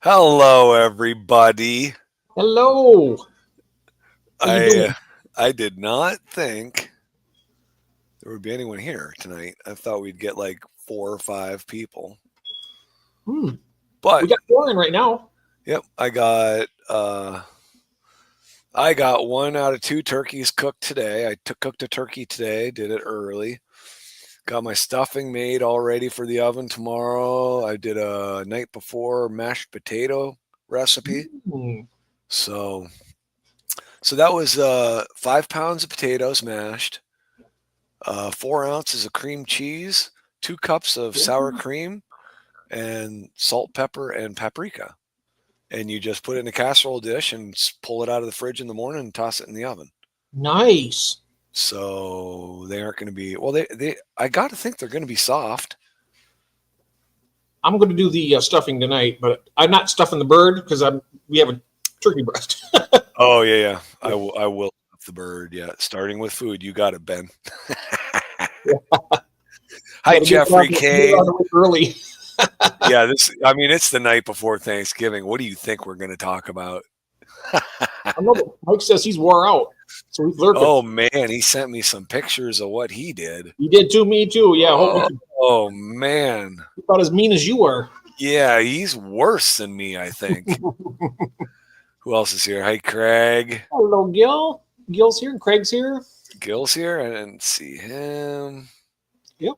Hello, everybody. Hello. How you I doing? I did not think there would be anyone here tonight. I thought we'd get like 4 or 5 people, Hmm. We but got four in right now. yep, I got 1 out of 2 turkeys cooked today. Cooked a turkey today, did it early. Got my stuffing made all ready for the oven tomorrow. I did a night before mashed potato recipe. Hmm. So so that was 5 pounds of potatoes mashed, 4 ounces of cream cheese, 2 cups of sour cream, and salt, pepper, and paprika. And you just put it in a casserole dish and pull it out of the fridge in the morning and toss it in the oven. Nice. So they aren't going to be well. They I got to think they're going to be soft. I'm going to do the stuffing tonight, but I'm not stuffing the bird because we have a turkey breast. Oh yeah. I will stuff the bird. Yeah, starting with food. You got it, Ben. Hi, Got to Jeffrey get it out of Kane. the way early. Yeah, I mean, it's the night before Thanksgiving. What do you think we're going to talk about? I know that Mike says he's wore out, so he's lurking. Oh man, he sent me some pictures of what he did. You did too, me too. Yeah, I hope we Oh, can oh man. about as mean as you are. Yeah, he's worse than me, I think. Who else is here? Hi, Craig. Hello, Gil. Gil's here and Craig's here. Gil's here. I didn't see him. Yep,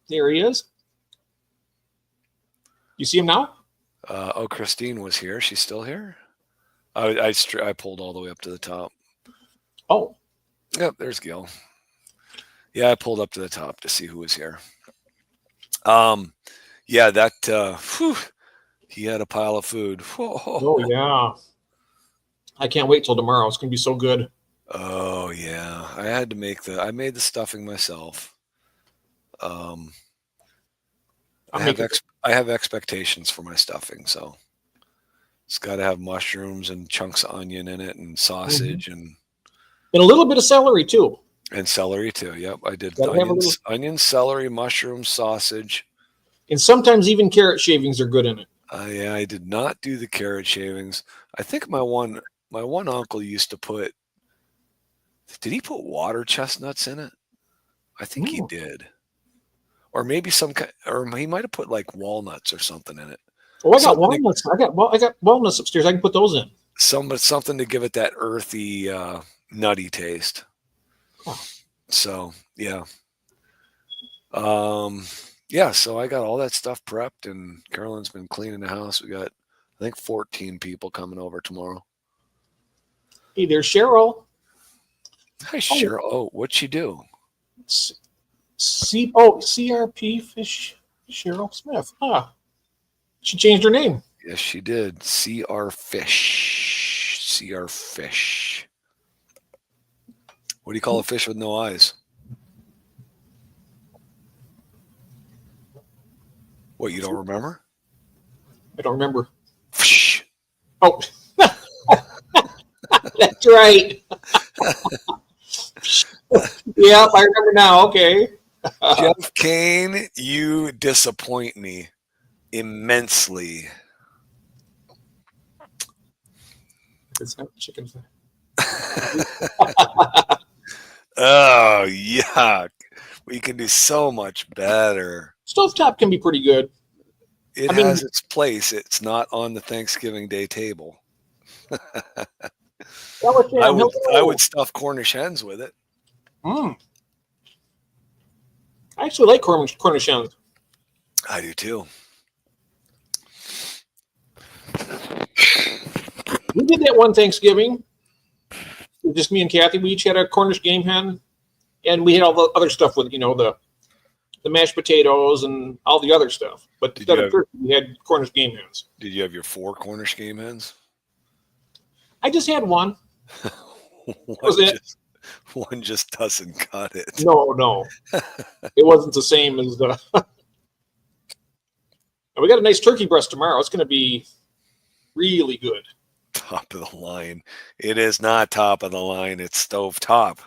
there he is. You see him now? Oh, Christine was here. She's still here. I pulled all the way up to the top. Oh, Yep, there's Gil. Yeah, I pulled up to the top to see who was here. Um, yeah, he had a pile of food. oh yeah. I can't wait till tomorrow. It's going to be so good. Oh yeah, I made the stuffing myself. Um, I'm making I have expectations for my stuffing, so it's got to have mushrooms and chunks of onion in it, and Mhm. sausage And a little bit of celery too. and celery too. Yep, I did Got to have a little, onions, celery, mushrooms, sausage. and sometimes even carrot shavings are good in it. Yeah, I did not do the carrot shavings. I think my one uncle used to put. Did he put water chestnuts in it? I think he Mm. did, or maybe or he might have put like walnuts or something in it. Oh, I got Something to walnuts. I got walnuts upstairs. I can put those in. something to give it that earthy, nutty taste. Oh, So yeah, um, yeah. So I got all that stuff prepped, and Carolyn's been cleaning the house. We got, I think, 14 people coming over tomorrow. hey, there's Cheryl. Hi, Oh, Cheryl. Oh, what'd she do? CRP Fish Cheryl Smith. Ah, she changed her name. Yes, she did. CR Fish. CR Fish. What do you call a fish with no eyes? What, you don't remember? I don't remember. Fish. Oh, that's right. Yep, I remember now. Okay. Jeff Kane, you disappoint me immensely. It's not chicken. Oh, yuck. We can do so much better. Stovetop can be pretty good. It I mean, has its place. It's not on the Thanksgiving Day table. I Bellingham, would I hello. would stuff Cornish hens with it. Mm, I actually like Cornish hens. I do too. We did that one Thanksgiving. Just me and Kathy. We each had a Cornish game hen, and we had all the other stuff with the mashed potatoes and all the other stuff. But Did instead you of have turkey, we had Cornish game hens. did you have your 4 Cornish game hens? I just had one. That one was it. just one just doesn't cut it. No, no, it wasn't the same as the. And we got a nice turkey breast tomorrow. It's going to be really good. Top of the line. It is not top of the line. It's stove top.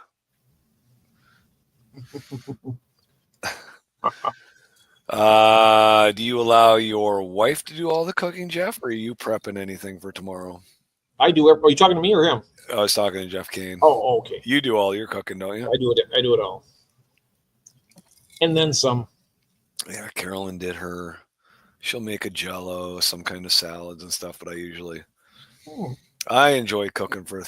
Do you allow your wife to do all the cooking, Jeff, or are you prepping anything for tomorrow? I do. Are you talking to me or him? I was talking to Jeff Kane. Oh, okay. You do all your cooking, don't you? I do it. I do it all, and then some. Yeah, Carolyn did her. She'll make a Jello, some kind of salads and stuff, but I enjoy cooking for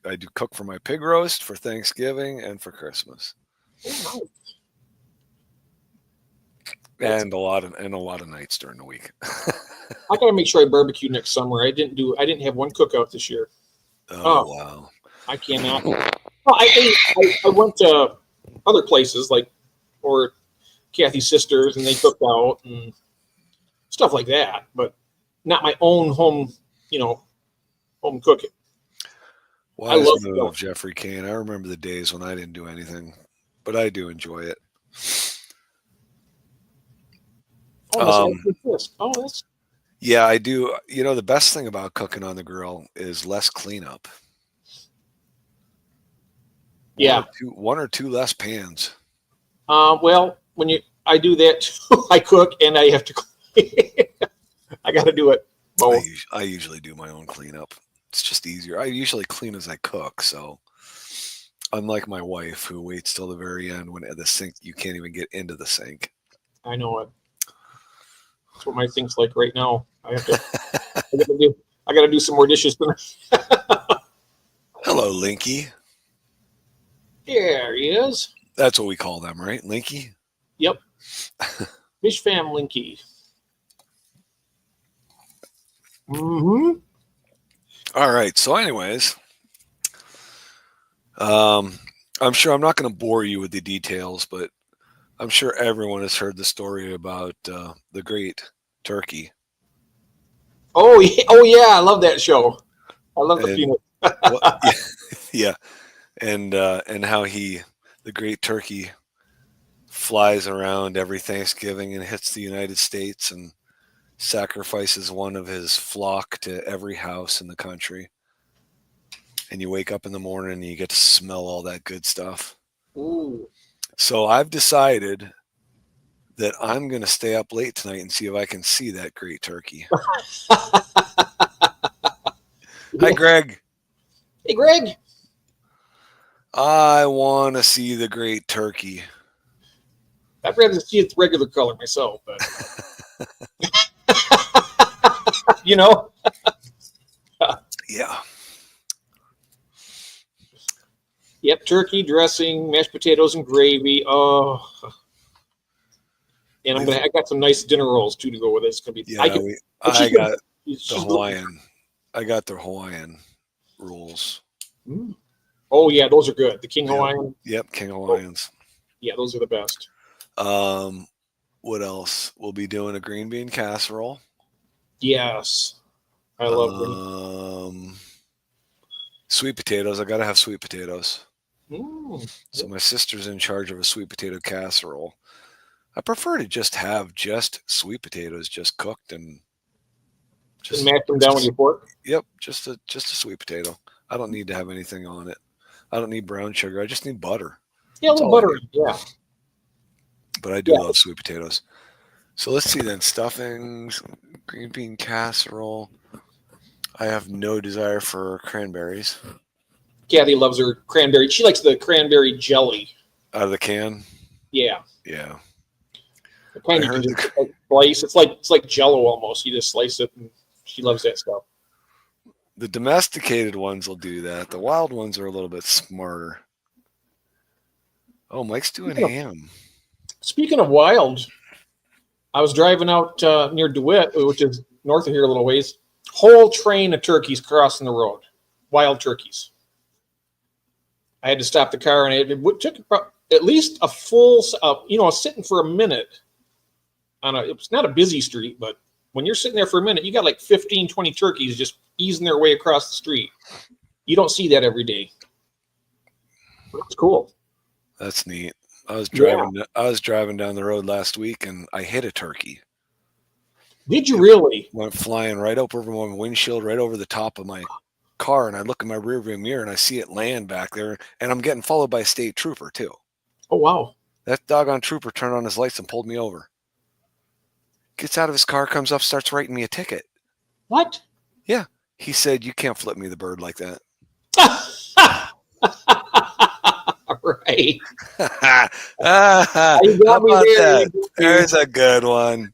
I do cook for my pig roast for Thanksgiving and for Christmas, Oh, nice. and a lot of nights during the week. I gotta make sure I barbecue next summer. I didn't have one cookout this year. Oh wow! I cannot. Well, I went to other places or Kathy's sisters, and they cooked out and stuff like that, but not my own home. Home cooking. I love Jeffrey Kane. I remember the days when I didn't do anything, but I do enjoy it. That's Yeah, I do. The best thing about cooking on the grill is less cleanup. Yeah. One or two less pans. Well, I do that too. I cook and I have to clean. I got to do it both. I usually do my own cleanup. It's just easier. I usually clean as I cook, so unlike my wife who waits till the very end when at the sink you can't even get into the sink. I know it. That's what my sink's like right now. I got to do some more dishes tonight. Hello, Linky. There he is. That's what we call them, right? Linky? Yep. Fish Fam Linky. Mm-hmm. All right. So anyways, I'm sure I'm not going to bore you with the details, but I'm sure everyone has heard the story about the Great Turkey. Oh yeah, I love that show. I love the peanut. Yeah, and how the Great Turkey, flies around every Thanksgiving and hits the United States and sacrifices one of his flock to every house in the country. And you wake up in the morning and you get to smell all that good stuff. Ooh. So I've decided that I'm going to stay up late tonight and see if I can see that Great Turkey. Hi, Greg. Hey, Greg. I want to see the Great Turkey. I'd rather see its regular color myself, but Yeah. Yep, turkey dressing, mashed potatoes, and gravy. Oh, and I got some nice dinner rolls too to go with it. It's gonna be. Yeah, I got the Hawaiian. I got the Hawaiian rolls. Mm. Oh yeah, those are good. The King Hawaiian. Yep, King Hawaiians. Yeah, those are the best. What else? We'll be doing a green bean casserole. Yes, I love them. Sweet potatoes. I gotta have sweet potatoes. So Mm. my sister's in charge of a sweet potato casserole. I prefer to just have sweet potatoes, just cooked and just mash them down with your fork. Yep, just a sweet potato. I don't need to have anything on it. I don't need brown sugar. I just need butter. Yeah, a little butter. Yeah. But I do love sweet potatoes. So let's see then. Stuffings, green bean casserole. I have no desire for cranberries. Kathy loves her cranberry. She likes the cranberry jelly. Out of the can? Yeah. Yeah. The kind you can just slice. It's like Jello almost. You just slice it, and she loves that stuff. The domesticated ones will do that. The wild ones are a little bit smarter. Oh, Mike's doing ham. Speaking of wild, I was driving out near DeWitt, which is north of here a little ways. Whole train of turkeys crossing the road. Wild turkeys. I had to stop the car, and it took at least a full, sitting for a minute. It's not a busy street, but when you're sitting there for a minute, you got like 15, 20 turkeys just easing their way across the street. You don't see that every day. That's cool. That's neat. I was driving down the road last week and I hit a turkey. Did you really? Went flying right up over my windshield, right over the top of my car, and I look in my rearview mirror and I see it land back there, and I'm getting followed by a state trooper too. Oh wow! That doggone trooper turned on his lights and pulled me over. Gets out of his car, comes up, starts writing me a ticket. What? Yeah. He said, "You can't flip me the bird like that." Right. How You got me about there. that? There's a good one.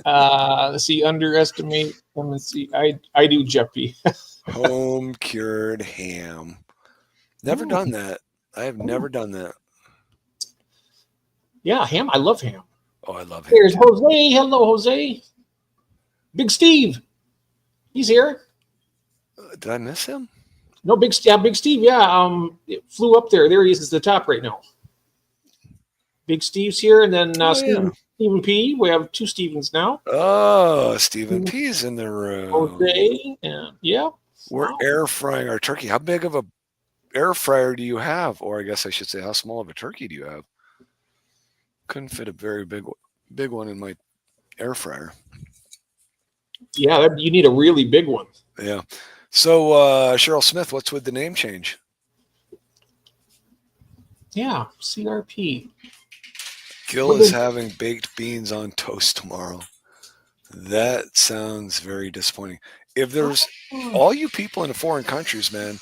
Let's see, underestimate. Let's see. I do Jeppy. Home cured ham. Never done that. I have never done that. Yeah, ham. I love ham. Oh, I love ham. There's Jose. Hello, Jose. Big Steve. He's here. Did I miss him? No, Big Steve. Yeah, it flew up there. There he is at the top right now. Big Steve's here, and then Stephen P. We have 2 Stevens now. Oh, Stephen P's in the room. Jose, and yeah. We're air frying our turkey. How big of a air fryer do you have? Or I guess I should say, how small of a turkey do you have? Couldn't fit a very big one in my air fryer. Yeah, you need a really big one. Yeah. So, Cheryl Smith, what's with the name change? Yeah, CRP. Gil is having baked beans on toast tomorrow. That sounds very disappointing. If there's all you people in foreign countries, man,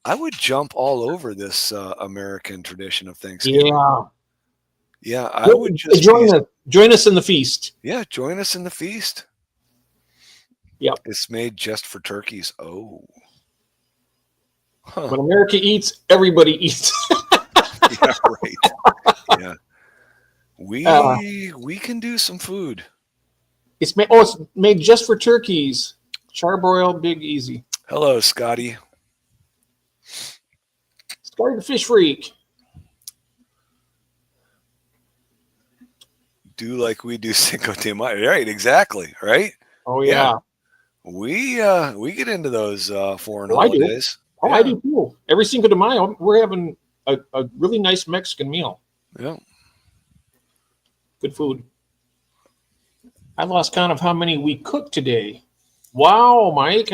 I would jump all over this American tradition of Thanksgiving. Yeah. Yeah, I would just join us in the feast. Yeah, join us in the feast. Yep. It's made just for turkeys. Oh. Huh. When America eats, everybody eats. Yeah, right. Yeah. We can do some food. It's made just for turkeys. Charbroil, big, easy. Hello, Scotty. Scotty the Fish Freak. Do like we do Cinco de Mayo. Right, exactly. Right? Oh, yeah. We get into those foreign holidays. I do too. Every Cinco de Mayo, we're having a really nice Mexican meal. Yeah. Good food. I lost count of how many we cooked today. Wow, Mike.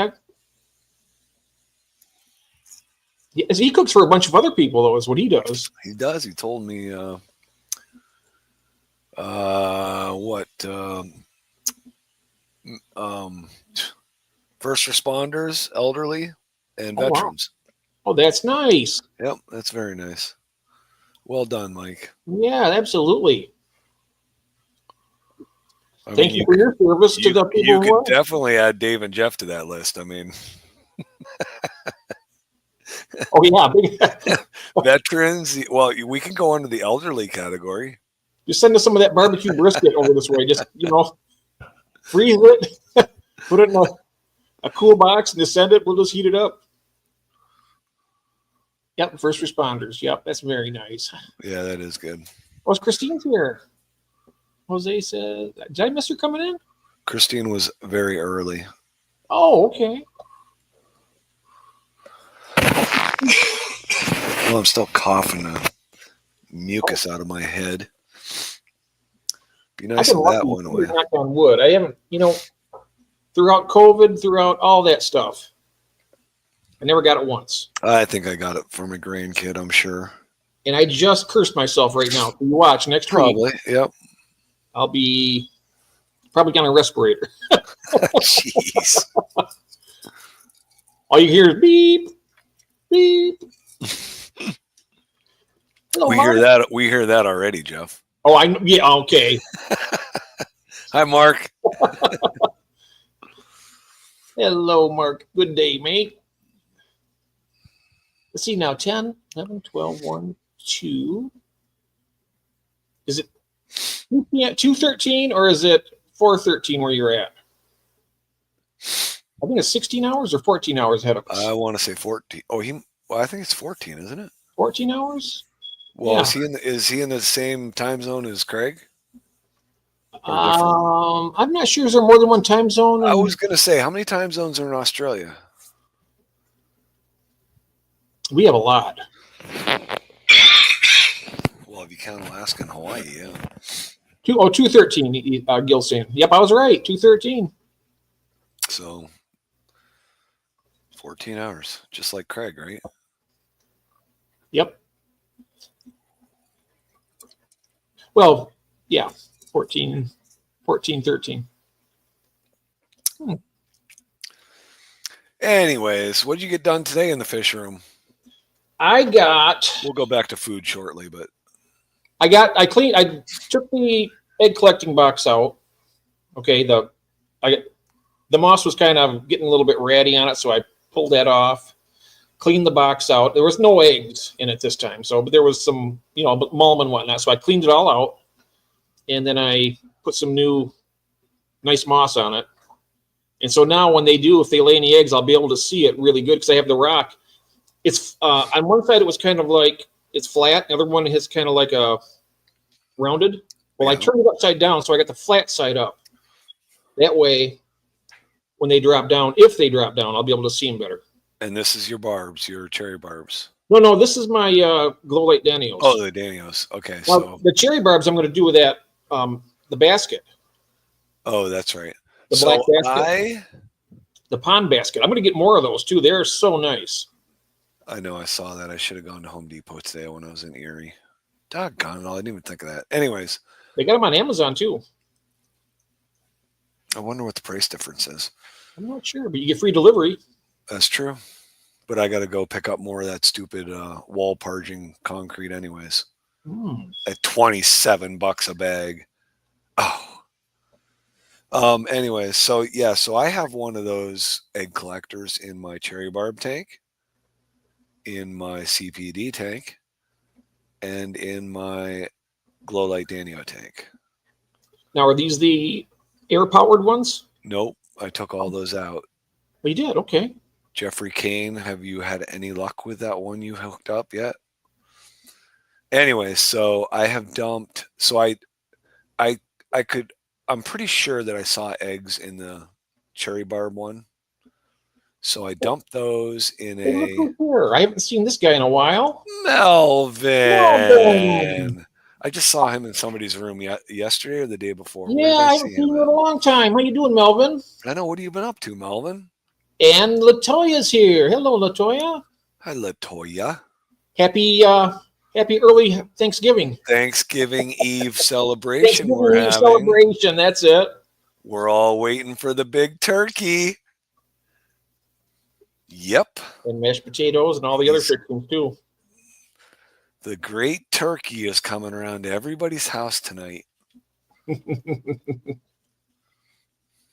He cooks for a bunch of other people, though, is what he does. He does. He told me first responders, elderly, and veterans. Wow. Oh, that's nice. Yep, that's very nice. Well done, Mike. Yeah, absolutely. Thank you for your service to the people. You can definitely add Dave and Jeff to that list. I mean, oh yeah, veterans. Well, we can go into the elderly category. Just send us some of that barbecue brisket over this way. Just freeze it, put it in a cool box, and just send it. We'll just heat it up. Yep, first responders. Yep, that's very nice. Yeah, that is good. Oh, Christine's here. Jose said, did I miss her coming in? Christine was very early. Oh, okay. Well, I'm still coughing the mucus out of my head. Be nice if that went away. Knock on wood. I haven't, throughout COVID, throughout all that stuff, I never got it once. I think I got it from a grandkid, I'm sure. And I just cursed myself right now. So you watch next week. Probably, yep. I'll be probably on a respirator. Jeez. All you hear is beep, beep. Hello, Mark. We hear that already, Jeff. Oh, I know. Yeah, okay. Hi, Mark. Hello, Mark. Good day, mate. Let's see now. 10, 11, 12, 1, 2. Is it 2:13 or is it 4:13 where you're at? I think it's 16 hours or 14 hours ahead of us. I want to say 14. Oh, I think it's 14, isn't it? 14 hours? Well, yeah. Is he in the same time zone as Craig? I'm not sure. Is there more than one time zone? I was going to say, how many time zones are in Australia? We have a lot. Well, if you count Alaska and Hawaii, yeah. 2:13, Gil's saying. Yep, I was right. 2:13. So 14 hours, just like Craig, right? Yep. Well, yeah, 14. 14, 13. Anyways, what did you get done today in the fish room? I We'll go back to food shortly, but I took the egg collecting box out. Okay, the moss was kind of getting a little bit ratty on it, so I pulled that off, cleaned the box out. There was no eggs in it this time, but there was some, mulm and whatnot. So I cleaned it all out, and then I put some new nice moss on it. And so now when if they lay any eggs, I'll be able to see it really good because I have the rock. It's on one side it was kind of like it's flat, the other one has kind of like a rounded. Well, I turned it upside down, so I got the flat side up. That way, when they drop down, if they drop down, I'll be able to see them better. And this is your barbs, your cherry barbs. No, this is my Glow Light Danios. Oh, the Danios. Okay, now, so the cherry barbs I'm going to do with that the basket. Oh, that's right. The black basket. The pond basket. I'm going to get more of those too. They're so nice. I know. I saw that. I should have gone to Home Depot today when I was in Erie. Doggone it all. I didn't even think of that. Anyways. They got them on Amazon too. I wonder what the price difference is. I'm not sure, but you get free delivery. That's true. But I got to go pick up more of that stupid wall parging concrete anyways. At $27 a bag. Oh. Anyways, so I have one of those egg collectors in my cherry barb tank, in my CPD tank, and in my Glow Light Danio tank. Now, are these the air-powered ones? Nope. I took all those out. Well, you did? Okay. Jeffrey Kane, have you had any luck with that one you hooked up yet? Anyway, so I have dumped. So I'm pretty sure that I saw eggs in the cherry barb one. So I dumped those in I haven't seen this guy in a while. Melvin. I just saw him in somebody's room yesterday or the day before. Yeah, I haven't seen you in a long time. How you doing, Melvin? I know. What have you been up to, Melvin? And Latoya's here. Hello, Latoya. Hi, Latoya. Happy early Thanksgiving. Thanksgiving Eve celebration. Thanksgiving Eve celebration. That's it. We're all waiting for the big turkey. Yep. And mashed potatoes and all the other things too. The great turkey is coming around to everybody's house tonight.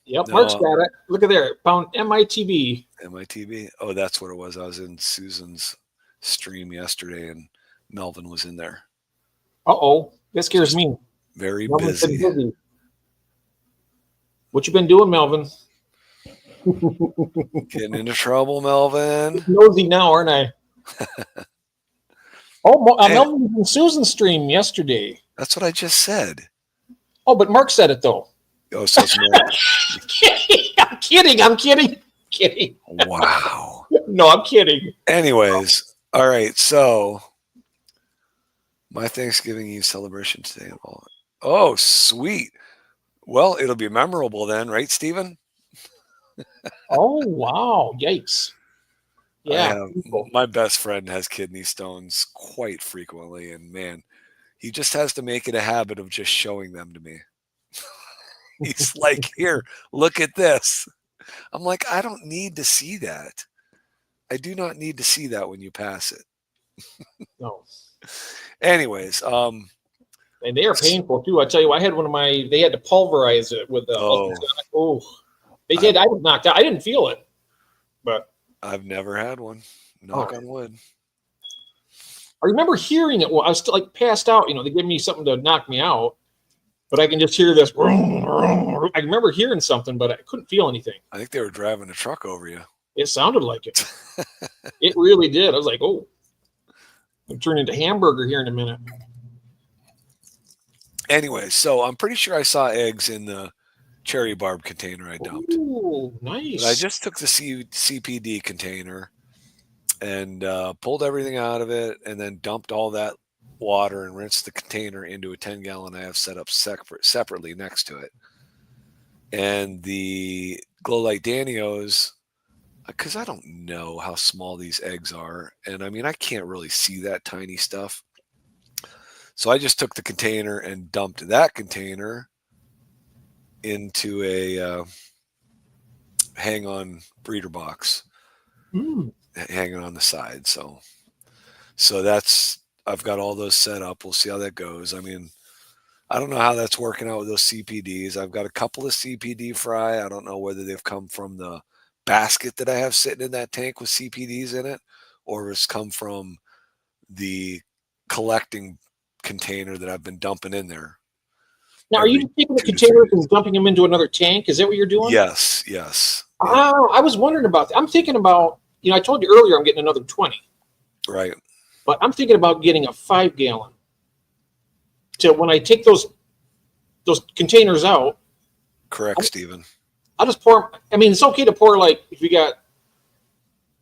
Yep, no, Mark's got it. Look at there. Found MITB. MITB. Oh, that's what it was. I was in Susan's stream yesterday and Melvin was in there. Uh-oh. That scares me. Very busy. What you been doing, Melvin? Getting into trouble, Melvin. I'm nosy now, aren't I? Melvin was in Susan's stream yesterday. That's what I just said. Oh, but Mark said it, though. Oh, so it's Mark. I'm kidding. Wow. No, I'm kidding. Anyways, all right, so my Thanksgiving Eve celebration today. Oh, sweet. Well, it'll be memorable then, right, Stephen? Oh, wow. Yikes. Yeah. My best friend has kidney stones quite frequently, and man, he just has to make it a habit of just showing them to me. He's like, here, look at this. I'm like, I don't need to see that. I do not need to see that when you pass it. No. Anyways, and they are painful too. I tell you, I had they had to pulverize it with the I was knocked out. I didn't feel it, but I've never had one. Knock on wood. I remember hearing it. Well, I was still like passed out. They gave me something to knock me out, but I can just hear this. I remember hearing something, but I couldn't feel anything. I think they were driving a truck over you. It sounded like it. It really did. I was like, oh, I'm turning into hamburger here in a minute. Anyway, so I'm pretty sure I saw eggs in the cherry barb container I dumped. Ooh, nice. But I just took the CPD container and pulled everything out of it and then dumped all that water and rinsed the container into a 10-gallon I have set up separately next to it. And the Glow Light Danios, because I don't know how small these eggs are. And I mean, I can't really see that tiny stuff. So I just took the container and dumped that container into a hang-on breeder box, hanging on the side. So that's, I've got all those set up. We'll see how that goes. I mean, I don't know how that's working out with those CPDs. I've got a couple of CPD fry. I don't know whether they've come from the basket that I have sitting in that tank with CPDs in it, or it's come from the collecting container that I've been dumping in there. Now, are you just taking the containers and dumping them into another tank? Is that what you're doing? Yes. Oh, I was wondering about that. I'm thinking about, I told you earlier I'm getting another 20. Right. But I'm thinking about getting a 5-gallon. So when I take those containers out. Correct, Stephen. I'll just pour them. I mean, it's okay to pour, like, if you got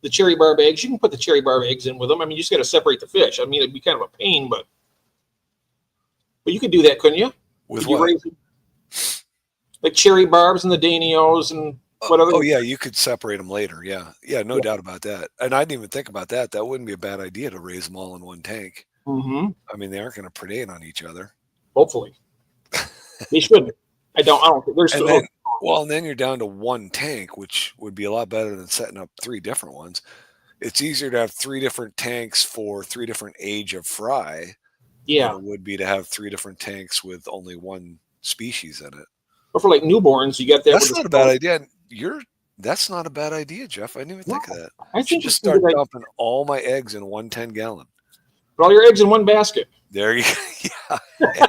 the cherry barb eggs, you can put the cherry barb eggs in with them. I mean, you just got to separate the fish. I mean, it'd be kind of a pain, but you could do that, couldn't you? With what? Like cherry barbs and the Danios and whatever. Oh, yeah, you could separate them later. Yeah, no doubt about that. And I didn't even think about that. That wouldn't be a bad idea to raise them all in one tank. Mm-hmm. I mean, they aren't going to predate on each other. Hopefully. They shouldn't. I don't think there's. And then you're down to one tank, which would be a lot better than setting up 3 different ones. It's easier to have 3 different tanks for 3 different age of fry. Yeah. Than it would be to have 3 different tanks with only one species in it. Or for like newborns, you got that. That's not a bad idea. That's not a bad idea, Jeff. I didn't even think of that. I should just start dumping all my eggs in one 10-gallon. Put all your eggs in one basket. There you go. Yeah.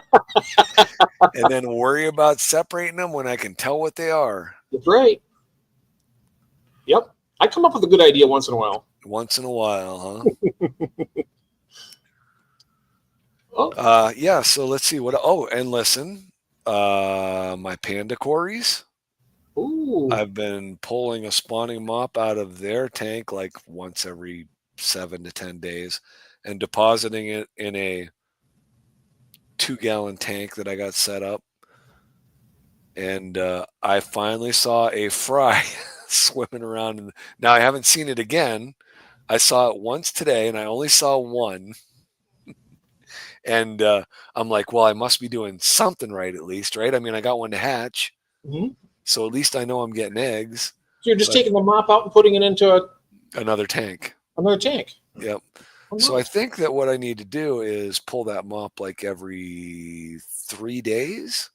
And then worry about separating them when I can tell what they are. That's right. Yep. I come up with a good idea once in a while. Once in a while, huh? Yeah, so let's see what. Oh, and listen, my panda cories. Ooh. I've been pulling a spawning mop out of their tank like once every 7 to 10 days and depositing it in a 2-gallon tank that I got set up. And I finally saw a fry swimming around. And now I haven't seen it again. I saw it once today, and I only saw one. And I'm like, well, I must be doing something right at least, right? I mean, I got one to hatch. Mm-hmm. So at least I know I'm getting eggs. So you're just taking the mop out and putting it into another tank. Another tank. Yep. Oh, so I think that what I need to do is pull that mop like every 3 days.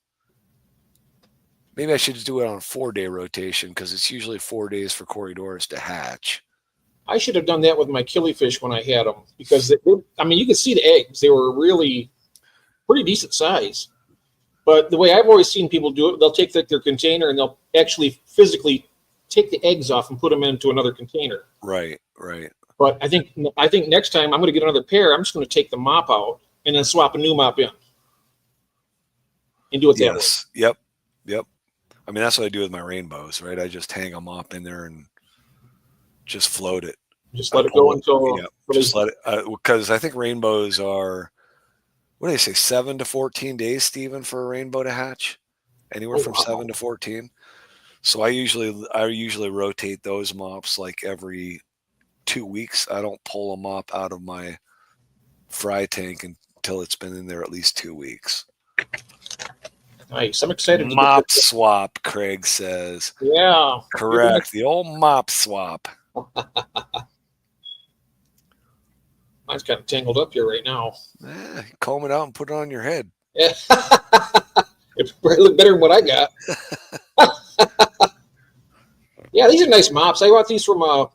Maybe I should just do it on a 4-day rotation because it's usually 4 days for Corydoras to hatch. I should have done that with my killifish when I had them because, you could see the eggs. They were really pretty decent size. But the way I've always seen people do it, they'll take their container and they'll actually physically take the eggs off and put them into another container. Right. But I think next time I'm going to get another pair. I'm just going to take the mop out and then swap a new mop in and do it that way. Yep. I mean, that's what I do with my rainbows, right? I just hang a mop in there and just float it. Just let it go until. Yeah, just let it, because I think rainbows are, what do they say, 7 to 14 days, Stephen, for a rainbow to hatch? Anywhere from 7 to 14. So I usually rotate those mops like every 2 weeks. I don't pull a mop out of my fry tank until it's been in there at least 2 weeks. Nice. I'm excited. Mop swap, Craig says. Yeah. Correct. The old mop swap. Mine's kind of tangled up here right now. Comb it out and put it on your head. Yeah. It probably look better than what I got. Yeah, these are nice mops. I bought these from a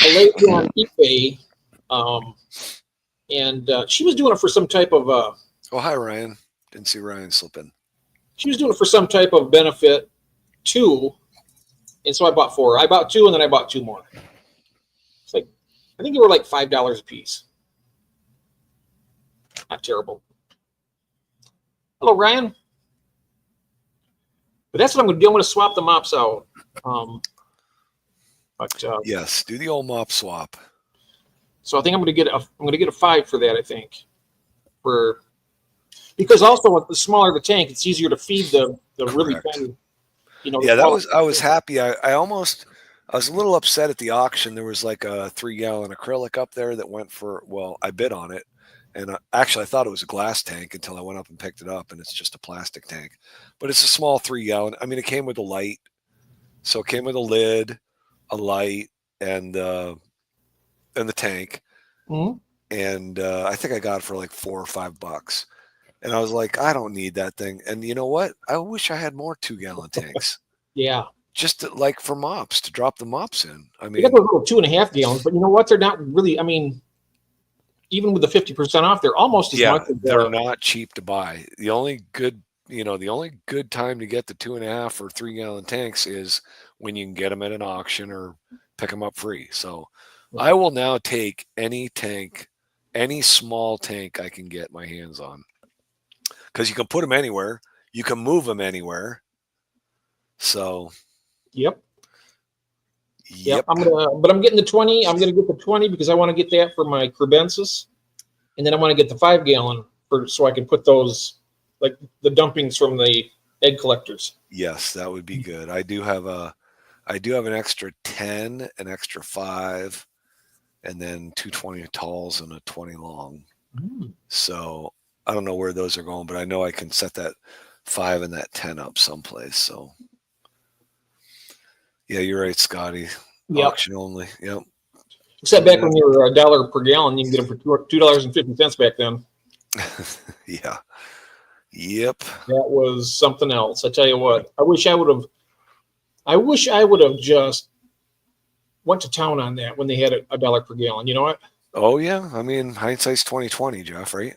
lady on eBay. And she was doing it for some type of... oh, hi, Ryan. Didn't see Ryan slip in. She was doing it for some type of benefit, too. And so I bought 4. I bought 2, and then I bought 2 more. It's like, I think they were like $5 a piece. Not terrible. Hello, Ryan. But that's what I'm going to do. I'm going to swap the mops out. Yes, do the old mop swap. So I think I'm going to get a 5 for that. I think because also with the smaller the tank, it's easier to feed the really tiny. Yeah, I was happy. I was a little upset at the auction. There was like a 3-gallon acrylic up there that went for, well, I bid on it, And actually, I thought it was a glass tank until I went up and picked it up, and it's just a plastic tank. But it's a small 3-gallon. I mean, it came with a light, so it came with a lid, a light, and the tank. Mhm. And I think I got it for like $4 or $5. And I was like, I don't need that thing. And you know what? I wish I had more 2-gallon tanks, Yeah. just like for mops, to drop the mops in. I They got mean, those little 2.5 gallons, but you know what? They're not really. I mean, even with the 50% off, they're almost as yeah, much as they're not cheap to buy. The only good time to get the 2.5 or 3-gallon tanks is when you can get them at an auction or pick them up free. So I will now take any tank, any small tank I can get my hands on, because you can put them anywhere, you can move them anywhere. So Yep. yep, I'm getting the 20. I'm gonna get the 20 because I want to get that for my crebensis, and then I want to get the 5-gallon so I can put those, like the dumpings from the egg collectors. yes, that would be good. I do have an extra 10, an extra 5, and then 220 talls and a 20 long. So I don't know where those are going, but I know I can set that 5 and that 10 up someplace. So yeah, you're right, Scotty. Yep. Auction only. Yep. Except back when you were $1 per gallon, you can get them for $2.50 back then. Yeah. Yep. That was something else. I tell you what, I wish I would have just went to town on that when they had $1 per gallon. You know what? Oh yeah. I mean, hindsight's 2020, Jeff, right?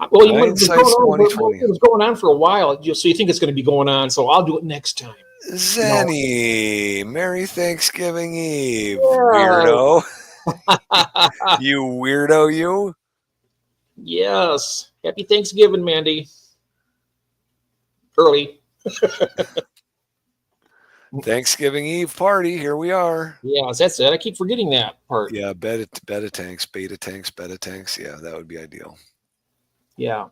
Well, it was Hindsight's going on, 2020. it was going on for a while, so you think it's going to be going on. So I'll do it next time. Zenny, Merry Thanksgiving Eve, Yeah. weirdo. You weirdo, you. Yes. Happy Thanksgiving, Mandy. Early. Thanksgiving Eve party. Here we are. Yes, that's it. I keep forgetting that part. Yeah, beta tanks, beta tanks. Yeah, that would be ideal. Yeah.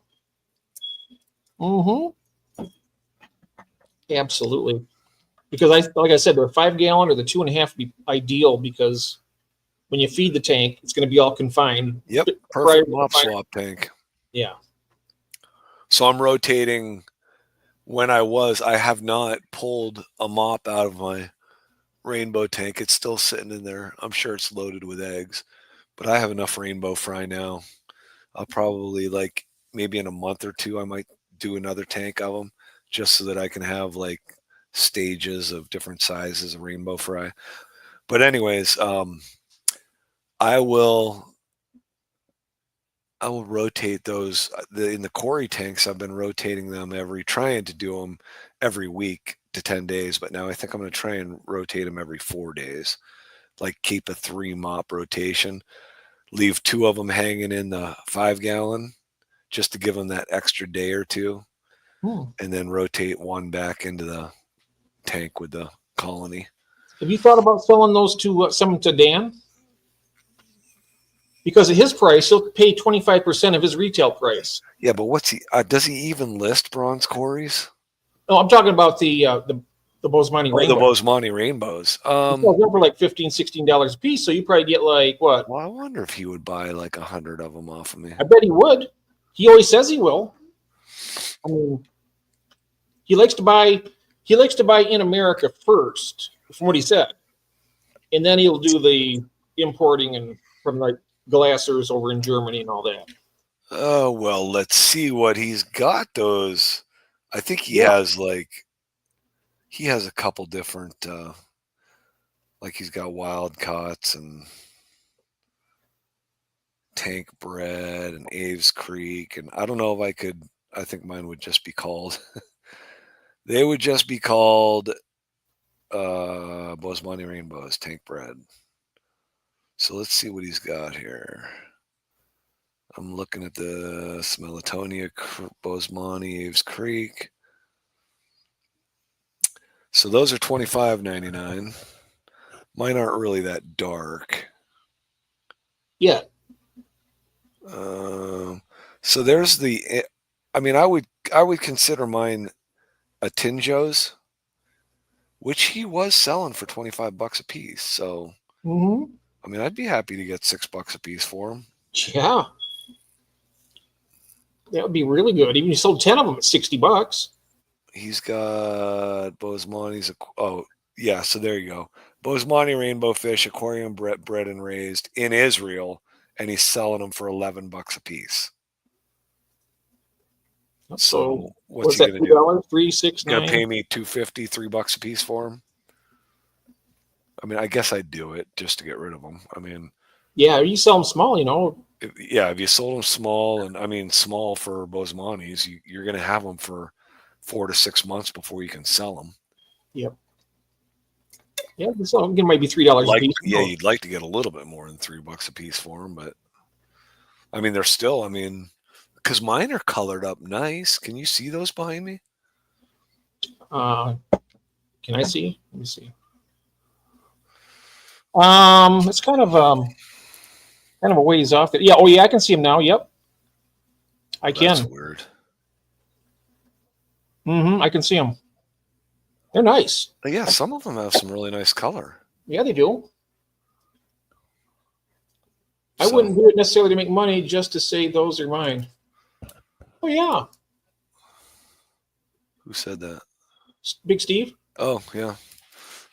Mm-hmm. Absolutely. Because like I said, the 5-gallon or the 2.5 would be ideal because when you feed the tank, it's going to be all confined. Yep, perfect mop swap tank. Yeah. So I'm rotating. I have not pulled a mop out of my rainbow tank. It's still sitting in there. I'm sure it's loaded with eggs, but I have enough rainbow fry now. I'll probably, like, maybe in a month or two, I might do another tank of them just so that I can have like stages of different sizes of rainbow fry. But anyways, I will rotate those in the Cory tanks. I've been rotating them trying to do them every week to 10 days, but now I think I'm going to try and rotate them every 4 days, like keep a 3 mop rotation, leave 2 of them hanging in the 5-gallon just to give them that extra day or two, and then rotate 1 back into the tank with the colony. Have you thought about selling those to someone, to Dan? Because of his price, he'll pay 25% of his retail price. Yeah, but what's he? Does he even list bronze Corys? No, I'm talking about the Bosemani Rainbow. The Bosemani Rainbows. They're for like $15, $16 a piece, so you probably get like what? Well, I wonder if he would buy like 100 of them off of me. I bet he would. He always says he will. I mean, he likes to buy in America first, from what he said, and then he'll do the importing and from like glassers over in Germany and all that. Oh, well, let's see what he's got. Those, I think he has a couple different, like he's got Wild Cuts and Tank Bread and Aves Creek. And I don't know if I think mine would just be called, they would just be called Bosemani Rainbows, Tank Bread. So let's see what he's got here. I'm looking at the Melatonia, Bosemani, Aves Creek. So those are $25.99. Mine aren't really that dark. Yeah. So there's I mean, I would consider mine a Tinjo's, which he was selling for $25 a piece. So, I mean, I'd be happy to get $6 a piece for them. Mm-hmm. I mean, I'd be happy to get $6 a piece for them. Yeah. That would be really good. Even if you sold 10 of them at $60. He's got Bosemani's. Oh, yeah. So there you go. Bosemani rainbow fish, aquarium bred and raised in Israel, and he's selling them for $11 a piece. So what's he gonna do? $3, $3, $6, Gonna $9. pay me $2.50, $3 a piece for him? I mean, I guess I'd do it just to get rid of them. I mean, Yeah, you sell them small, you know. if you sold them small, and I mean small for Bosemanis, you're gonna have them for 4 to 6 months before you can sell them. Yep. Yeah, so it might be $3 a piece. Yeah, you'd like to get a little bit more than $3 a piece for them, but I mean, they're still. I mean, because mine are colored up nice. Can you see those behind me? Can I see? Let me see. It's kind of a ways off. Yeah. Oh, yeah. I can see them now. Yep. I can. That's weird. I can see them. They're nice. But yeah, some of them have some really nice color. Yeah, they do. I wouldn't do it necessarily to make money, just to say those are mine. Oh yeah. Who said that? Big Steve. Oh yeah,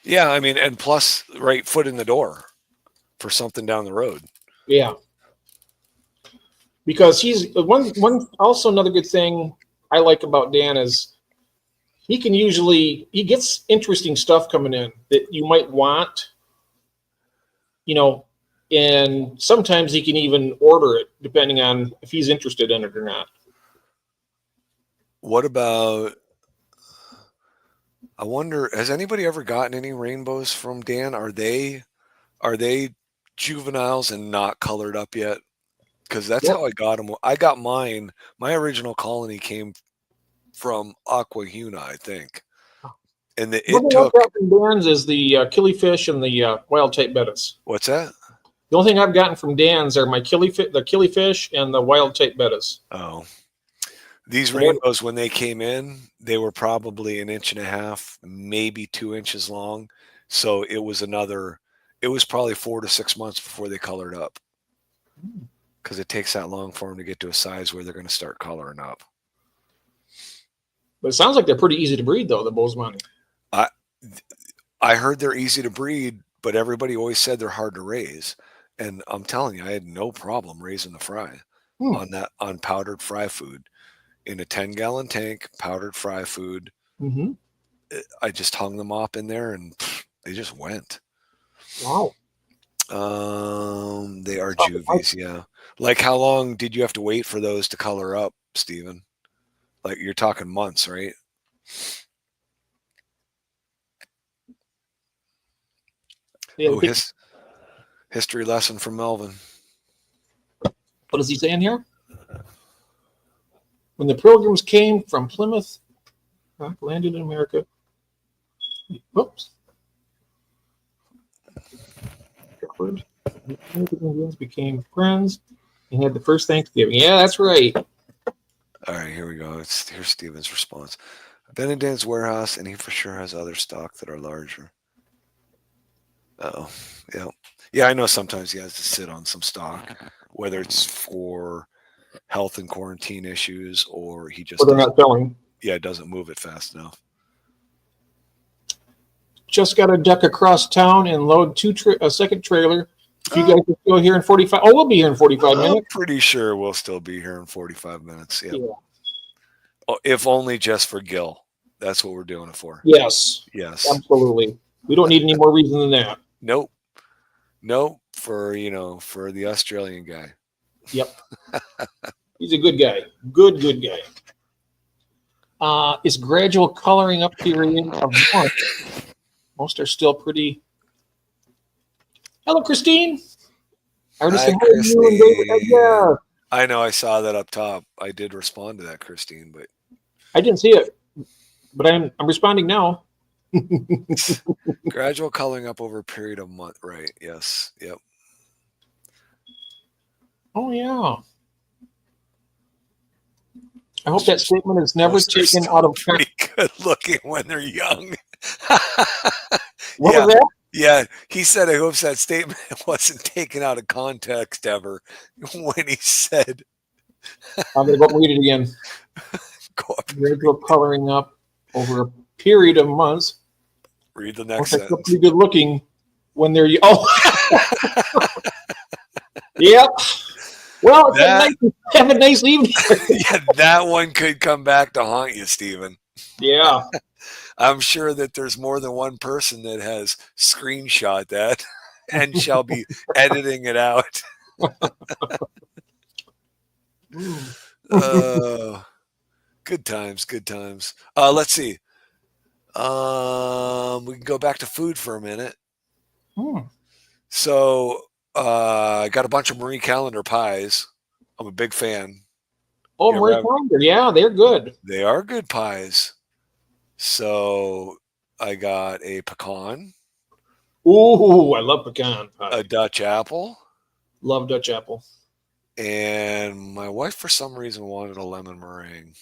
yeah. I mean, and plus, right foot in the door for something down the road. Yeah. Because he's one. Also, another good thing I like about Dan is he gets interesting stuff coming in that you might want, you know, and sometimes he can even order it depending on if he's interested in it or not. What about, I wonder, has anybody ever gotten any rainbows from Dan? Are they juveniles and not colored up yet? Because that's how I got them. I got mine. My original colony came from Aquahuna, I think. And it took. From Dan's is the killifish and the wild type bettas. What's that? The only thing I've gotten from Dan's are my the killifish and the wild type bettas. Oh, these rainbows, when they came in, they were probably 1.5 inches, maybe 2 inches long. So it was probably 4 to 6 months before they colored up. Because it takes that long for them to get to a size where they're going to start coloring up. But it sounds like they're pretty easy to breed, though, the Bosemani. I heard they're easy to breed, but everybody always said they're hard to raise. And I'm telling you, I had no problem raising the fry on powdered fry food in a 10-gallon tank, powdered fry food. Mm-hmm. I just hung them up in there, and they just went. Wow. They are juvies, yeah. Like, how long did you have to wait for those to color up, Stephen? Like, you're talking months, right? Yeah, history lesson from Melvin. What is he saying here? When the Pilgrims came from Plymouth, landed in America. Whoops. Indians became friends and had the first Thanksgiving. Yeah, that's right. All right, here we go. Here's Stephen's response. I've been in Dan's warehouse, and he for sure has other stock that are larger. Oh, yeah. Yeah, I know sometimes he has to sit on some stock, whether it's for health and quarantine issues or he just they're not selling. Yeah, doesn't move it fast enough. Just got to duck across town and load a second trailer. If you guys are still here in 45, we'll be here in 45 minutes. I'm pretty sure we'll still be here in 45 minutes. Yeah. Oh, if only just for Gil. That's what we're doing it for. Yes. Yes. Absolutely. We don't need any more reason than that. Nope. For the Australian guy. Yep. He's a good guy. Good guy. Is gradual coloring up period of March. Most are still pretty. Hello, Christine. Hi, Christine. Yeah. I know. I saw that up top. I did respond to that, Christine, but I didn't see it. But I'm responding now. Gradual coloring up over a period of a month. Right. Yes. Yep. Oh yeah. I hope that statement is never taken out of pretty good looking when they're young. What was that? Yeah, he said, I hope that statement wasn't taken out of context ever when he said, I'm going to go up and read it again. go up and Gradual coloring up over a period of months. read the Once next they're sentence. pretty good looking when they're yep. Well, it's That- nice. Have a nice evening. Yeah, that one could come back to haunt you, Stephen. Yeah. I'm sure that there's more than one person that has screenshot that and shall be editing it out. Good times, good times. Let's see. We can go back to food for a minute. So I got a bunch of Marie Callender pies. I'm a big fan. Oh, You ever Marie have- Callender. Yeah, they're good. They are good pies. So I got a pecan, Ooh, I love pecan pie. a Dutch apple, Love Dutch apple. and my wife for some reason wanted a lemon meringue.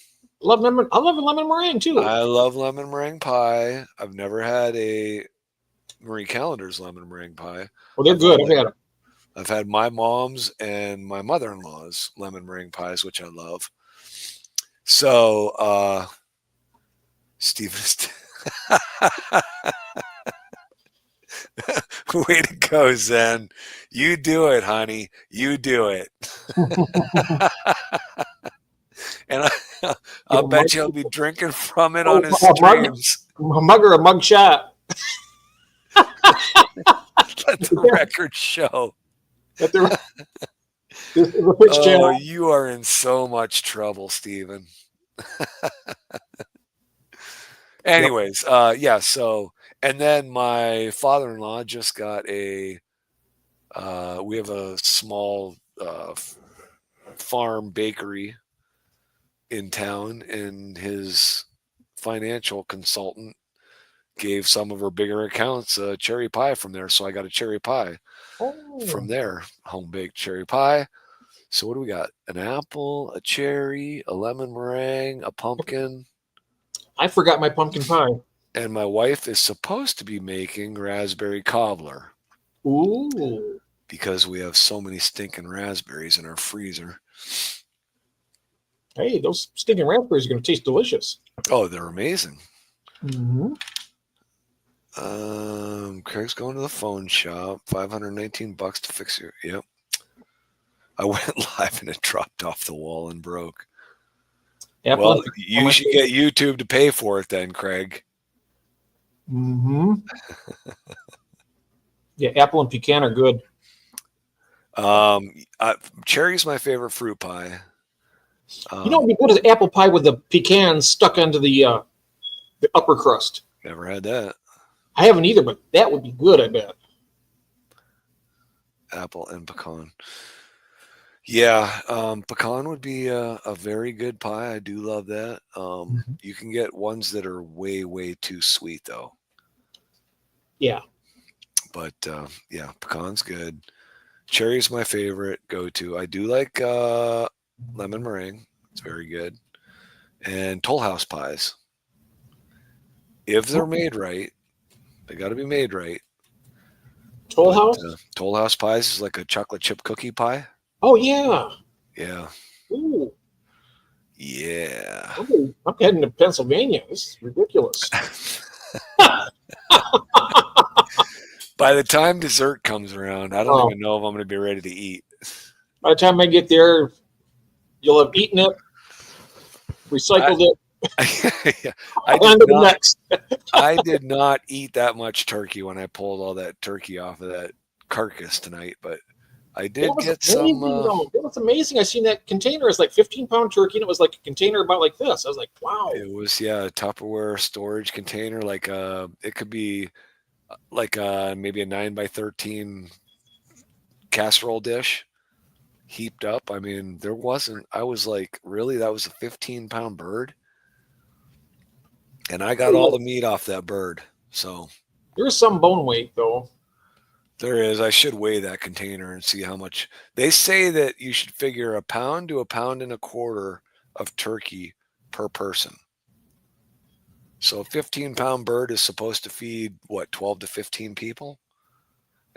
Love lemon. I love a lemon meringue too. I love lemon meringue pie. I've never had a Marie Callender's lemon meringue pie. Well, they're good. I've had them. I've had my mom's and my mother-in-law's lemon meringue pies, which I love. So, Steven, way to go, Zen. You do it, honey. You do it. And I'll bet you'll be drinking from it on his streams. A mug or a mug shot. Let the record show. This is a pitch Oh, channel. you are in so much trouble, Stephen. Anyways, yeah, so, and then my father-in-law just got we have a small farm bakery in town, and his financial consultant gave some of her bigger accounts a cherry pie from there. So I got a cherry pie from there, home-baked cherry pie. So what do we got? An apple, a cherry, a lemon meringue, a pumpkin. I forgot my pumpkin pie. And my wife is supposed to be making raspberry cobbler. Ooh. Because we have so many stinking raspberries in our freezer. Hey, those stinking raspberries are going to taste delicious. Oh, they're amazing. Mm-hmm. Craig's going to the phone shop. $519 to fix your. Yep. I went live and it dropped off the wall and broke. Apple Well, you should get YouTube to pay for it then, Craig. Mm-hmm. Yeah, apple and pecan are good. Cherry's my favorite fruit pie. You know what would be good is apple pie with the pecans stuck onto the upper crust. Never had that. I haven't either, but that would be good, I bet. Apple and pecan. Yeah, pecan would be a very good pie. I do love that. You can get ones that are way, way too sweet, though. Yeah. But, yeah, pecan's good. Cherry's my favorite go-to. I do like lemon meringue. It's very good. And Toll House pies. If they're made right, they got to be made right. Toll House? Toll House pies is like a chocolate chip cookie pie. Oh, yeah. Yeah. Ooh. Yeah. I'm heading to Pennsylvania. This is ridiculous. By the time dessert comes around, I don't even know if I'm going to be ready to eat. By the time I get there, you'll have eaten it, recycled it. Yeah, I did not eat that much turkey when I pulled all that turkey off of that carcass tonight, but I did get some. That was amazing. I seen that container. It's like 15-pound turkey, and it was like a container about like this. I was like, wow. It was, yeah, a Tupperware storage container. Like it could be like maybe a 9x13 casserole dish heaped up. I mean, I was like, really? That was a 15-pound bird? And I got all the meat off that bird. So there's some bone weight, though. There is. I should weigh that container and see how much. They say that you should figure 1 pound to 1.25 pounds of turkey per person. So a 15-pound bird is supposed to feed, what, 12 to 15 people?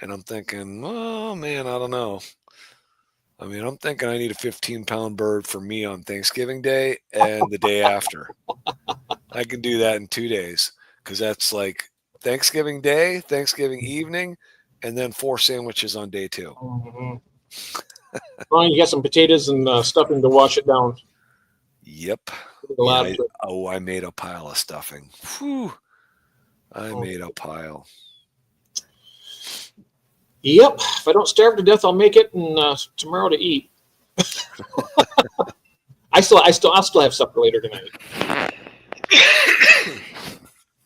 And I'm thinking, oh man, I don't know. I mean, I'm thinking I need a 15-pound bird for me on Thanksgiving Day and the day after. I can do that in 2 days because that's like Thanksgiving Day, Thanksgiving evening, and then 4 sandwiches on day 2. Mhm. Well, you got some potatoes and stuffing to wash it down. Yep. A Yeah. lot of it. I made a pile of stuffing. Whew. I Oh. made a pile. Yep. If I don't starve to death, I'll make it and tomorrow to eat. I'll still have supper later tonight.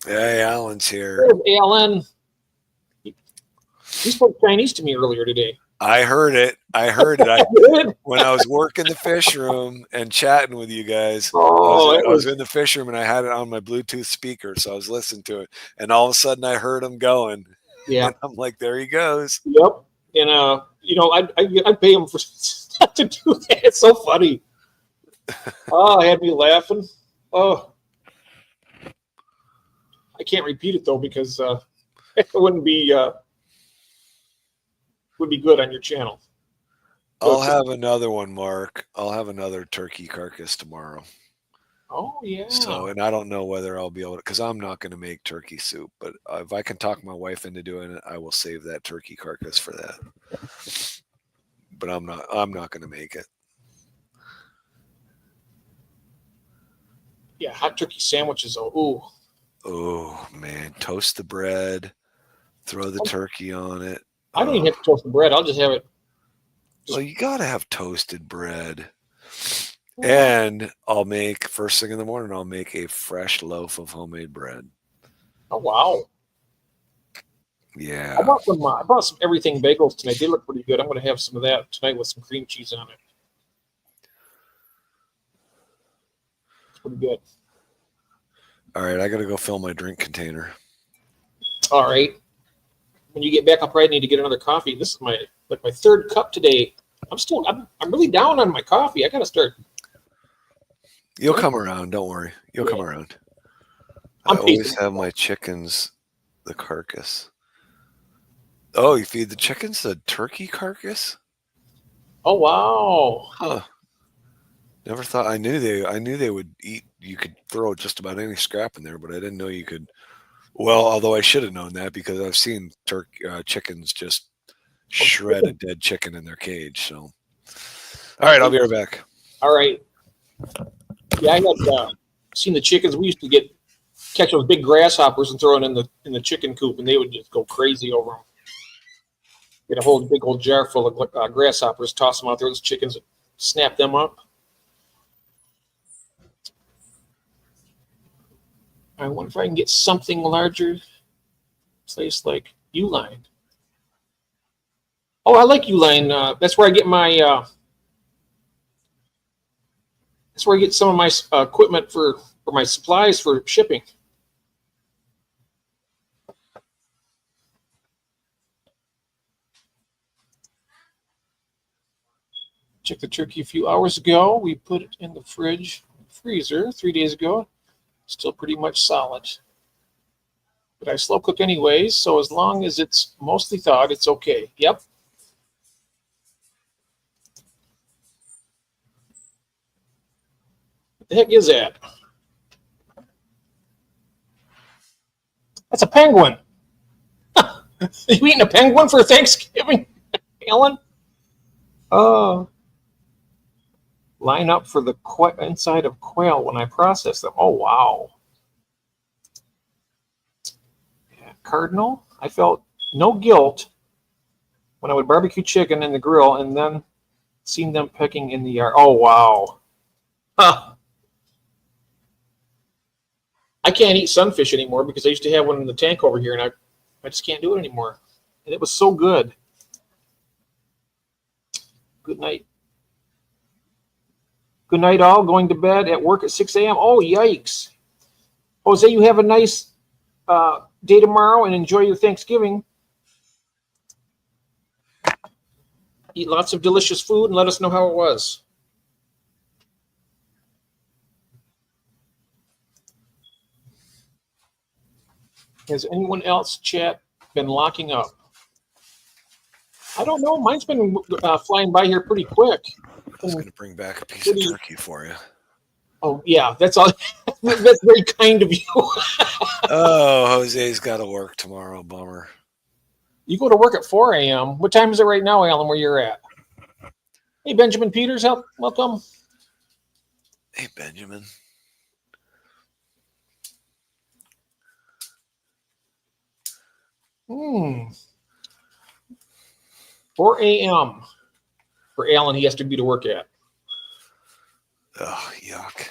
Hey, Alan's here. There's Alan. He spoke Chinese to me earlier today. I heard it. When I was working the fish room and chatting with you guys. Oh, I was in the fish room and I had it on my Bluetooth speaker, so I was listening to it. And all of a sudden, I heard him going. yeah. And I'm like, there he goes. Yep. And I pay him for to do that. It's so funny. Oh, it had me laughing. Oh, I can't repeat it though because it would be good on your channel. I'll have another one, Mark. I'll have another turkey carcass tomorrow. Oh yeah. So, and I don't know whether I'll be able to, because I'm not going to make turkey soup. But if I can talk my wife into doing it, I will save that turkey carcass for that. But I'm not going to make it. Yeah, hot turkey sandwiches. Oh, Oh man, toast the bread, throw the turkey on it. I don't even have to toast the bread. I'll just have it. Well, you gotta have toasted bread. And I'll make first thing in the morning. I'll make a fresh loaf of homemade bread. Oh wow. Yeah. I bought some everything bagels tonight. They look pretty good. I'm going to have some of that tonight with some cream cheese on it. It's pretty good. All right, I gotta go fill my drink container. All right. When you get back, I'll probably need to get another coffee. This is my third cup today. I'm really down on my coffee. I got to start. You'll come around. Don't worry. You'll come around. I always have my chickens the carcass. Oh, you feed the chickens the turkey carcass? Oh wow. Huh. Never thought. I knew they would eat. You could throw just about any scrap in there, but I didn't know you could. Well, although I should have known that because I've seen chickens just shred a dead chicken in their cage. So, all right, I'll be right back. All right. Yeah, I had seen the chickens. We used to catch those big grasshoppers and throw it in the chicken coop, and they would just go crazy over them. Get a whole big old jar full of grasshoppers, toss them out there. Those chickens would snap them up. I wonder if I can get something larger. Place like Uline. Oh, I like Uline. That's where I get my. That's where I get some of my equipment for my supplies for shipping. Checked the turkey a few hours ago. We put it in the freezer 3 days ago. Still pretty much solid. But I slow cook anyways, so as long as it's mostly thawed, it's okay. Yep. What the heck is that? That's a penguin. You eating a penguin for Thanksgiving, Ellen? Oh. Line up for the inside of quail when I process them. Oh, wow. Yeah, Cardinal, I felt no guilt when I would barbecue chicken in the grill and then seen them pecking in the yard. Oh, wow. Huh. I can't eat sunfish anymore because I used to have one in the tank over here, and I just can't do it anymore. And it was so good. Good night. Good night, all. Going to bed at work at 6 a.m. Oh, yikes. Jose, you have a nice day tomorrow and enjoy your Thanksgiving. Eat lots of delicious food and let us know how it was. Has anyone else, chat, been locking up? I don't know. Mine's been flying by here pretty quick. I was going to bring back a piece Pretty- of turkey for you. Oh yeah, that's all. That's very kind of you. Oh, Jose's got to work tomorrow. Bummer. You go to work at 4 a.m. What time is it right now, Alan? Where you're at? Hey, Benjamin Peters, welcome. Hey, Benjamin. Hmm. 4 a.m. for Alan. He has to be to work at. Oh, yuck.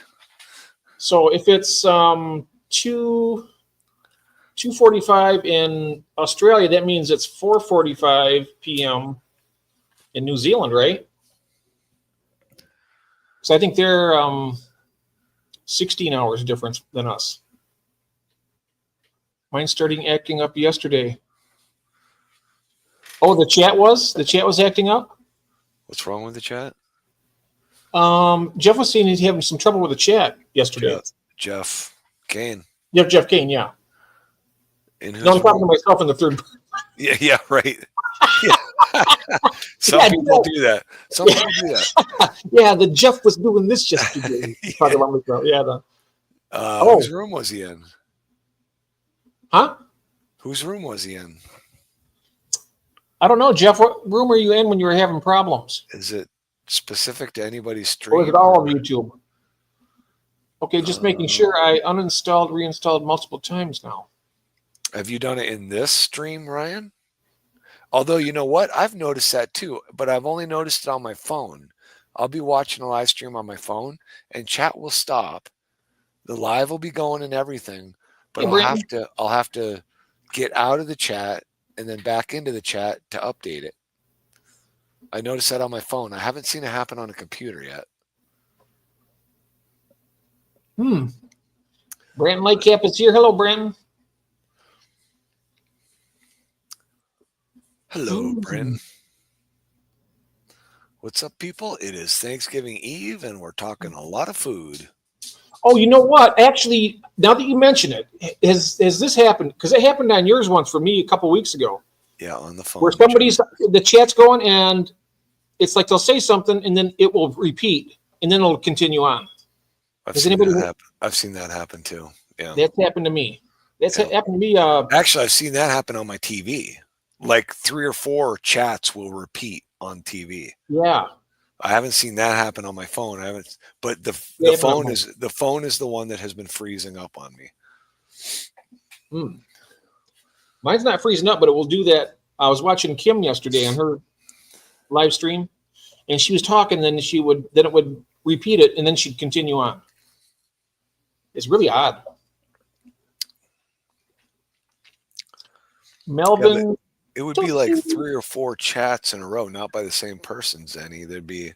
So if it's 2:45 in Australia, that means it's 4:45 p.m. in New Zealand, right? So I think they're 16 hours difference than us. Mine's starting acting up yesterday. Oh, the chat was acting up. What's wrong with the chat? Jeff was saying he's having some trouble with the chat yesterday. Jeff Kane. Yeah, Jeff Kane. Yeah. In whose No, I'm talking to room? myself in the third. Yeah, right. Yeah. Some people do that. Some people do that. Yeah, the Jeff was doing this yesterday. Talking about myself. Yeah. Whose room was he in? Huh? Whose room was he in? I don't know, Jeff. What room were you in when you were having problems? Is it specific to anybody's stream? Or is it all on YouTube? Okay, just making sure. I uninstalled, reinstalled multiple times now. Have you done it in this stream, Ryan? Although, you know what? I've noticed that too, but I've only noticed it on my phone. I'll be watching a live stream on my phone and chat will stop. The live will be going and everything, but Hey, I'll have to get out of the chat and then back into the chat to update it. I noticed that on my phone. I haven't seen it happen on a computer yet. Brandon Lightcap is here. Hello, Brandon. Hello, Brandon. What's up, people? It is Thanksgiving Eve, and we're talking a lot of food. Oh, you know what? Actually, now that you mention it, has this happened? Because it happened on yours once for me a couple weeks ago. Yeah, on the phone. Where the chat's going, and it's like they'll say something, and then it will repeat, and then it'll continue on. I've seen that happen too. Yeah, that's happened to me. Happened to me. Actually, I've seen that happen on my TV. Like 3 or 4 chats will repeat on TV. Yeah. I haven't seen that happen on my phone. But the phone is the one that has been freezing up on me. Mine's not freezing up, but it will do that. I was watching Kim yesterday on her live stream, and she was talking. Then it would repeat it, and then she'd continue on. It's really odd. Melvin. Yeah, it would be like 3 or 4 chats in a row, not by the same person, Zenny. There'd be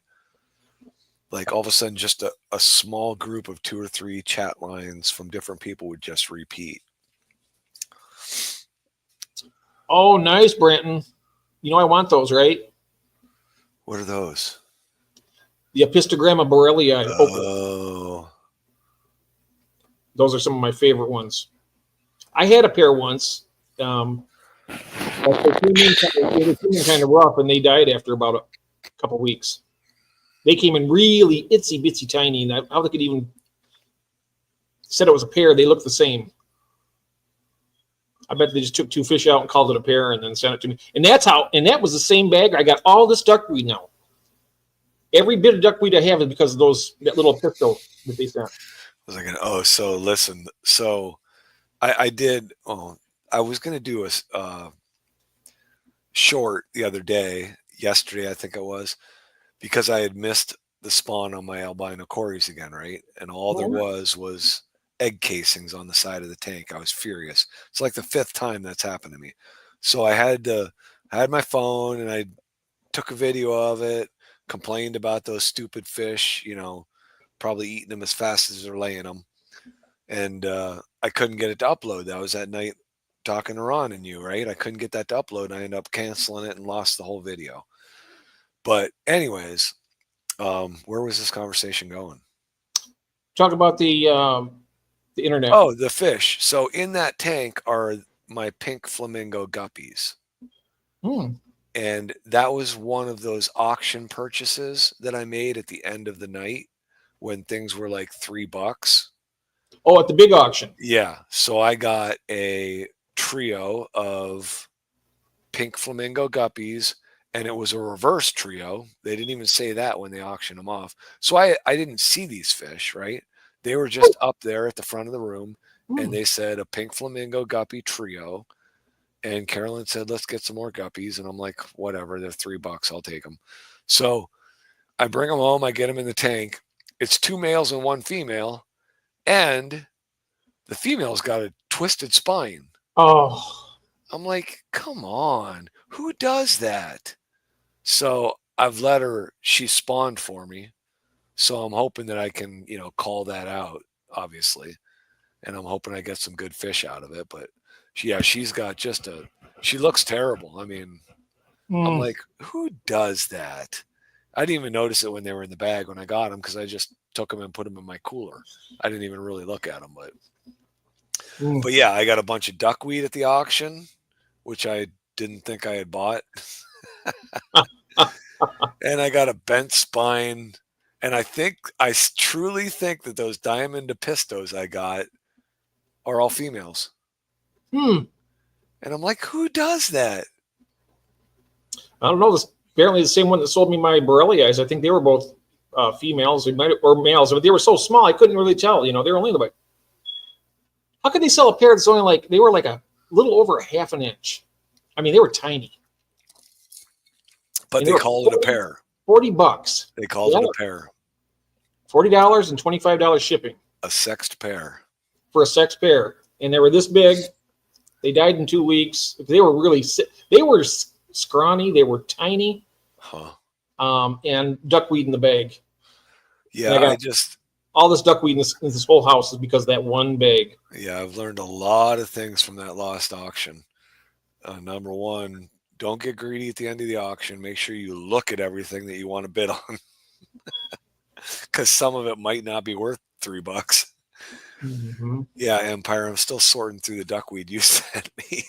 like all of a sudden just a small group of 2 or 3 chat lines from different people would just repeat. Oh, nice, Branton. You know I want those, right? What are those? The Epistogramma borellii. Oh. Those are some of my favorite ones. I had a pair once. They came in kind of rough, and they died after about a couple weeks. They came in really itsy bitsy tiny, and how they could even said it was a pair. They looked the same. I bet they just took 2 fish out and called it a pair, and then sent it to me. And that was the same bag. I got all this duckweed now. Every bit of duckweed I have is because of that little pistol that they sent. I was like, so listen. So I was going to do a short the other day, yesterday, I think it was, because I had missed the spawn on my albino cories again, right? And all there was egg casings on the side of the tank. I was furious. It's like the 5th time that's happened to me. So I had my phone and I took a video of it, complained about those stupid fish, probably eating them as fast as they're laying them. And I couldn't get it to upload. That was that night talking to Ron and you, right? I couldn't get that to upload. And I ended up canceling it and lost the whole video. But anyways, where was this conversation going? Talk about the internet. Oh, the fish. So in that tank are my pink flamingo guppies. And that was one of those auction purchases that I made at the end of the night when things were like $3. Oh, at the big auction. Yeah. So I got a trio of pink flamingo guppies, and it was a reverse trio. They didn't even say that when they auctioned them off. So I didn't see these fish, right? They were just up there at the front of the room, and they said a pink flamingo guppy trio. And Carolyn said, let's get some more guppies. And I'm like, whatever, they're $3. I'll take them. So I bring them home. I get them in the tank. It's 2 males and 1 female. And the female's got a twisted spine. Oh. I'm like, come on. Who does that? So I've let her, she spawned for me. So I'm hoping that I can, call that out, obviously. And I'm hoping I get some good fish out of it. But she's got she looks terrible. I mean, I'm like, who does that? I didn't even notice it when they were in the bag when I got them because I just took them and put them in my cooler. I didn't even really look at them, but yeah, I got a bunch of duckweed at the auction, which I didn't think I had bought. And I got a bent spine. And I truly think that those diamond pistos I got are all females. And I'm like, who does that? I don't know. This apparently the same one that sold me my Borrelias. I think they were both females or males, but they were so small I couldn't really tell. They were only like. How could they sell a pair that's only like they were like a little over a half an inch? I mean, they were tiny. But they called it a pair. $40. They called it a pair. $40 and $25 shipping. A sexed pair. For a sex pair, and they were this big. They died in 2 weeks. They were really sick. They were scrawny. They were tiny. And duckweed in the bag. Yeah, all this duckweed in this whole house is because of that one bag. Yeah, I've learned a lot of things from that lost auction. Number one, don't get greedy at the end of the auction. Make sure you look at everything that you want to bid on, because some of it might not be worth $3. Mm-hmm. Yeah, Empire. I'm still sorting through the duckweed you sent me.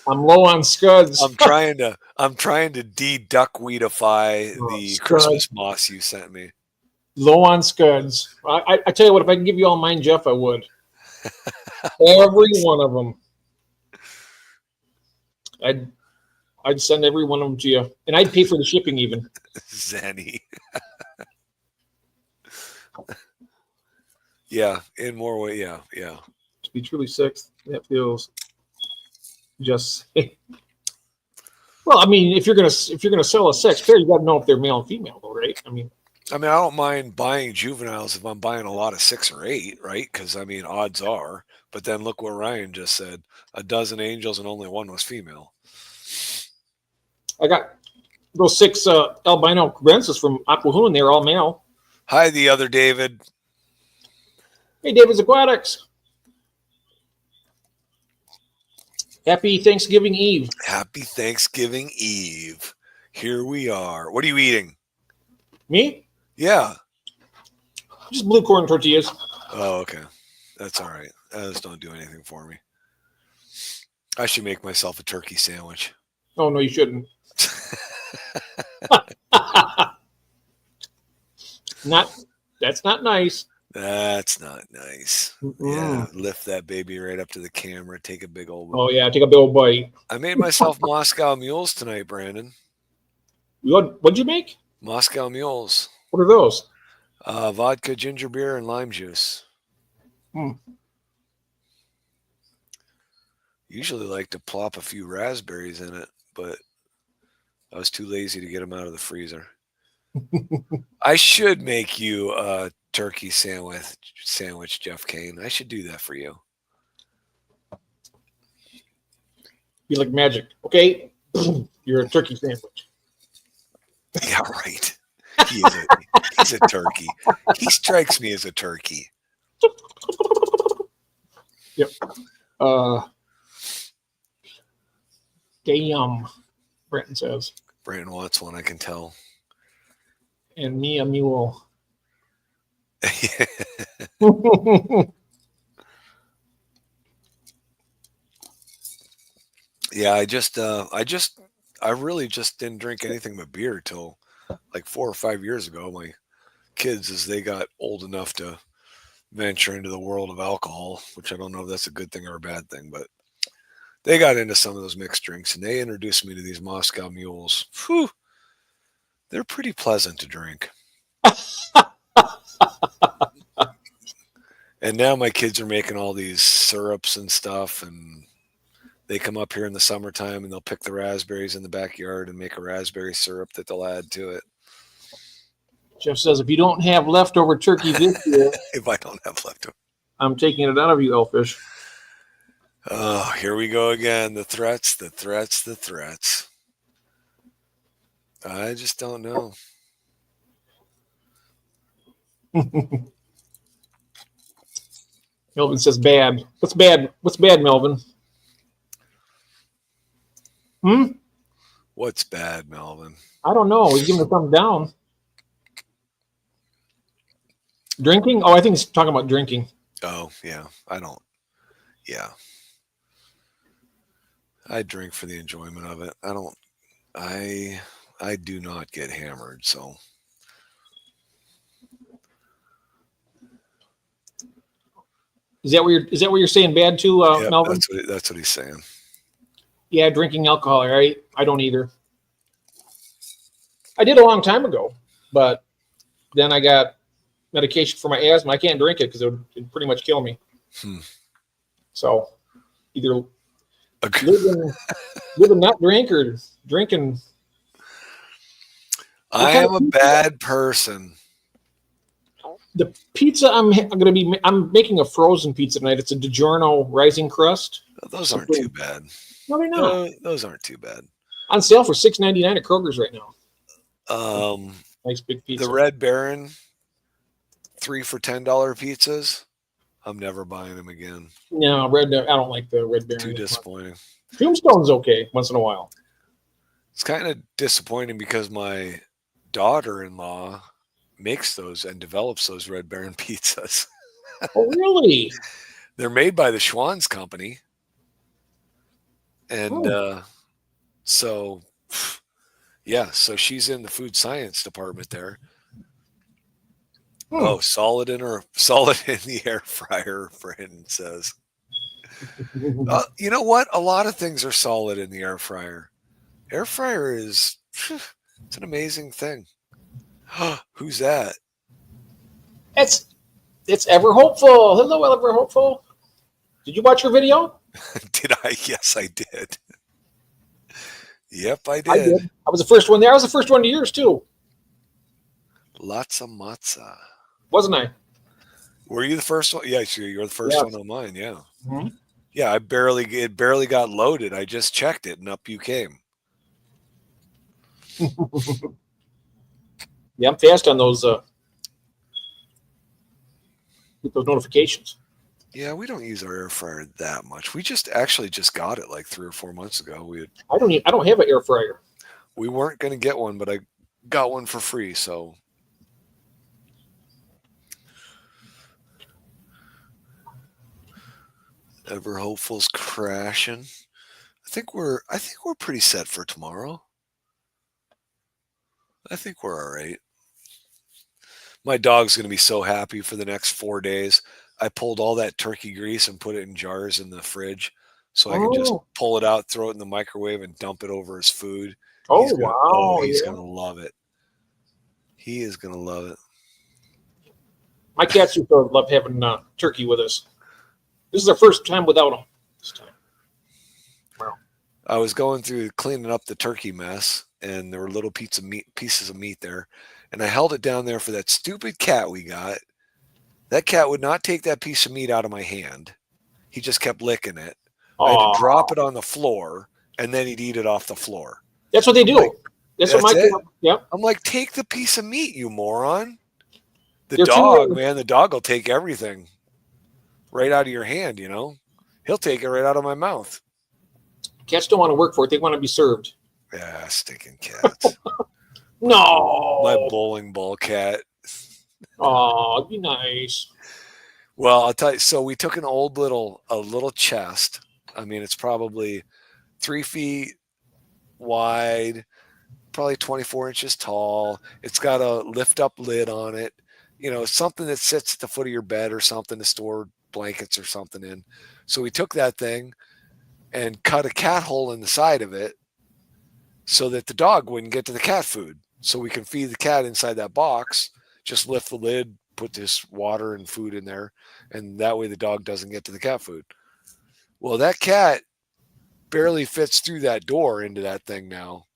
I'm low on scuds. I'm trying to de-duckweedify the Scuds. Christmas moss you sent me. Low on scuds. I tell you what, if I can give you all mine, Jeff, I would. Every one of them. I'd send every one of them to you, and I'd pay for the shipping even. Zenny. Yeah, in more way. Yeah. To be truly sixth, that feels just. Well, I mean, if you're gonna sell a sex pair, you got to know if they're male and female, though, right? I mean, I don't mind buying juveniles if I'm buying a lot of 6 or 8, right? Because odds are. But then look what Ryan just said: a dozen angels and only one was female. I got those 6 albino Cubensis from Aquahuna. They're all male. Hi, the other David. Hey, David's Aquatics. Happy Thanksgiving Eve. Happy Thanksgiving Eve. Here we are. What are you eating? Me? Yeah. Just blue corn tortillas. Oh, okay. That's all right. Those don't do anything for me. I should make myself a turkey sandwich. Oh, no, you shouldn't. That's not nice. That's not nice. Yeah, lift that baby right up to the camera. Take a big old. Oh yeah, take a big old bite. I made myself Moscow mules tonight, Brandon. What'd you make? Moscow mules. What are those? Vodka, ginger beer, and lime juice. Usually like to plop a few raspberries in it, but I was too lazy to get them out of the freezer. I should make you a turkey sandwich, Jeff Kane. I should do that for you. You like magic, okay? You're a turkey sandwich. Yeah, right. He's a turkey. He strikes me as a turkey. Yep. Damn, Brenton says. Brandon wants one, I can tell. And me a mule. Yeah, I really just didn't drink anything but beer till like 4 or 5 years ago. My kids, as they got old enough to venture into the world of alcohol, which I don't know if that's a good thing or a bad thing, but they got into some of those mixed drinks and they introduced me to these Moscow mules. Whew, they're pretty pleasant to drink. And now my kids are making all these syrups and stuff, and they come up here in the summertime and they'll pick the raspberries in the backyard and make a raspberry syrup that they'll add to it. Jeff says, if you don't have leftover turkey this year, If I don't have leftover. I'm taking it out of you, Elfish. Oh, here we go again. The threats, the threats, the threats. I just don't know. Melvin says bad. What's bad? What's bad, Melvin? What's bad, Melvin? I don't know. He's giving a thumb down. Drinking? Oh, I think he's talking about drinking. Oh, yeah. I don't. Yeah. I drink for the enjoyment of it. I do not get hammered, so. Is that what you're saying bad too, Yep, Melvin? that's what he's saying. Yeah, drinking alcohol, right? I don't either. I did a long time ago, but then I got medication for my asthma. I can't drink it because it'd pretty much kill me. So either live and not drink or drinking. I am a bad person. The pizza I'm making a frozen pizza tonight. It's a DiGiorno rising crust. Those aren't too bad. No, they're not. Those aren't too bad. On sale for $6.99 at Kroger's right now. Nice big pizza. The Red Baron, 3 for $10 pizzas. I'm never buying them again. No, I don't like the Red Baron. Too disappointing. Tombstone's okay once in a while. It's kind of disappointing because my daughter-in-law makes those and develops those Red Baron pizzas. Oh, really? They're made by the Schwann's company. And so she's in the food science department there. Oh, solid in the air fryer, Brandon says. You know what? A lot of things are solid in the air fryer. Air fryer it's an amazing thing. Who's that? It's Ever Hopeful. Hello, Ever Hopeful. Did you watch her video? Did I? Yes, I did. Yep, I did. I was the first one there. I was the first one to yours too. Lots of matzah. Wasn't I? Were you the first one? Yeah, you were the first one on mine. Yeah. Mm-hmm. Yeah, it barely got loaded. I just checked it and up you came. Yeah, I'm fast on those notifications. Yeah, we don't use our air fryer that much. We actually just got it like 3 or 4 months ago. I don't have an air fryer. We weren't going to get one, but I got one for free, so. Ever Hopeful's crashing. I think we're pretty set for tomorrow. I think we're all right. My dog's going to be so happy for the next 4 days. I pulled all that turkey grease and put it in jars in the fridge so I can just pull it out, throw it in the microwave, and dump it over his food. Wow. Oh, he's going to love it. He is going to love it. My cats used to love having turkey with us. This is our first time without them this time. Wow. I was going through cleaning up the turkey mess, and there were little pieces of meat there. And I held it down there for that stupid cat we got. That cat would not take that piece of meat out of my hand. He just kept licking it. I had to drop it on the floor, and then he'd eat it off the floor. That's what they do. That's what my cat. Yep. I'm like, take the piece of meat, you moron. The dog will take everything right out of your hand, you know. He'll take it right out of my mouth. Cats don't want to work for it. They want to be served. Yeah, stinking cats. No. My bowling ball cat. Oh, be nice. Well, I'll tell you. So we took a little chest. I mean, it's probably 3 feet wide, probably 24 inches tall. It's got a lift up lid on it. Something that sits at the foot of your bed or something to store blankets or something in. So we took that thing and cut a cat hole in the side of it so that the dog wouldn't get to the cat food. So we can feed the cat inside that box, just lift the lid, put this water and food in there, and that way the dog doesn't get to the cat food. Well, that cat barely fits through that door into that thing now.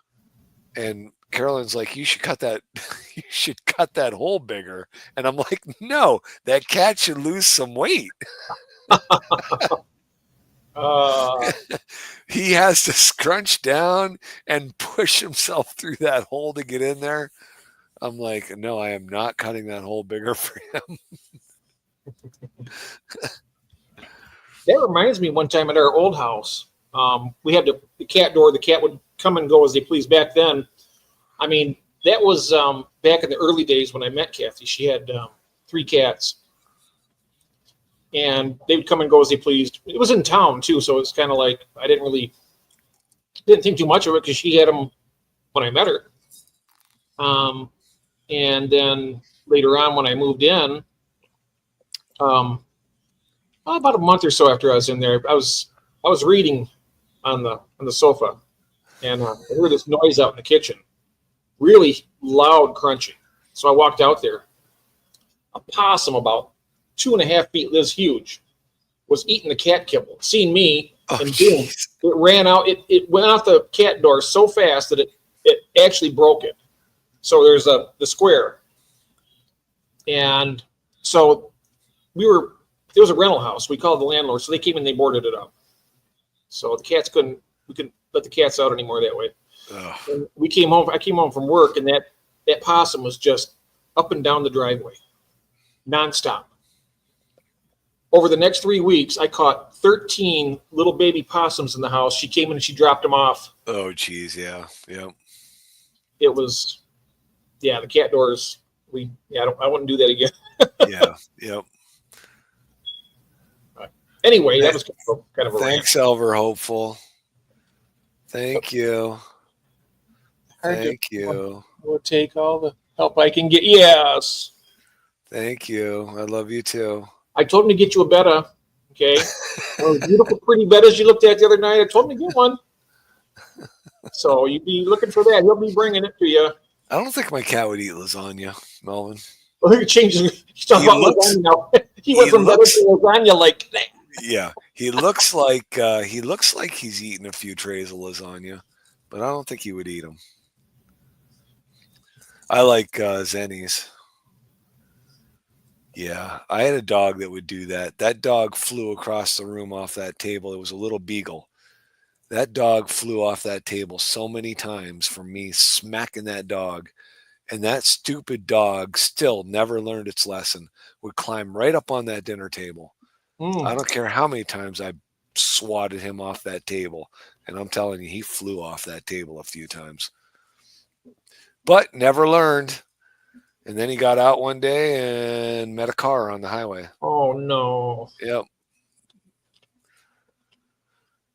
And Carolyn's like, you should cut that hole bigger. And I'm like, no, that cat should lose some weight. He has to scrunch down and push himself through that hole to get in there. I'm like, no, I am not cutting that hole bigger for him. That reminds me, one time at our old house, we had the cat door. The cat would come and go as they please back then. I mean, that was back in the early days when I met Kathy. She had 3 cats. And they would come and go as they pleased. It was in town, too, so it's kind of like I didn't think too much of it because she had them when I met her. And then later on when I moved in, about a month or so after I was in there, I was reading on the sofa, and I heard this noise out in the kitchen, really loud crunching. So I walked out there. A possum about 2.5 feet, this huge, was eating the cat kibble. Seeing me, and boom, it ran out. It went off the cat door so fast that it actually broke it. So there's the square, and so there was a rental house. We called the landlord, so they came and they boarded it up. So we couldn't let the cats out anymore that way. And we came home. I came home from work, and that possum was just up and down the driveway, nonstop. Over the next 3 weeks, I caught 13 little baby possums in the house. She came in and she dropped them off. Oh, geez, yeah. It was, the cat doors. I wouldn't do that again. Yeah, yep. Anyway, that was kind of a Thanks, Elver Hopeful. Thank you. Thank you. We'll take all the help I can get. Yes. Thank you. I love you too. I told him to get you a betta. Okay. Those beautiful, pretty bettas you looked at the other night. I told him to get one. So you'd be looking for that. He'll be bringing it to you. I don't think my cat would eat lasagna, Melvin. Well, he changes. He's talking about lasagna now. He went from betta to lasagna like that. Yeah, he looks like he's eaten a few trays of lasagna, but I don't think he would eat them. I like Zennies. Yeah, I had a dog that would do that. That dog flew across the room off that table. It was a little beagle. That dog flew off that table so many times from me smacking that dog. And that stupid dog still never learned its lesson. Would climb right up on that dinner table. I don't care how many times I swatted him off that table. And I'm telling you, he flew off that table a few times. But never learned. And then he got out one day and met a car on the highway. Oh, no. Yep.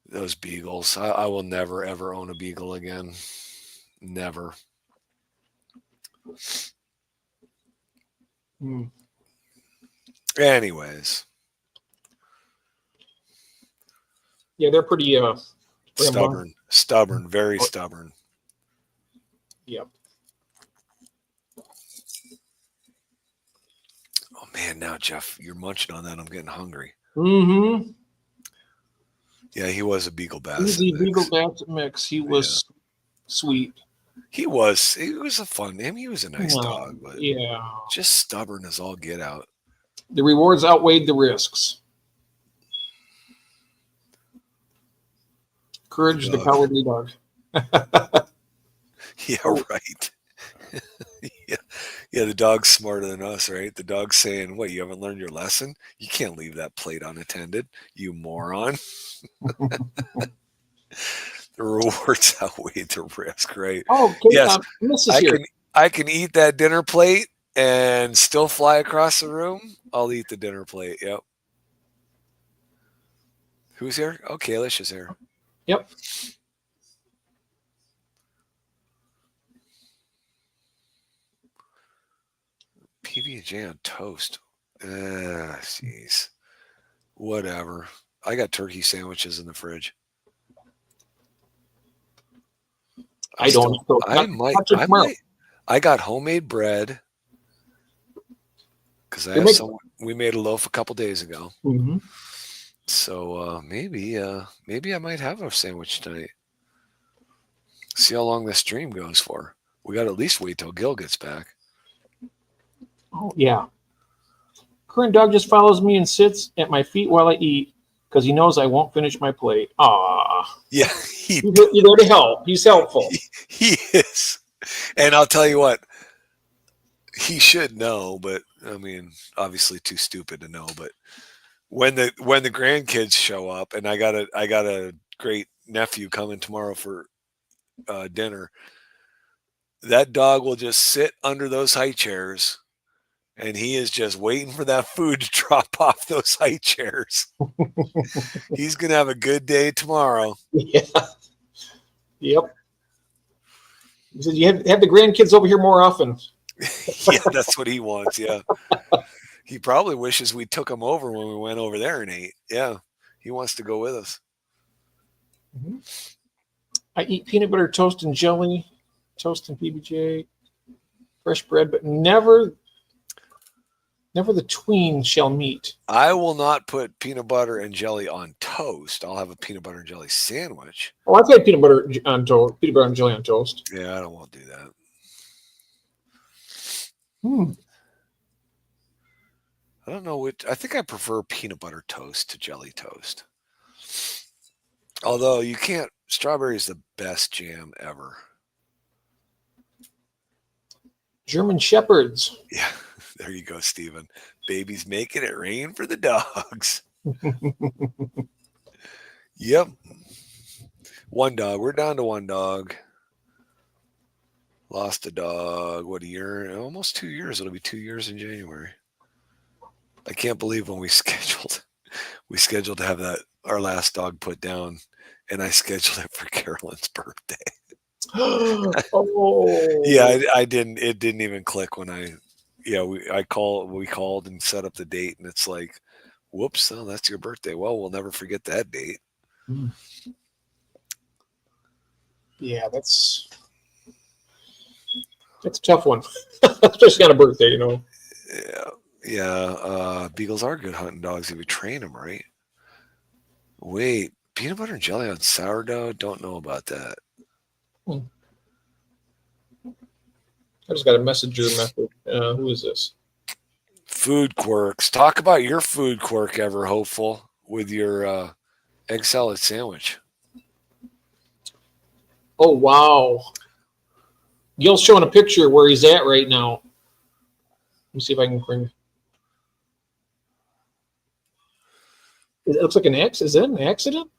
Those beagles. I will never, ever own a beagle again. Never. Anyways. Yeah, they're pretty stubborn, very stubborn. Yep. Oh man, now Jeff, you're munching on that. I'm getting hungry. Mm-hmm. Yeah, he was a Beagle Basset mix. Beagle Basset mix. He was sweet. He was a fun name. He was a nice dog, but just stubborn as all get out. The rewards outweighed the risks. Courage, the cowardly dog. Yeah, right. Yeah, the dog's smarter than us, right? The dog's saying, "What? You haven't learned your lesson? You can't leave that plate unattended, you moron." The rewards outweigh the risk, right? Oh, okay. Yes, here. I can eat that dinner plate and still fly across the room. I'll eat the dinner plate. Yep. Who's here? Oh, Kalish is here. Yep. PB&J on toast. Jeez. Whatever. I got turkey sandwiches in the fridge. I don't. I got homemade bread because we made a loaf a couple days ago. Mm-hmm. So maybe I might have a sandwich tonight. See how long this stream goes for. We got to at least wait till Gil gets back. Oh yeah. Current dog just follows me and sits at my feet while I eat because he knows I won't finish my plate. Ah. Yeah, you're there to help. He's helpful. He is. And I'll tell you what, he should know, but I mean, obviously too stupid to know. But when the grandkids show up, and I got a great nephew coming tomorrow for dinner, that dog will just sit under those high chairs, and he is just waiting for that food to drop off those high chairs. He's gonna have a good day tomorrow. Yeah. Yep. He said, "You have the grandkids over here more often." Yeah, that's what he wants. Yeah. He probably wishes we took him over when we went over there and ate. Yeah. He wants to go with us. Mm-hmm. I eat peanut butter toast and jelly, toast and PB&J, fresh bread, but never the tween shall meet. I will not put peanut butter and jelly on toast. I'll have a peanut butter and jelly sandwich. Oh, I've had peanut butter and jelly on toast. Yeah, I don't want to do that. I don't know which. I think I prefer peanut butter toast to jelly toast. Although you can't. Strawberry is the best jam ever. German Shepherds. Yeah, there you go, Stephen. Baby's making it rain for the dogs. Yep. One dog. We're down to one dog. Lost a dog. What, a year? Almost 2 years. It'll be 2 years in January. I can't believe when we scheduled to have our last dog put down, and I scheduled it for Carolyn's birthday. Oh. Yeah, I didn't. It didn't even click when we called and set up the date, and it's like, whoops, oh, that's your birthday. Well, we'll never forget that date. Yeah, that's a tough one, especially on a birthday, you know. Yeah. Beagles are good hunting dogs if you train them right. Wait, peanut butter and jelly on sourdough? Don't know about that. I just got a messenger message. Who is this? Food quirks. Talk about your food quirk ever, Hopeful, with your egg salad sandwich. Oh, wow. Gil's showing a picture where he's at right now. Let me see if I can bring. It looks like an accident. Is that an accident?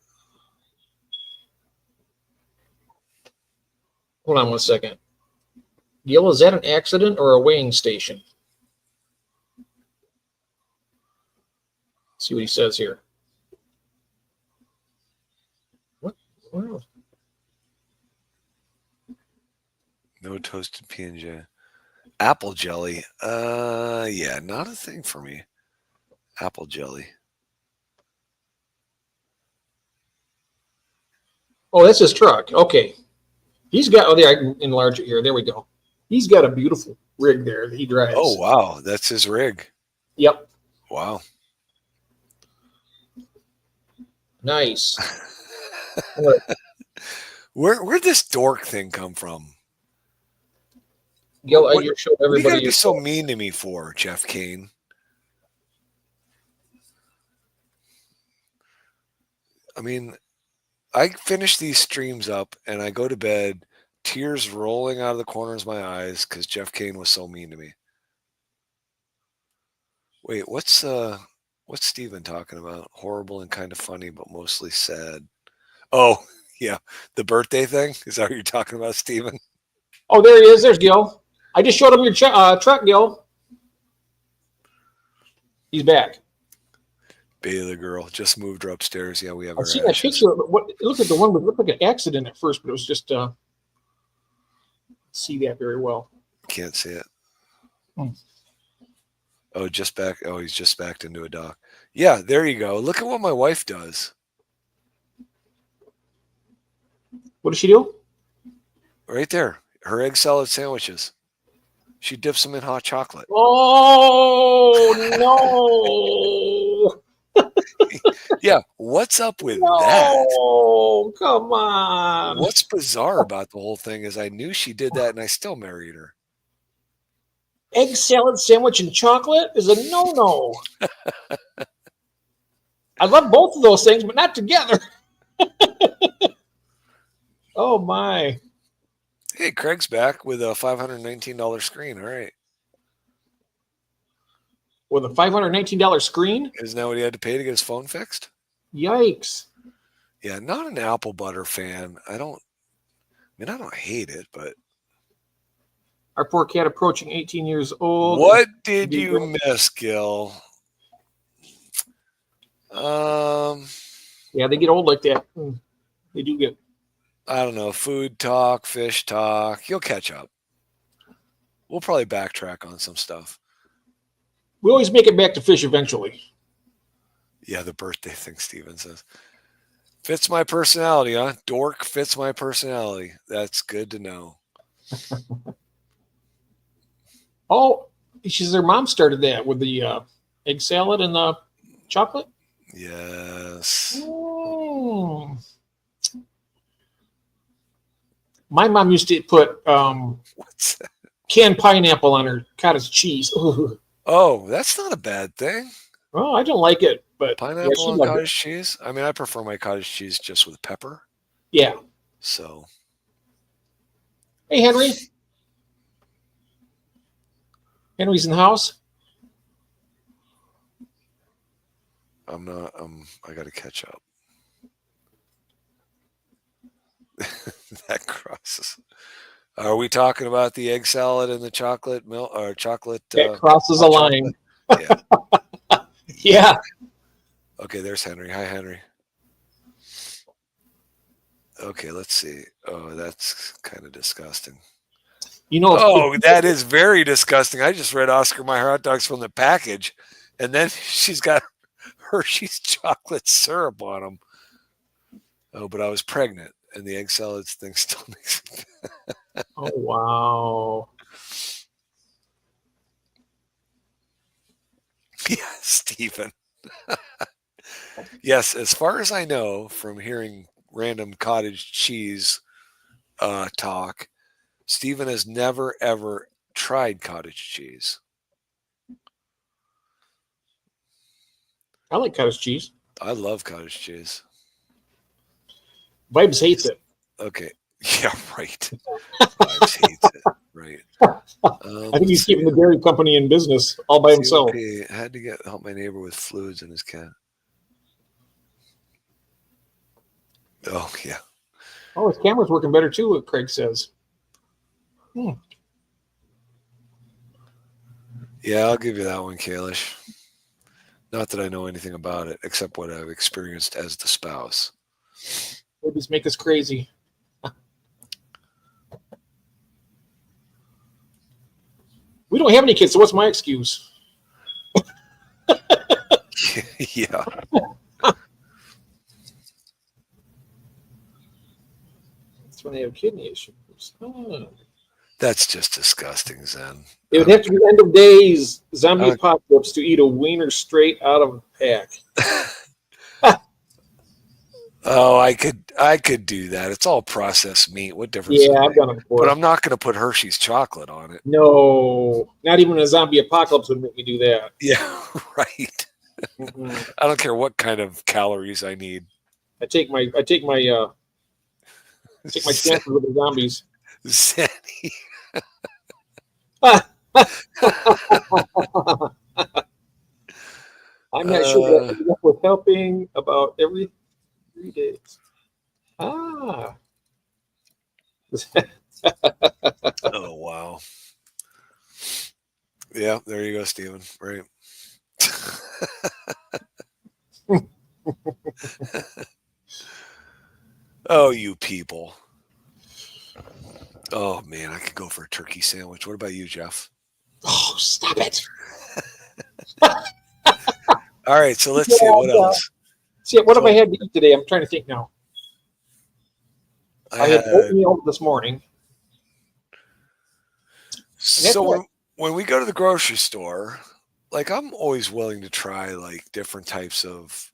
Hold on one second. Gil, is that an accident or a weighing station? Let's see what he says here. What? Wow. No toasted P&J. Apple jelly. Yeah, not a thing for me. Apple jelly. Oh, that's his truck. Okay. He's got, oh, there, I can enlarge it here. There we go. He's got a beautiful rig there that he drives. Oh, wow. That's his rig. Yep. Wow. Nice. Where'd this dork thing come from? Gil, I just showed everybody. What are you so mean to me for, Jeff Kane? I mean, I finish these streams up and I go to bed, tears rolling out of the corners of my eyes because Jeff Kane was so mean to me. Wait, what's Steven talking about? Horrible and kind of funny, but mostly sad. Oh, yeah. The birthday thing? Is that what you're talking about, Steven? Oh, there he is. There's Gil. I just showed him your truck, Gil. He's back. Bailey girl just moved her upstairs. Yeah, we have. I've seen that picture. It looked like the one that looked like an accident at first, but it was just see that very well. Can't see it. Oh, just back. Oh, he's just backed into a dock. Yeah, there you go. Look at what my wife does. What does she do? Right there. Her egg salad sandwiches. She dips them in hot chocolate. Oh no! Yeah, what's up with that? No, come on. What's bizarre about the whole thing is I knew she did that and I still married her. Egg salad sandwich and chocolate is a no-no. I love both of those things, but not together. Oh my. Hey, Craig's back with a $519 screen. All right. With a $519 screen? Isn't that what he had to pay to get his phone fixed? Yikes. Yeah, not an apple butter fan. I don't hate it, but Our poor cat approaching 18 years old. what did you miss, Gil? Yeah, they get old like that. They do get. I don't know, food talk, fish talk. You'll catch up. We'll probably backtrack on some stuff. We always make it back to fish eventually. Yeah, the birthday thing, Steven says. Fits my personality, huh? Dork fits my personality. That's good to know. Oh, she says their mom started that with the egg salad and the chocolate. Yes. My mom used to put What's that? canned pineapple on her cottage cheese. Ooh. Oh, that's not a bad thing. Oh, I don't like it, but Pineapple yeah, on cottage cheese? I mean, I prefer my cottage cheese just with pepper. Yeah. So. Hey, Henry. Henry's in the house. I got to catch up. That crosses. Are we talking about the egg salad and the chocolate milk or chocolate? That crosses a line. Yeah. Yeah. Okay, there's Henry. Hi, Henry. Okay, let's see. Oh, that's kind of disgusting. You know. Oh, that is very disgusting. I just read Oscar Mayer hot dogs from the package, and then she's got Hershey's chocolate syrup on them. Oh, but I was pregnant, and the egg salad thing still makes it. Oh, wow. Yeah, Stephen. Yes, as far as I know from hearing random cottage cheese talk, Stephen has never, ever tried cottage cheese. I like cottage cheese. I love cottage cheese. Vibes hates it. Okay. Yeah, right. Vibes hates it. Right. I think he's keeping the dairy company in business all by himself. I had to help my neighbor with fluids in his cat. Oh, yeah. Oh, his camera's working better too, what Craig says. Yeah, I'll give you that one, Kalish. Not that I know anything about it, except what I've experienced as the spouse. Babies make us crazy. We don't have any kids, so what's my excuse? Yeah. That's when they have kidney issues. Oh. That's just disgusting, Zen. It would have to be end of days, zombie apocalypse to eat a wiener straight out of a pack. Oh, I could do that. It's all processed meat. What difference? Yeah, I've done it before. But I'm not going to put Hershey's chocolate on it. No, not even a zombie apocalypse would make me do that. Yeah, right. I don't care what kind of calories I need. I take my chances with the zombies. Zenny. I'm not sure that enough with helping about every 3 days. Ah. Oh, wow. Yeah, there you go, Stephen. Right. Oh, you people. Oh, man, I could go for a turkey sandwich. What about you, Jeff? Oh, stop it. All right, so let's see what else. See, what have So I had to eat today? I'm trying to think now. I I had had oatmeal this morning. so when we go to the grocery store, like I'm always willing to try like different types of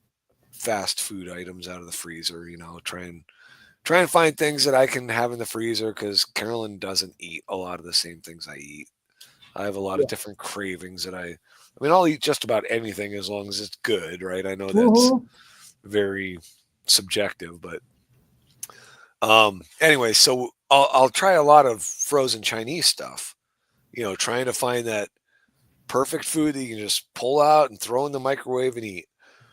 fast food items out of the freezer. Try and find things that I can have in the freezer because Carolyn doesn't eat a lot of the same things I eat. I have a lot of Yeah. different cravings that I mean, I'll eat just about anything as long as it's good, right? I know that's Mhm. very subjective, but anyway, so I'll try a lot of frozen Chinese stuff. Trying to find that perfect food that you can just pull out and throw in the microwave and eat.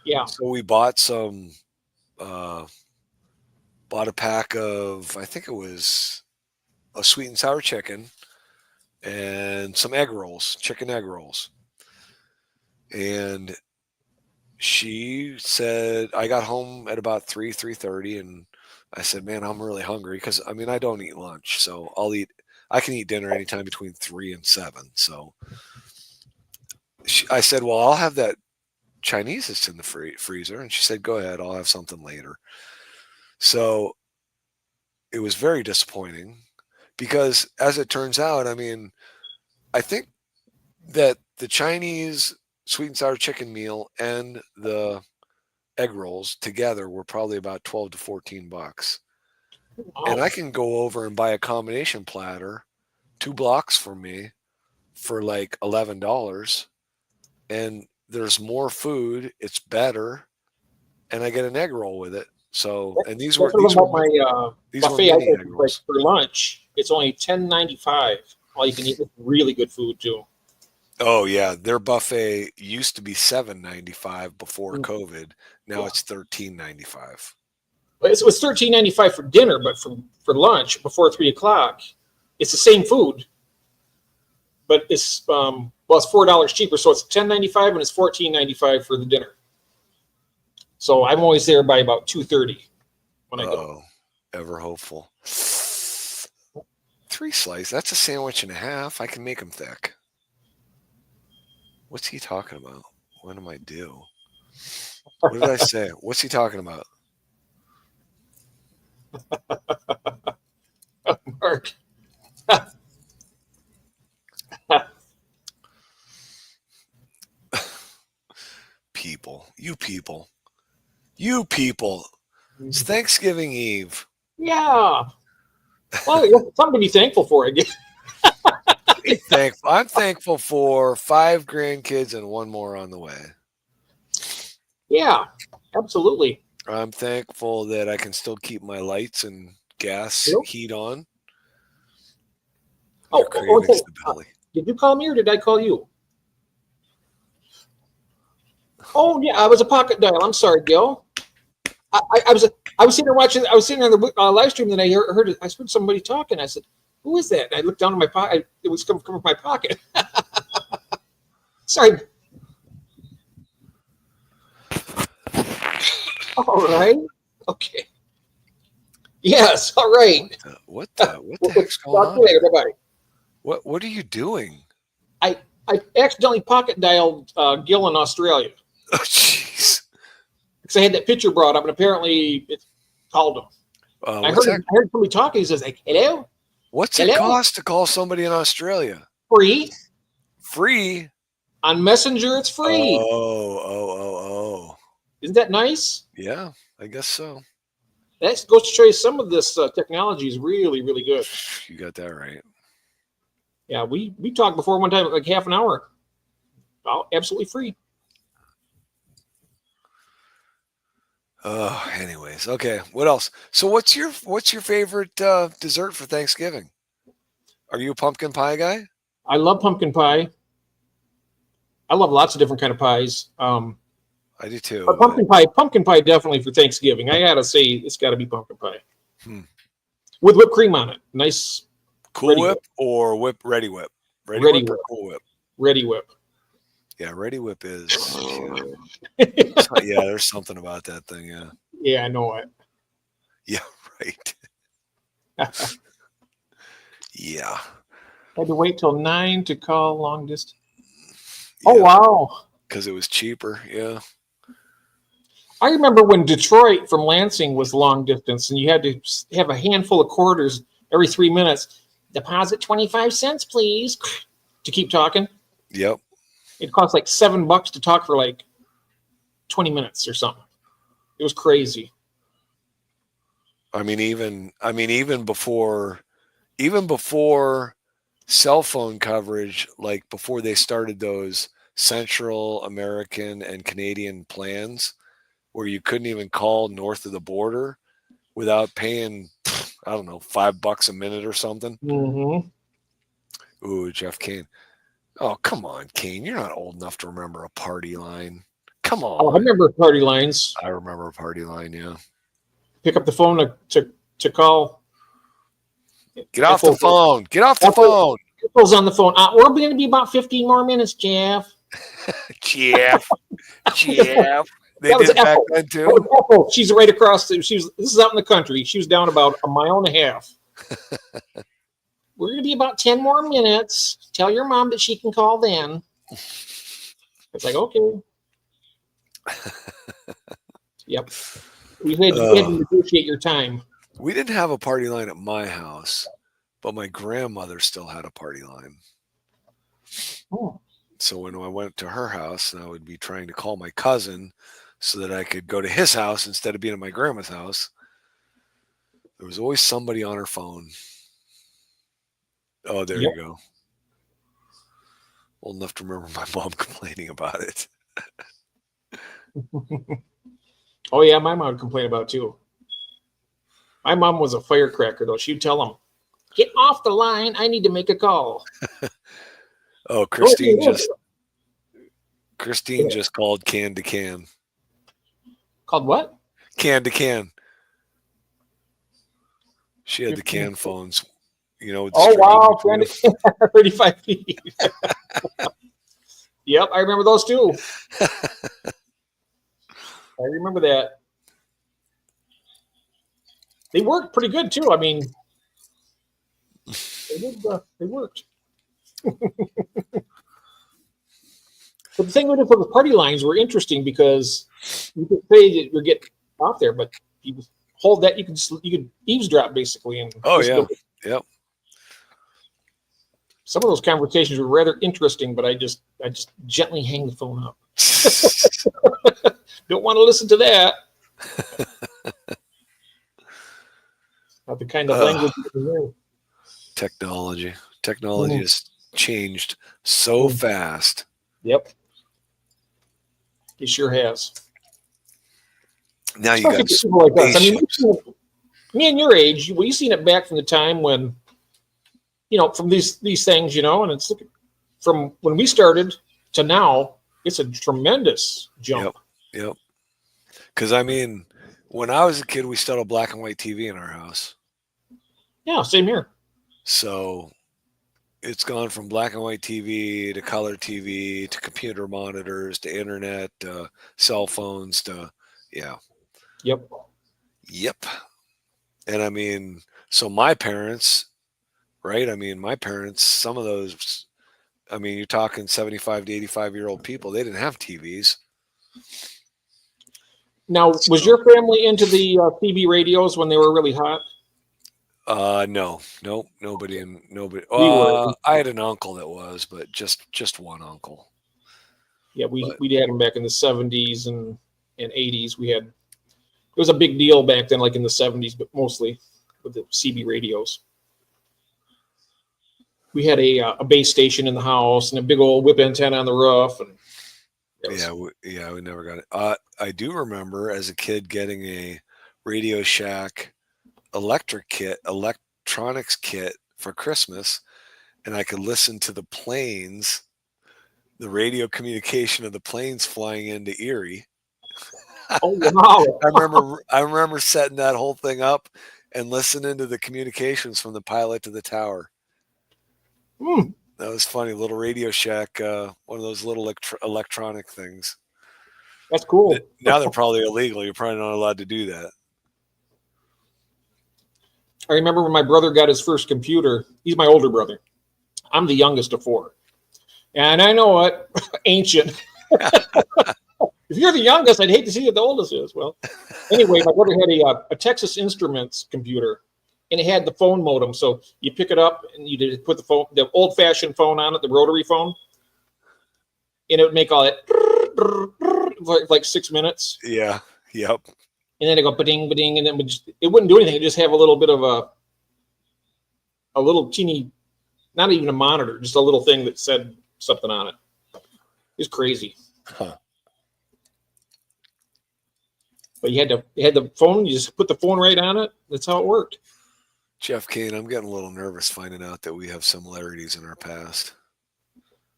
Yeah. So we uh, bought a pack of, I think it was a sweet and sour chicken and some egg rolls, chicken egg rolls. And she said I got home at about 3:30 and I said, "Man, I'm really hungry because I mean, I don't eat lunch, so I can eat dinner anytime between 3 and 7." So I said, "Well, I'll have that Chinese that's in the freezer." And she said, "Go ahead, I'll have something later." So it was very disappointing because as it turns out, I mean, I think that the Chinese sweet and sour chicken meal and the egg rolls together were probably about 12 to 14 bucks. And Wow. I can go over and buy a combination platter 2 blocks from me for like $11 and there's more food, it's better, and I get an egg roll with it. So, and these That's were what these were about my these were buffet I mini go egg to, like rolls. for lunch. It's only $10.95. All you can eat with really good food too. Oh yeah, their buffet used to be $7.95 before Mm. COVID. Now Yeah. it's $13.95. But it was $13.95 for dinner, but for lunch before 3 o'clock, it's the same food, but it's $4 cheaper. So it's $10.95 and it's $14.95 for the dinner. So I'm always there by about 2:30 when I go. Oh, ever hopeful. Three slice. That's a sandwich and a half. I can make them thick. What's he talking about? What am I do? What did I say? What's he talking about? Mark. People. You people. It's Thanksgiving Eve. Yeah. Well, something to be thankful for, I guess. I'm thankful for 5 grandkids and one more on the way. Yeah, absolutely. I'm thankful that I can still keep my lights and gas Yep. heat on. Oh, Your cravings the belly. did you call me or did I call you? Oh yeah, I was a pocket dial. I'm sorry, Gil. I was sitting there watching. I was sitting on the live stream, and I heard somebody talking. I said, "Who is that?" And I looked down in my pocket. It was coming from my pocket. Sorry. All right. Okay. Yes. All right. What the heck's going Talk to on? you later. Bye bye. What are you doing? I accidentally pocket dialed Gil in Australia Oh jeez. because I had that picture brought up, and apparently it called him. I heard somebody talking. He says, like, "Hello, What's hello, it cost to call somebody in Australia? free Free? on Messenger. It's free. Oh. Isn't that nice?" Yeah, I guess so. That goes to show you some of this technology is really, really good. You got that right. Yeah, we talked before one time, like half an hour. Absolutely free. Oh, anyways, okay. What else? So, what's your favorite dessert for Thanksgiving? Are you a pumpkin pie guy? I love pumpkin pie. I love lots of different kind of pies. I do too. But pumpkin pie, definitely for Thanksgiving. I gotta say, it's got to be pumpkin pie with whipped cream on it. Nice. Cool Whip or Ready Whip? Ready Whip or Whip. Cool Whip? Ready Whip. Yeah, Ready Whip is. Yeah, there's something about that thing. Yeah. Yeah, I know it. Yeah, right. Yeah. Had to wait till 9 to call long distance. Yeah. Oh wow! because it was cheaper. Yeah. I remember when Detroit from Lansing was long distance, and you had to have a handful of quarters every 3 minutes. Deposit 25 cents, please, to keep talking. Yep. It cost like $7 to talk for like 20 minutes or something. It was crazy. I mean, even before cell phone coverage, like before they started those Central American and Canadian plans where you couldn't even call north of the border without paying, I don't know, $5 a minute or something. Mm-hmm. Ooh, Jeff Kane. Oh, come on, Kane. You're not old enough to remember a party line. Come on. Oh, I remember party lines. I remember a party line, yeah. Pick up the phone to call. Get off the phone. Get off the phone. Apple's on the phone. We're going to be about 15 more minutes, Jeff. Jeff. Jeff. They That was did it back Ethel. then, That too? was Ethel. She's right across. This is out in the country. She was down about a mile and a half. We're going to be about 10 more minutes. Tell your mom that she can call then. It's like, okay. Yep. We had to negotiate your time. We didn't have a party line at my house, but my grandmother still had a party line. Oh. So when I went to her house, and I would be trying to call my cousin so that I could go to his house instead of being at my grandma's house, there was always somebody on her phone. Oh, there you go. Old enough to remember my mom complaining about it. Oh, yeah, my mom would complain about it, too. My mom was a firecracker, though. She'd tell them, get off the line. I need to make a call. Oh, Christine just called can to can. Called what? Can to can. She had the can phones, you know. Oh, wow. 35 feet. Yep, I remember those too. I remember that. They worked pretty good too. I mean, they worked. But the thing with it, the party lines were interesting because you could say that you're getting out there, but you hold that you could eavesdrop basically. And yep. Some of those conversations were rather interesting, but I just gently hang the phone up. Don't want to listen to that. Not the kind of language you can hear. Technology has changed so fast. Yep. It sure has. Now you got people like us. I mean, me and your age, we've seen it back from the time when, from these things, and it's from when we started to now, it's a tremendous jump. Yep. Because I mean, when I was a kid, we still had black and white TV in our house. Yeah, same here. So it's gone from black and white TV to color TV to computer monitors to internet to cell phones to Yep. And I mean, so my parents, right? I mean, some of those, I mean, you're talking 75 to 85-year-old people. They didn't have TVs. Now, was your family into the CB radios when they were really hot? No, nobody. were. I had an uncle that was, but just one uncle. Yeah, we had them back in the 70s and 80s. It was a big deal back then, like in the 70s, but mostly with the CB radios. We had a base station in the house and a big old whip antenna on the roof. And we never got it. I do remember as a kid getting a Radio Shack electronics kit for Christmas, and I could listen to the planes, the radio communication of the planes flying into Erie. Oh wow! I remember setting that whole thing up and listening to the communications from the pilot to the tower. That was funny. Little Radio Shack, one of those little electronic things. That's cool. Now they're probably illegal. You're probably not allowed to do that. I remember when my brother got his first computer. He's my older brother. I'm the youngest of four. And I know what, ancient. If you're the youngest, I'd hate to see what the oldest is. Well, anyway, my brother had a Texas Instruments computer, and it had the phone modem. So you pick it up and you just put the old-fashioned phone on it, the rotary phone, and it would make all that like 6 minutes. Yeah. Yep. And then it go ba-ding, ba-ding, and then it wouldn't do anything. It just have a little bit of a little teeny, not even a monitor, just a little thing that said something on it. It's crazy. Huh. But you had the phone. You just put the phone right on it. That's how it worked. Jeff Kane, I'm getting a little nervous finding out that we have similarities in our past.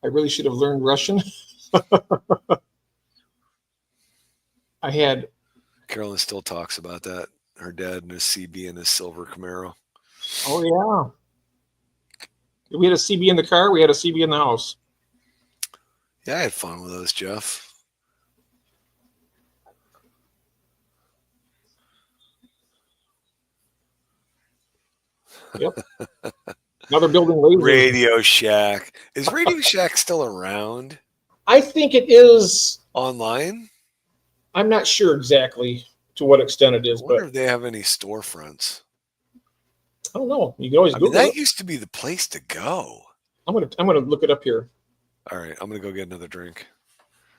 I really should have learned Russian. I had. Carolyn still talks about that. Her dad and his CB and his silver Camaro. Oh yeah. We had a CB in the car. We had a CB in the house. Yeah, I had fun with those, Jeff. Yep. Now they're building lasers. Radio Shack. Is Radio Shack still around? I think it is online. I'm not sure exactly to what extent it is, I wonder but if they have any storefronts. I don't know. You can always I mean, Google that it. used to be the place to go. I'm gonna look it up here. All right, I'm gonna go get another drink.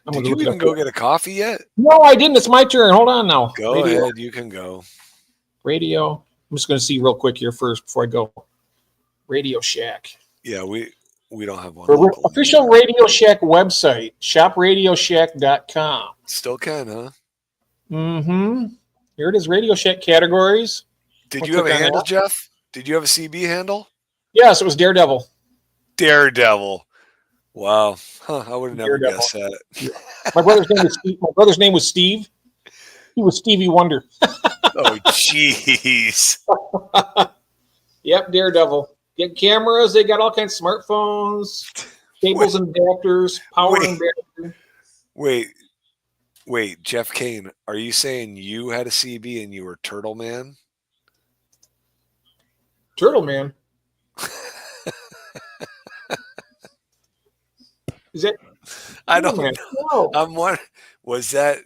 I'm Did gonna you look it even up go here. get a coffee yet? No, I didn't. It's my turn. Hold on now. Go ahead. You can go. Radio. I'm just gonna see real quick here first before I go. Radio Shack. Yeah, we don't have one. The local official anymore. Radio Shack website, shopradioshack.com. Still can, huh? Mm-hmm. Here it is, Radio Shack categories. Did I'll you have a click on handle, that. Jeff? Did you have a CB handle? Yes, it was Daredevil. Daredevil. Wow. Huh, I would have never Daredevil. guessed that. My brother's name was Steve. My brother's name was Steve. He was Stevie Wonder. Oh, jeez. Yep, Daredevil. Get cameras. They got all kinds of smartphones, cables and adapters, power and battery. Wait, Jeff Kane, are you saying you had a CB and you were Turtle Man? Turtle Man. Is that? I don't Man? know. No. I'm wondering, was Yeah, it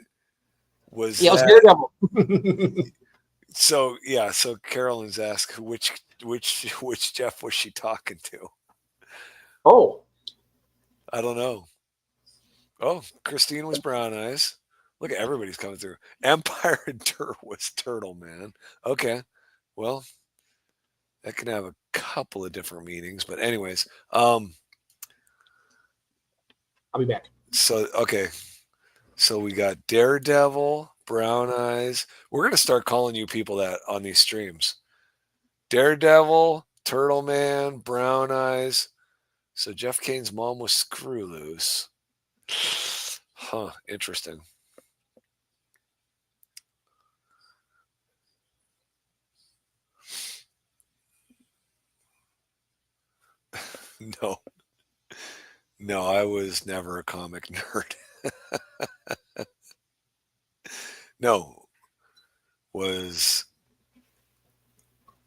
was that Daredevil. so Carolyn's asked which Jeff was she talking to? Oh, I don't know. Oh, Christine was Brown Eyes. Look at everybody's coming through. Empire Dirt was Turtle Man. Okay. Well, that can have a couple of different meanings, but anyways, I'll be back. so we got Daredevil, Brown Eyes. We're gonna start calling you people that on these streams. Daredevil, Turtle Man, Brown Eyes. So Jeff Kane's mom was Screw Loose. Huh, interesting. No, I was never a comic nerd. No, was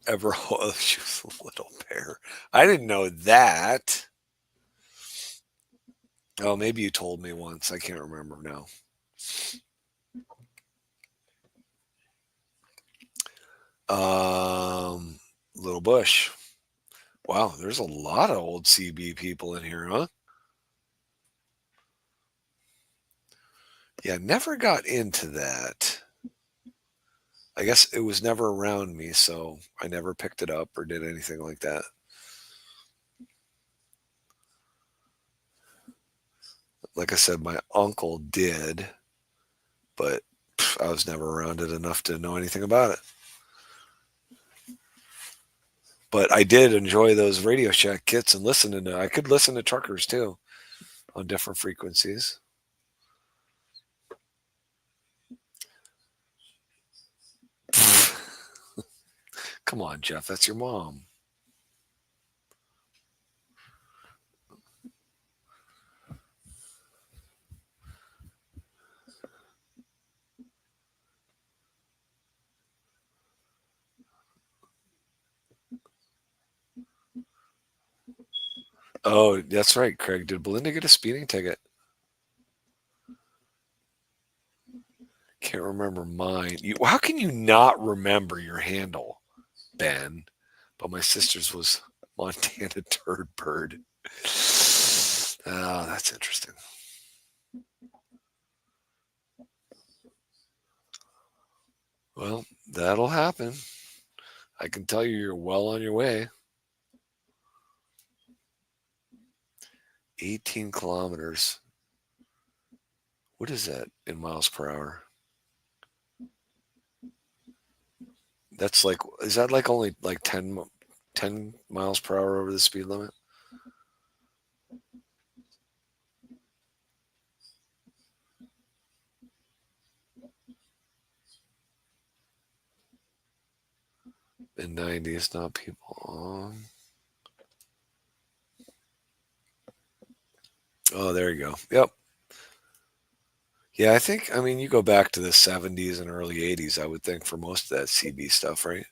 ever she was a little bear. I didn't know that. Oh, maybe you told me once. I can't remember now. Little Bush. Wow, there's a lot of old CB people in here, huh? Yeah, never got into that. I guess it was never around me, so I never picked it up or did anything like that. Like I said, my uncle did, but I was never around it enough to know anything about it. But I did enjoy those Radio Shack kits and listening to. I could listen to truckers too on different frequencies. Come on, Jeff. That's your mom. Oh, that's right, Craig. Did Belinda get a speeding ticket? can't remember mine. How can you not remember your handle, Ben? But my sister's was Montana Turd Bird. Oh, that's interesting. Well, that'll happen. I can tell you're well on your way. 18 kilometers. What is that in miles per hour? That's like, is that like only like 10 miles per hour over the speed limit? In 90s, not people. Oh, there you go. Yep. Yeah, I mean, you go back to the 70s and early 80s, I would think, for most of that CB stuff, right?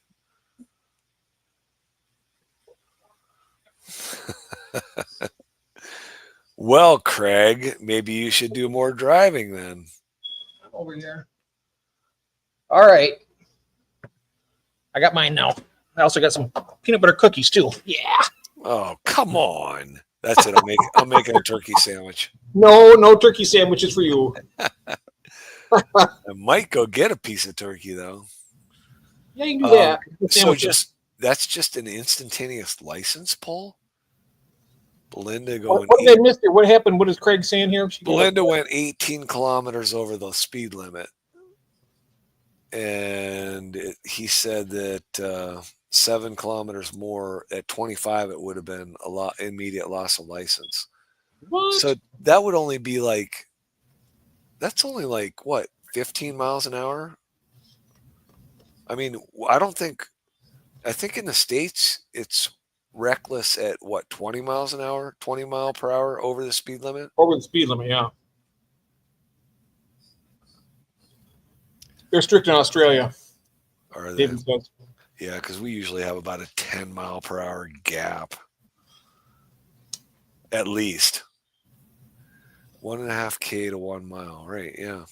Well, Craig, maybe you should do more driving then. Over here. All right. I got mine now. I also got some peanut butter cookies too. Yeah. Oh, come on. That's it. I'm making a turkey sandwich. No turkey sandwiches for you. I might go get a piece of turkey though. Yeah, you can do that. So that's just an instantaneous license pull? Belinda going. What did I miss here? What happened? What is Craig saying here? Belinda went 18 kilometers over the speed limit. And he said that 7 kilometers more at 25, it would have been a lot immediate loss of license. What? So that would only be like, that's only like what, 15 miles an hour? I mean, I think in the States it's reckless at what, 20 miles an hour, 20 mile per hour over the speed limit? Over the speed limit, yeah. They're strict in Australia. Are they? David says. Yeah, because we usually have about a 10 mile per hour gap. At least. 1.5K to 1 mile, right? Yeah.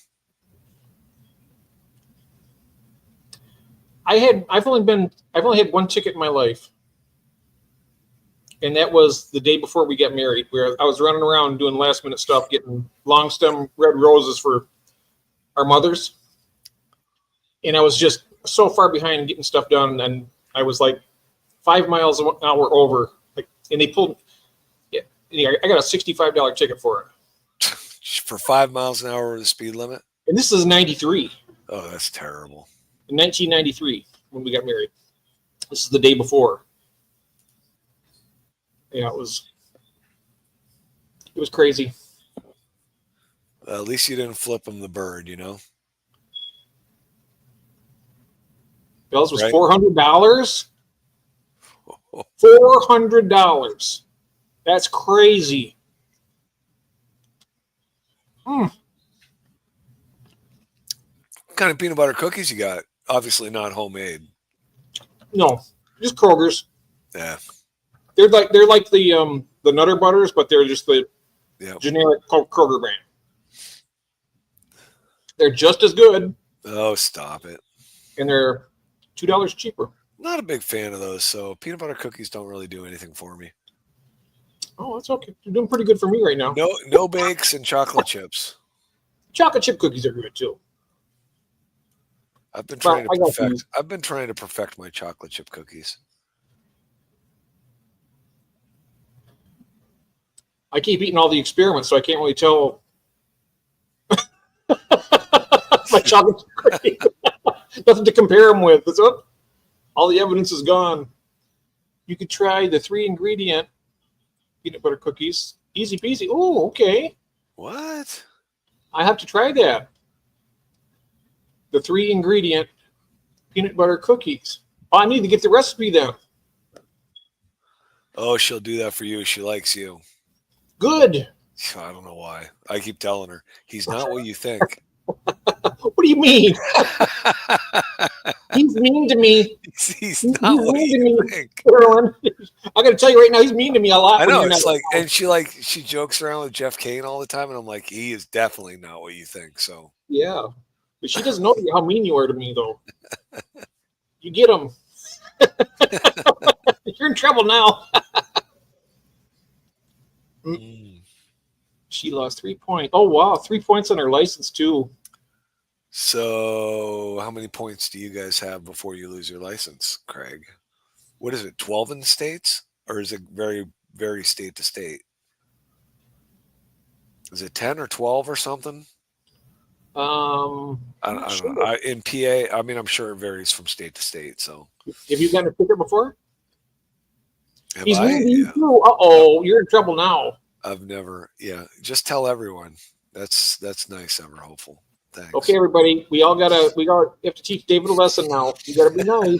I've only had one ticket in my life. And that was the day before we got married, where I was running around doing last minute stuff, getting long stem red roses for our mothers. And I was just so far behind in getting stuff done. And I was like 5 miles an hour over. And they pulled, I got a $65 ticket for it. For 5 miles an hour over the speed limit? And this is 93. Oh, that's terrible. In 1993, when we got married. This is the day before. Yeah, it was crazy. At least you didn't flip him the bird, you know? Bell's was right? $400. $400. That's crazy. What kind of peanut butter cookies you got? Obviously not homemade. No, just Kroger's. Yeah. They're like the Nutter Butters, but they're just the generic Kroger brand. They're just as good. Oh, stop it. And they're $2 cheaper. Not a big fan of those, so peanut butter cookies don't really do anything for me. Oh, that's okay. You're doing pretty good for me right now. No bakes and chocolate chips. Chocolate chip cookies are good too. I've been trying to perfect my chocolate chip cookies. I keep eating all the experiments, so I can't really tell my chocolate chip cookies. Nothing to compare them with. All the evidence is gone. You could try the 3-ingredient peanut butter cookies. Easy peasy. Oh, okay. What? I have to try that. The 3-ingredient peanut butter cookies. Oh, I need to get the recipe then. Oh, she'll do that for you. She likes you. Good. I don't know why. I keep telling her, he's not what you think. What do you mean? He's mean to me. He's not what you think. Carolyn. I got to tell you right now, he's mean to me a lot. I know. It's like, and she jokes around with Jeff Kane all the time, and I'm like, he is definitely not what you think. So yeah, But she doesn't know how mean you are to me, though. You get them. You're in trouble now. She lost 3 points. Oh, wow. 3 points on her license, too. So, how many points do you guys have before you lose your license, Craig? What is it, 12 in the States? Or is it very, very state to state? Is it 10 or 12 or something? I'm I not don't sure. know. In PA, I mean, I'm sure it varies from state to state. So, Have you gotten a ticket before? have He's I? mean to you, too. Uh-oh, you're in trouble now. I've never. Yeah, just tell everyone. That's nice, Ever Hopeful. Thanks. Okay, everybody, we all have to teach David a lesson now. You gotta be nice.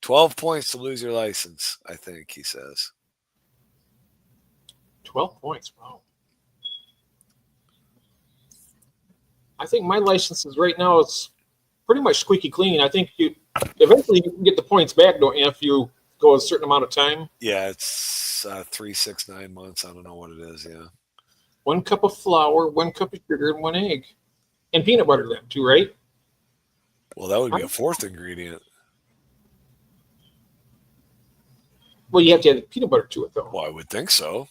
12 points to lose your license, I think he says. 12 points, wow. I think my license is right now, it's pretty much squeaky clean. I think eventually you can get the points back, don't you, if you go a certain amount of time? Yeah, it's 3, 6, 9 months. I don't know what it is. Yeah. 1 cup of flour, 1 cup of sugar, and 1 egg. And peanut butter then, too, right? Well, that would be a fourth ingredient. Well, you have to add peanut butter to it, though. Well, I would think so.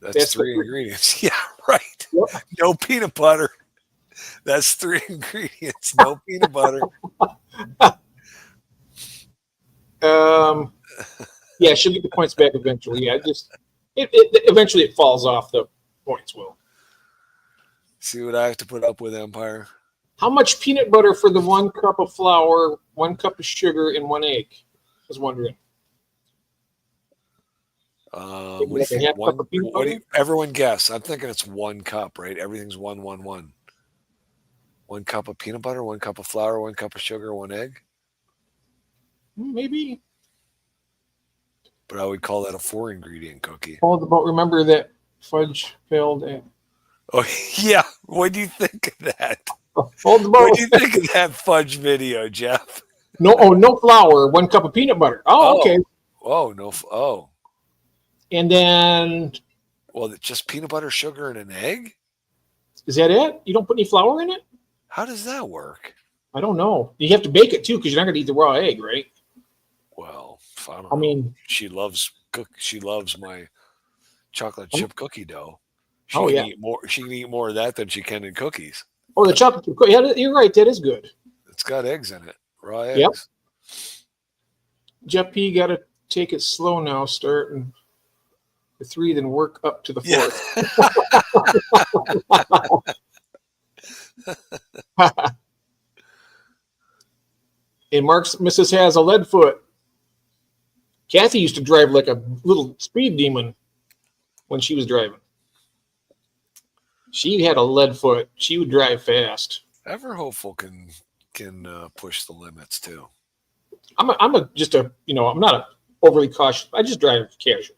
That's That's 3 ingredients. Yeah, right. Yep. No peanut butter. That's 3 ingredients. No peanut butter. Yeah, she'll get the points back eventually. Yeah, eventually it falls off. The points will. See what I have to put up with, Empire? How much peanut butter for the 1 cup of flour, 1 cup of sugar, and 1 egg? I was wondering. What do you think? Everyone guess. I'm thinking it's 1 cup, right? Everything's 1, 1, 1. 1 cup of peanut butter, 1 cup of flour, 1 cup of sugar, 1 egg. Maybe. But I would call that a 4 ingredient cookie. Hold about remember that fudge failed. Oh yeah. What do you think of that? Hold the boat. What do you think of that fudge video, Jeff? No flour, 1 cup of peanut butter. Oh, okay. Oh no. Oh. And then. Well, just peanut butter, sugar, and an egg. Is that it? You don't put any flour in it? How does that work? I don't know. You have to bake it too, because you're not going to eat the raw egg, right? Well, I mean, she loves my chocolate chip cookie dough. She can eat more of that than she can in cookies. Oh, the chocolate chip cookie. Yeah, you're right. That is good. It's got eggs in it, raw eggs. Yep. Jeff P. Got to take it slow now. Starting the 3, then work up to the 4th. And Mark's missus has a lead foot. Kathy used to drive like a little speed demon when she was driving. She had a lead foot. She would drive fast. Ever Hopeful can push the limits too. I'm not overly cautious. I just drive casual.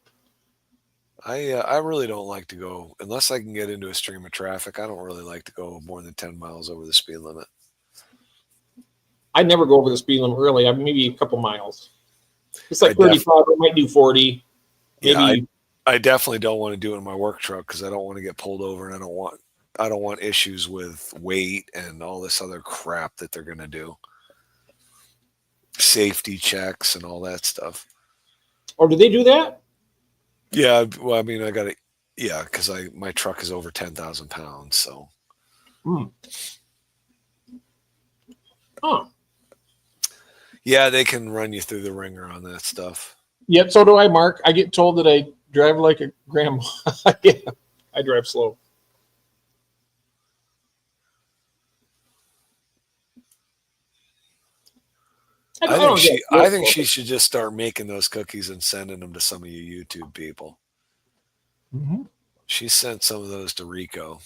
I really don't like to go unless I can get into a stream of traffic. I don't really like to go more than 10 miles over the speed limit. I never go over the speed limit early. Maybe a couple miles. It's like 35. I might do 40. Maybe. Yeah, I definitely don't want to do it in my work truck because I don't want to get pulled over, and I don't want issues with weight and all this other crap that they're going to do. Safety checks and all that stuff. Oh, do they do that? Yeah, well, I mean, I got it. Yeah, because my truck is over 10,000 pounds, so. Oh. Yeah, they can run you through the ringer on that stuff. Yep, so do I, Mark. I get told that I drive like a grandma. Yeah, I drive slow. I think she should just start making those cookies and sending them to some of you YouTube people. Mm-hmm. She sent some of those to Rico.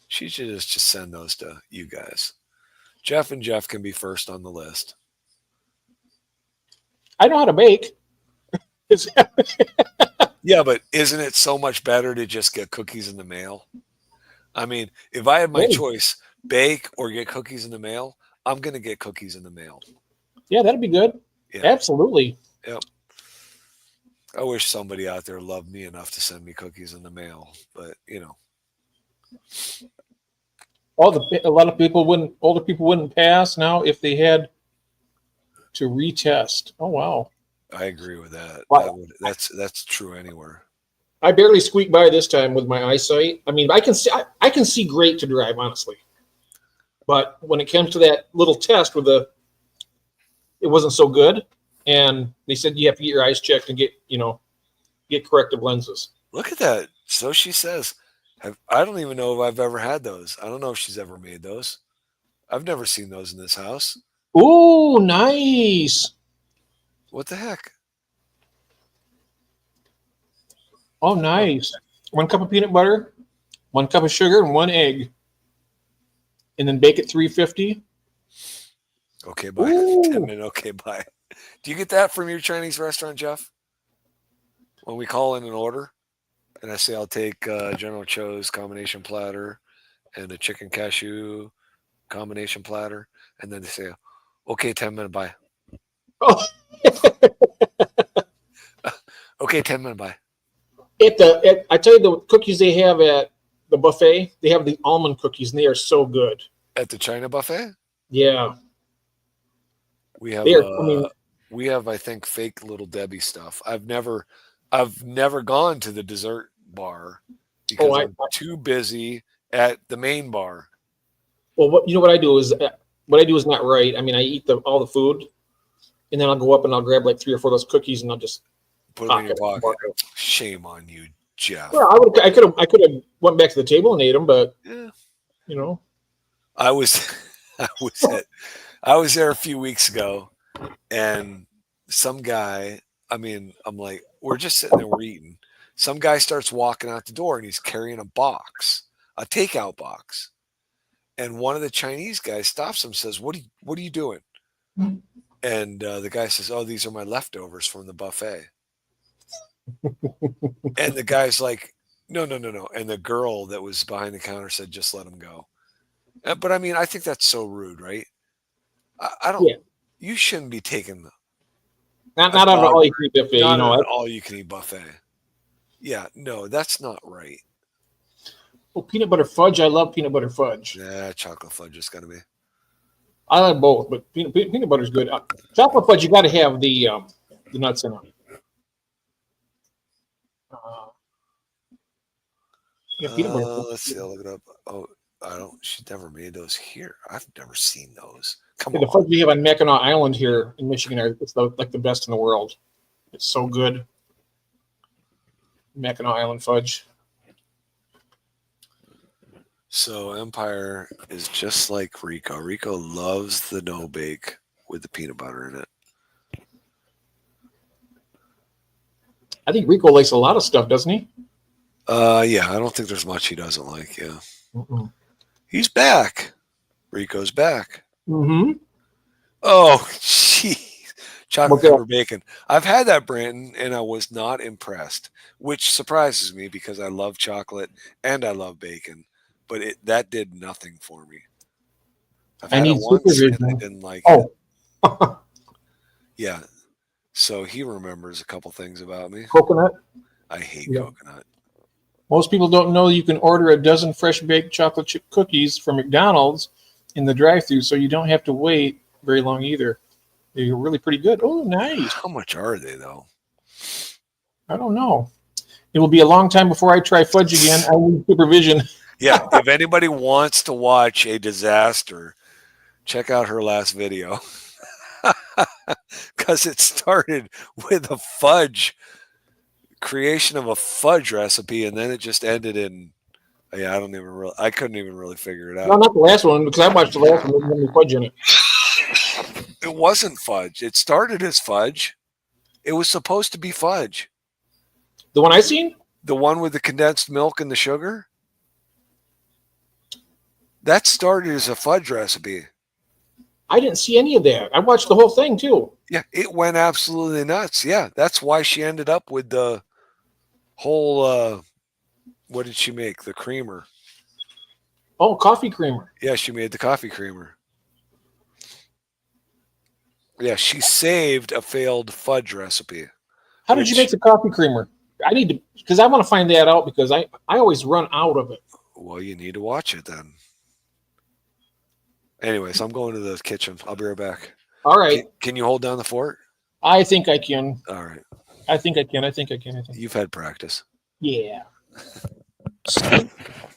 She should just send those to you guys. Jeff can be first on the list. I know how to bake. Yeah, but isn't it so much better to just get cookies in the mail? I mean, if I had my choice, bake or get cookies in the mail, I'm going to get cookies in the mail. Yeah, that'd be good. Yeah. Absolutely. Yep. I wish somebody out there loved me enough to send me cookies in the mail, but A lot of older people wouldn't pass now if they had to retest. Oh wow! I agree with that. Wow. That's true anywhere. I barely squeaked by this time with my eyesight. I mean, I can see great to drive, honestly. But when it comes to that little test it wasn't so good, and they said you have to get your eyes checked and get corrective lenses. Look at that. So she says, I don't even know if I've ever had those. I don't know if she's ever made those. I've never seen those in this house. Ooh, nice. What the heck? Oh, nice. 1 cup of peanut butter, 1 cup of sugar, and 1 egg. And then bake it 350. Okay, bye. Ooh. 10 minute, okay, bye. Do you get that from your Chinese restaurant, Jeff? When we call in an order and I say I'll take General Cho's combination platter and a chicken cashew combination platter, and then they say, okay, 10 minute, bye. Oh. Okay, 10 minute, bye. I tell you, the cookies they have at the buffet, they have the almond cookies, and they are so good. At the China buffet? Yeah. We have I think fake Little Debbie stuff. I've never gone to the dessert bar because I'm too busy at the main bar. Well, what I do is not right. I mean, I eat all the food, and then I'll go up and I'll grab like 3 or 4 of those cookies, and I'll just put them in your pocket. Shame on you, Jeff. Well, I could have went back to the table and ate them, but yeah. I was there a few weeks ago, and some guy. I mean, I'm like, we're just sitting there, we're eating. Some guy starts walking out the door, and he's carrying a takeout box. And one of the Chinese guys stops him, and says, "What are you doing?" And the guy says, "Oh, these are my leftovers from the buffet." And the guy's like, no. And the girl that was behind the counter said, "Just let him go." But I mean, I think that's so rude, right? I don't. Yeah. You shouldn't be taking not on an all-you-can-eat buffet. Not on an all-you-can-eat buffet. Yeah, no, that's not right. Well, peanut butter fudge. I love peanut butter fudge. Yeah, chocolate fudge is gonna be. I like both, but peanut butter is good. Chocolate fudge, you got to have the nuts in it. Peanut butter. Let's see. I'll look it up. Oh, she never made those here. I've never seen those. Come on. The fudge we have on Mackinac Island here in Michigan it's like the best in the world. It's so good. Mackinac Island fudge. So Empire is just like Rico. Rico loves the no bake with the peanut butter in it. I think Rico likes a lot of stuff, doesn't he? Yeah, I don't think there's much he doesn't like. Yeah. Mm-mm. He's back. Rico's back. Mm-hmm. Oh, jeez. Chocolate covered bacon. I've had that, Brandon, and I was not impressed, which surprises me because I love chocolate and I love bacon. But that did nothing for me. I've had it once and I didn't like it. Yeah. So he remembers a couple things about me. Coconut? I hate coconut. Most people don't know you can order a dozen fresh baked chocolate chip cookies from McDonald's in the drive-thru, so you don't have to wait very long either. They're really pretty good. Oh, nice. How much are they, though? I don't know. It will be a long time before I try fudge again. I need supervision. Yeah, if anybody wants to watch a disaster, check out her last video. Because it started with a creation of a fudge recipe, and then it just ended in, I couldn't even really figure it out. No, not the last one, because I watched the last one. There wasn't any fudge in it. It wasn't fudge. It started as fudge. It was supposed to be fudge. The one I seen? The one with the condensed milk and the sugar? That started as a fudge recipe. I didn't see any of that. I watched the whole thing, too. Yeah, it went absolutely nuts. Yeah, that's why she ended up with the whole, what did she make? The creamer. Oh, coffee creamer. Yeah, she made the coffee creamer. Yeah, she saved a failed fudge recipe. How did you make the coffee creamer? I need to, because I want to find that out because I always run out of it. Well, you need to watch it then. Anyway, so I'm going to the kitchen. I'll be right back. All right. Can you hold down the fort? I think I can. All right. I think I can. I think I can. I think. You've had practice. Yeah.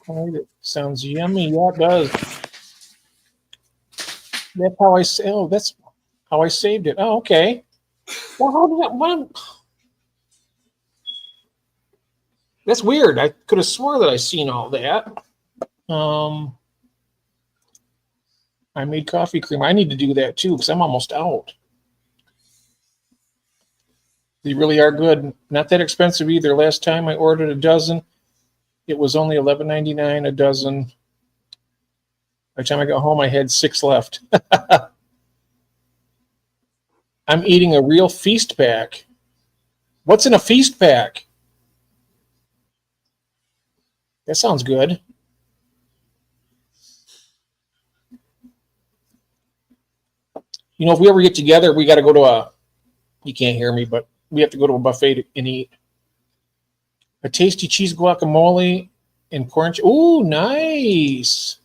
Oh, that sounds yummy. Yeah, it does. That's how I say. Oh, that's how I saved it. Oh, okay. Well, how did that? That's weird. I could have swore that I seen all that. I made coffee cream. I need to do that too because I'm almost out. They really are good. Not that expensive either. Last time I ordered a dozen, it was only $11.99 a dozen. By the time I got home, I had 6 left. I'm eating a real feast pack. What's in a feast pack? That sounds good. You know, if we ever get together, we got to go to you can't hear me, but we have to go to a buffet and eat. A tasty cheese guacamole and corn. Ooh, nice.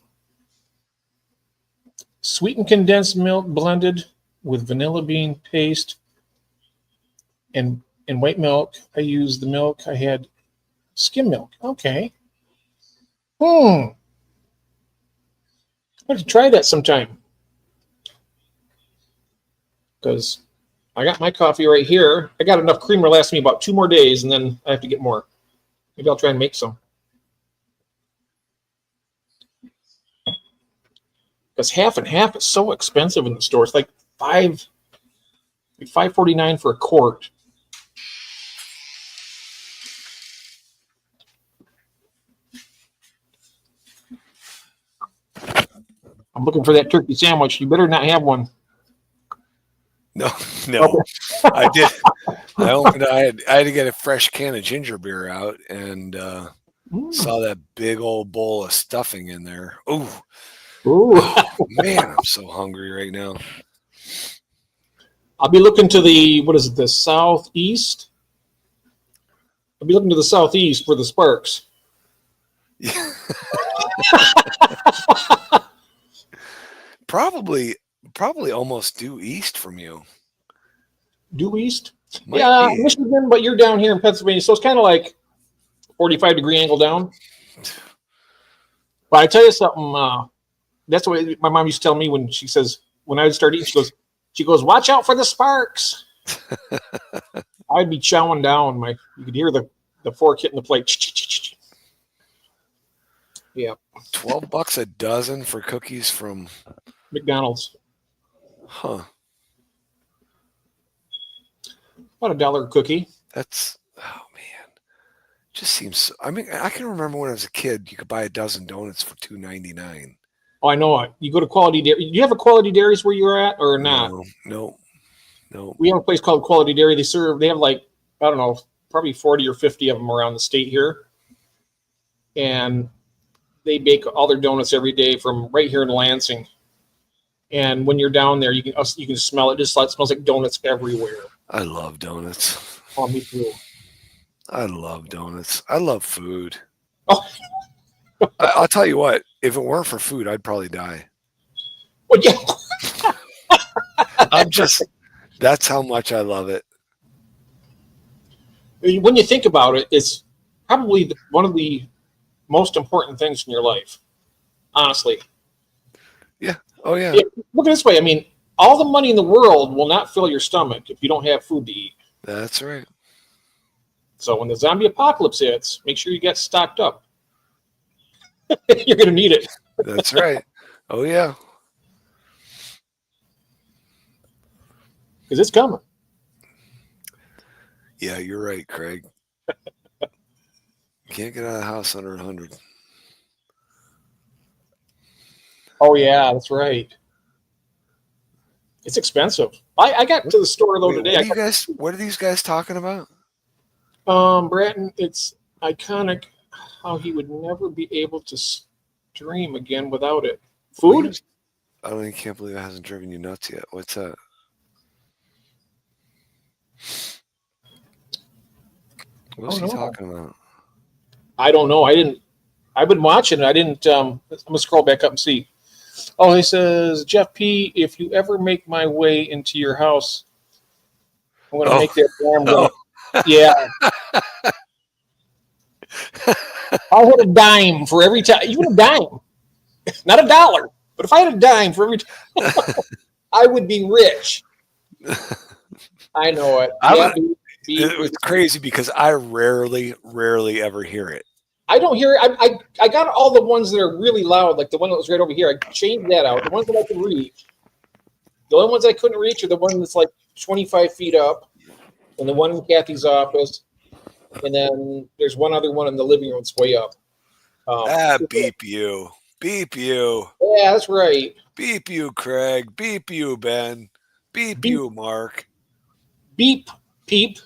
Sweetened condensed milk blended with vanilla bean paste and white milk. I used the milk. I had skim milk. Okay. I have to try that sometime. Because I got my coffee right here. I got enough cream to last me about 2 more days, and then I have to get more. Maybe I'll try and make some. Because half and half is so expensive in the store. It's like $5.49 for a quart. I'm looking for that turkey sandwich. You better not have one. No. Okay. I did. I had to get a fresh can of ginger beer out and saw that big old bowl of stuffing in there. Ooh. Oh, man, I'm so hungry right now. I'll be looking to the southeast? I'll be looking to the southeast for the Sparks. Yeah. Probably almost due east from you. Due east? Might be. Michigan, but you're down here in Pennsylvania, so it's kind of like 45-degree angle down. But I tell you something, that's what my mom used to tell me when I would start eating, she goes, watch out for the Sparks. I'd be chowing down. You could hear the fork hitting the plate. Yeah. $12 a dozen for cookies from McDonald's. Huh. About $1 a cookie. That's, oh man. Just seems, I mean, I can remember when I was a kid, you could buy a dozen donuts for $2.99. Oh, I know it. You go to Quality Dairy. Do you have a Quality Dairies where you're at or not? No. We have a place called Quality Dairy. They have like, I don't know, probably 40 or 50 of them around the state here. And they bake all their donuts every day from right here in Lansing. And when you're down there, you can smell it. It smells like donuts everywhere. I love donuts. Oh, me too. I love donuts. I love food. Oh. I'll tell you what, if it weren't for food, I'd probably die. Well, yeah. That's how much I love it. When you think about it, it's probably one of the most important things in your life, honestly. Yeah. Oh, yeah. Look at it this way. I mean, all the money in the world will not fill your stomach if you don't have food to eat. That's right. So when the zombie apocalypse hits, make sure you get stocked up. You're going to need it. That's right. Oh, yeah. Because it's coming. Yeah, you're right, Craig. Can't get out of the house under 100. Oh, yeah, that's right. It's expensive. I got to the store, though, today. What are these guys talking about? Bratton, it's iconic how he would never be able to stream again without it. Food? I can't believe it hasn't driven you nuts yet. What's that? What's he talking about? I don't know. I've been watching it. I didn't. I'm gonna scroll back up and see. Oh, he says, Jeff P., if you ever make my way into your house, I'm going to make that alarm go. Yeah. I had a dime for every time, even a dime, not a dollar, but if I had a dime for every time, I would be rich. I know it. It's crazy because I rarely ever hear it. I don't hear it. I got all the ones that are really loud, like the one that was right over here. I changed that out. The ones that I could reach. The only ones I couldn't reach are the one that's like 25 feet up, and the one in Kathy's office, and then there's one other one in the living room that's way up. Beep you. Beep you. Yeah, that's right. Beep you, Craig. Beep you, Ben. Beep you, Mark. Beep, peep.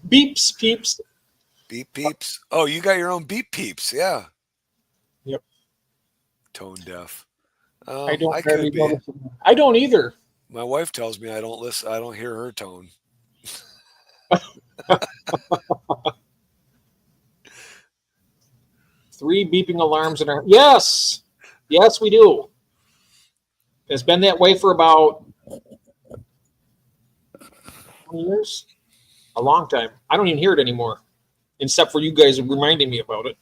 Beeps, peeps. Beep peeps. Oh, you got your own beep peeps. Yeah. Yep. Tone deaf. I don't either. My wife tells me I don't listen. I don't hear her tone. 3 beeping alarms in our. Yes, we do. It's been that way for about 20 years. A long time. I don't even hear it anymore, except for you guys reminding me about it.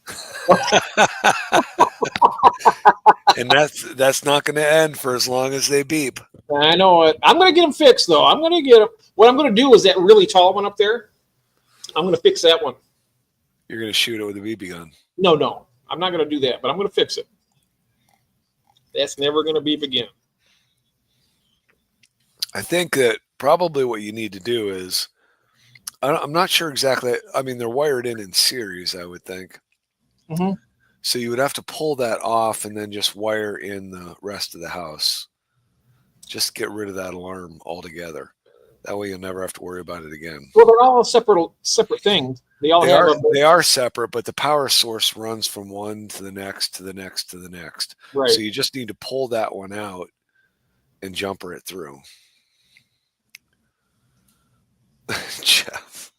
And that's not going to end for as long as they beep. I know it. I'm going to get them fixed, though. I'm going to get them. What I'm going to do is that really tall one up there. I'm going to fix that one. You're going to shoot it with a BB gun. No. I'm not going to do that, but I'm going to fix it. That's never going to beep again. I think that probably what you need to do is, I'm not sure exactly. I mean, they're wired in series, I would think. Mm-hmm. So you would have to pull that off and then just wire in the rest of the house. Just get rid of that alarm altogether. That way you'll never have to worry about it again. Well, they're all separate things. They are separate, but the power source runs from one to the next to the next to the next. Right. So you just need to pull that one out and jumper it through. Jeff.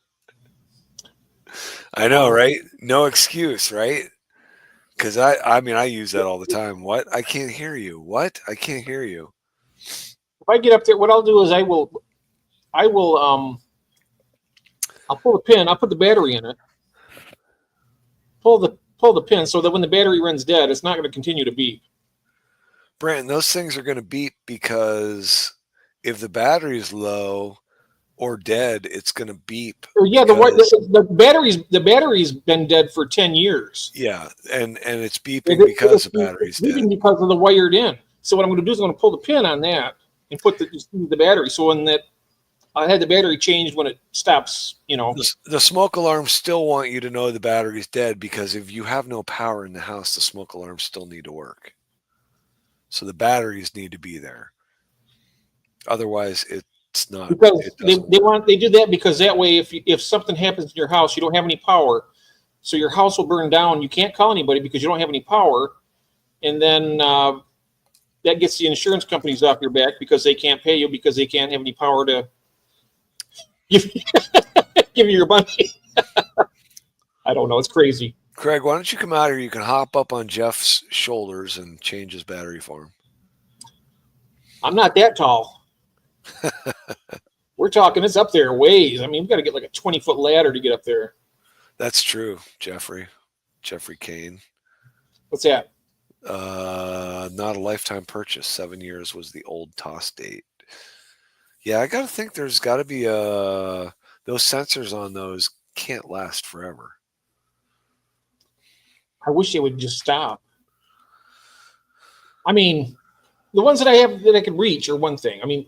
I know, right? No excuse, right? Because I use that all the time. What? I can't hear you. What? I can't hear you. If I get up there, what I'll do is I'll pull the pin. I'll put the battery in it. Pull the pin so that when the battery runs dead, it's not going to continue to beep. Brandon, those things are going to beep because if the battery is low or dead, it's going to beep. Yeah, the battery's been dead for 10 years. Yeah, and it's beeping because the battery's dead. Beeping because of the wired in. So what I'm going to do is I'm going to pull the pin on that and put the battery. So when that I had the battery changed when it stops, The smoke alarms still want you to know the battery's dead because if you have no power in the house, the smoke alarms still need to work. So the batteries need to be there. Otherwise, it's not. Because they do that because that way, if something happens in your house, you don't have any power, so your house will burn down. You can't call anybody because you don't have any power, and then that gets the insurance companies off your back because they can't pay you because they can't have any power to give you your money. I don't know. It's crazy. Craig, why don't you come out here? You can hop up on Jeff's shoulders and change his battery for him. I'm not that tall. We're talking, it's up there ways. I mean, we've got to get like a 20-foot ladder to get up there. That's true, Jeffrey Kane. What's that? Not a lifetime purchase. 7 years was the old toss date. Yeah, I got to think there's got to be those sensors on those can't last forever. I wish they would just stop. I mean, the ones that I have that I can reach are one thing. I mean,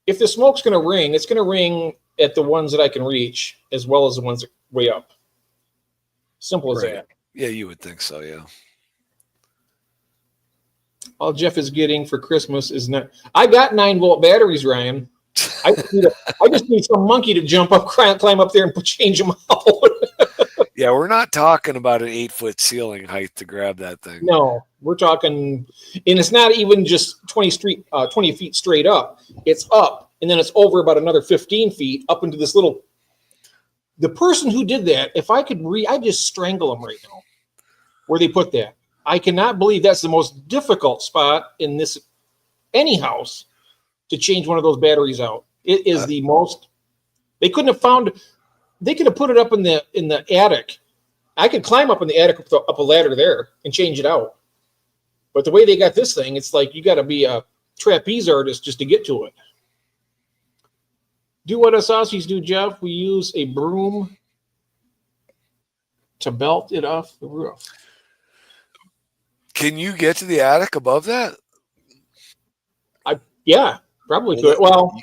if the smoke's going to ring, it's going to ring at the ones that I can reach as well as the ones that are way up. Simple as that. Yeah, you would think so, yeah. All Jeff is getting for Christmas is not. I got 9-volt batteries, Ryan. I just need some monkey to jump up, climb up there, and change them out. Yeah, we're not talking about an 8-foot ceiling height to grab that thing. No, we're talking, and it's not even just 20 feet straight up. It's up, and then it's over about another 15 feet up into this little. The person who did that, if I could I'd just strangle him right now. where they put that. I cannot believe that's the most difficult spot in any house to change one of those batteries out. It is the most. They couldn't have found. They could have put it up in the attic. I could climb up in the attic up a ladder there and change it out. But the way they got this thing, it's like you got to be a trapeze artist just to get to it. Do what us Aussies do, Jeff. We use a broom to belt it off the roof. Can you get to the attic above that? Yeah, probably could. Well,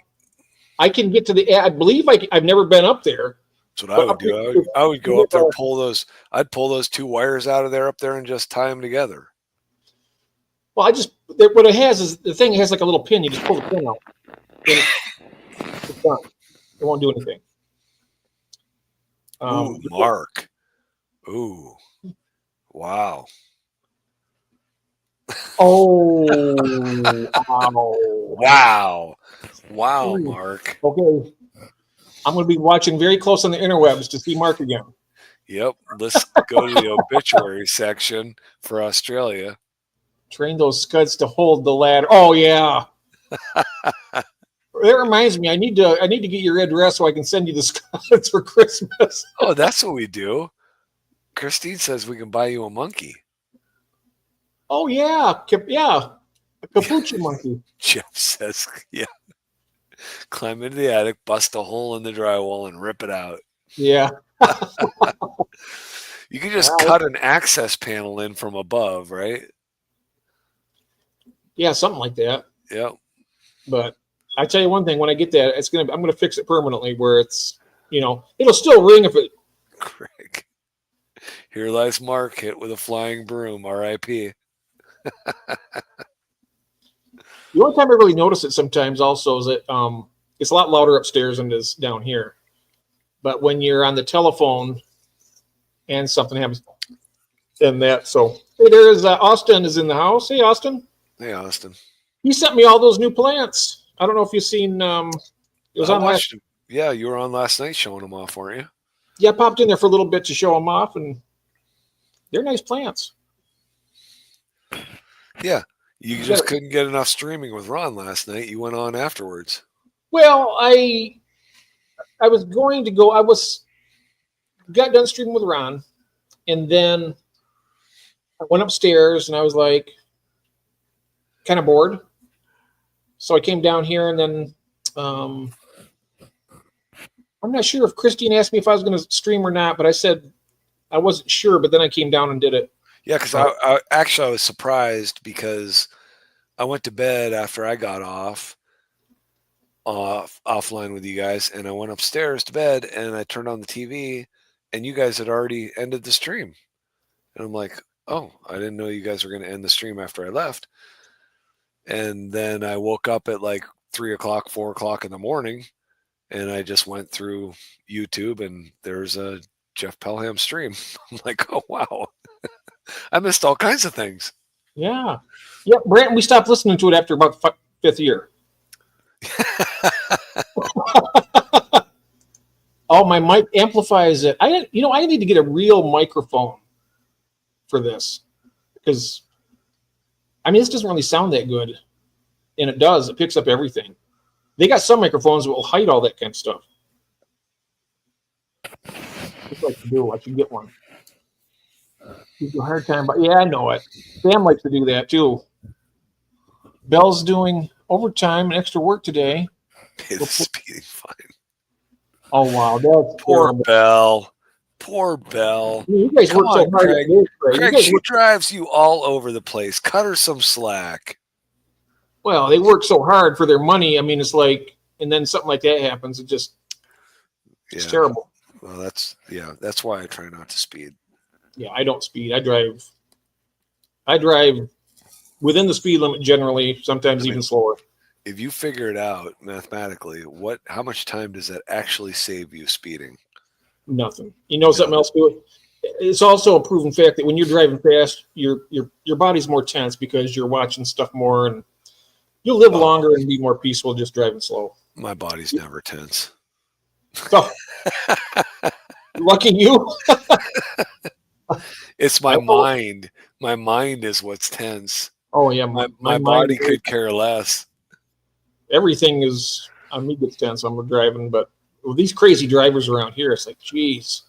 I can get to the. I believe I've never been up there. That's what I would do. I would go up there, I'd pull those 2 wires out of there up there and just tie them together. Well, what it has is the thing has like a little pin. You just pull the pin out. It's done. It won't do anything. Ooh, Mark. Ooh. Wow. Oh, wow. Wow, Mark. Okay. I'm going to be watching very close on the interwebs to see Mark again. Yep. Let's go to the obituary section for Australia. Train those scuds to hold the ladder. Oh, yeah. That reminds me, I need to get your address so I can send you the scuds for Christmas. Oh, that's what we do. Christine says we can buy you a monkey. Oh, yeah. Yeah. A capuchin monkey. Jeff says, yeah. Climb into the attic, bust a hole in the drywall, and rip it out. Yeah. You can just cut an access panel in from above, right? Yeah, something like that. Yeah. But I tell you one thing, when I get that, I'm gonna fix it permanently where it's, it'll still ring if it. Craig. Here lies Mark hit with a flying broom, R.I.P. The only time I really notice it sometimes also is that it's a lot louder upstairs than it is down here. But when you're on the telephone and something happens, then that. So hey, there is Austin is in the house. Hey, Austin. Hey, Austin. He sent me all those new plants. I don't know if you've seen. It was on last. Yeah, you were on last night showing them off, weren't you? Yeah, I popped in there for a little bit to show them off, and they're nice plants. Yeah. You just couldn't get enough streaming with Ron last night. You went on afterwards. Well, I was going to go. Got done streaming with Ron, and then I went upstairs, and I was like, kind of bored. So I came down here, and then I'm not sure if Christine asked me if I was going to stream or not, but I said I wasn't sure. But then I came down and did it. Yeah, because I was surprised because I went to bed after I got offline with you guys, and I went upstairs to bed and I turned on the TV and you guys had already ended the stream. And I'm like, oh, I didn't know you guys were going to end the stream after I left. And then I woke up at like 3 o'clock, 4 o'clock in the morning, and I just went through YouTube and there's a Jeff Pelham stream. I'm like, oh, wow. I missed all kinds of things. Yeah. Yeah, Brant, we stopped listening to it after about fifth year. Oh, my mic amplifies it. I need to get a real microphone for this because, this doesn't really sound that good, and it does. It picks up everything. They got some microphones that will hide all that kind of stuff. Just like to do. I should get one. Give you a hard time, but yeah, I know it. Sam likes to do that too. Bell's doing overtime and extra work today. It's speeding fine. Oh wow, that's poor horrible. Bell. Poor Bell. You guys work so hard. Craig, she drives you all over the place. Cut her some slack. Well, they work so hard for their money. It's like, and then something like that happens. It's terrible. Well, that's why I try not to speed. Yeah, I don't speed. I drive within the speed limit generally, sometimes even slower. If you figure it out mathematically, how much time does that actually save you speeding? Nothing. Something else to it? It's also a proven fact that when you're driving fast, your body's more tense because you're watching stuff more, and you'll live longer and be more peaceful just driving slow. My body's never tense. Oh. Lucky you. It's my Oh. mind. My mind is what's tense. Oh yeah, My mind body is- could care less. everything is on me gets tense. I'm driving, but with these crazy drivers around here, it's like, geez.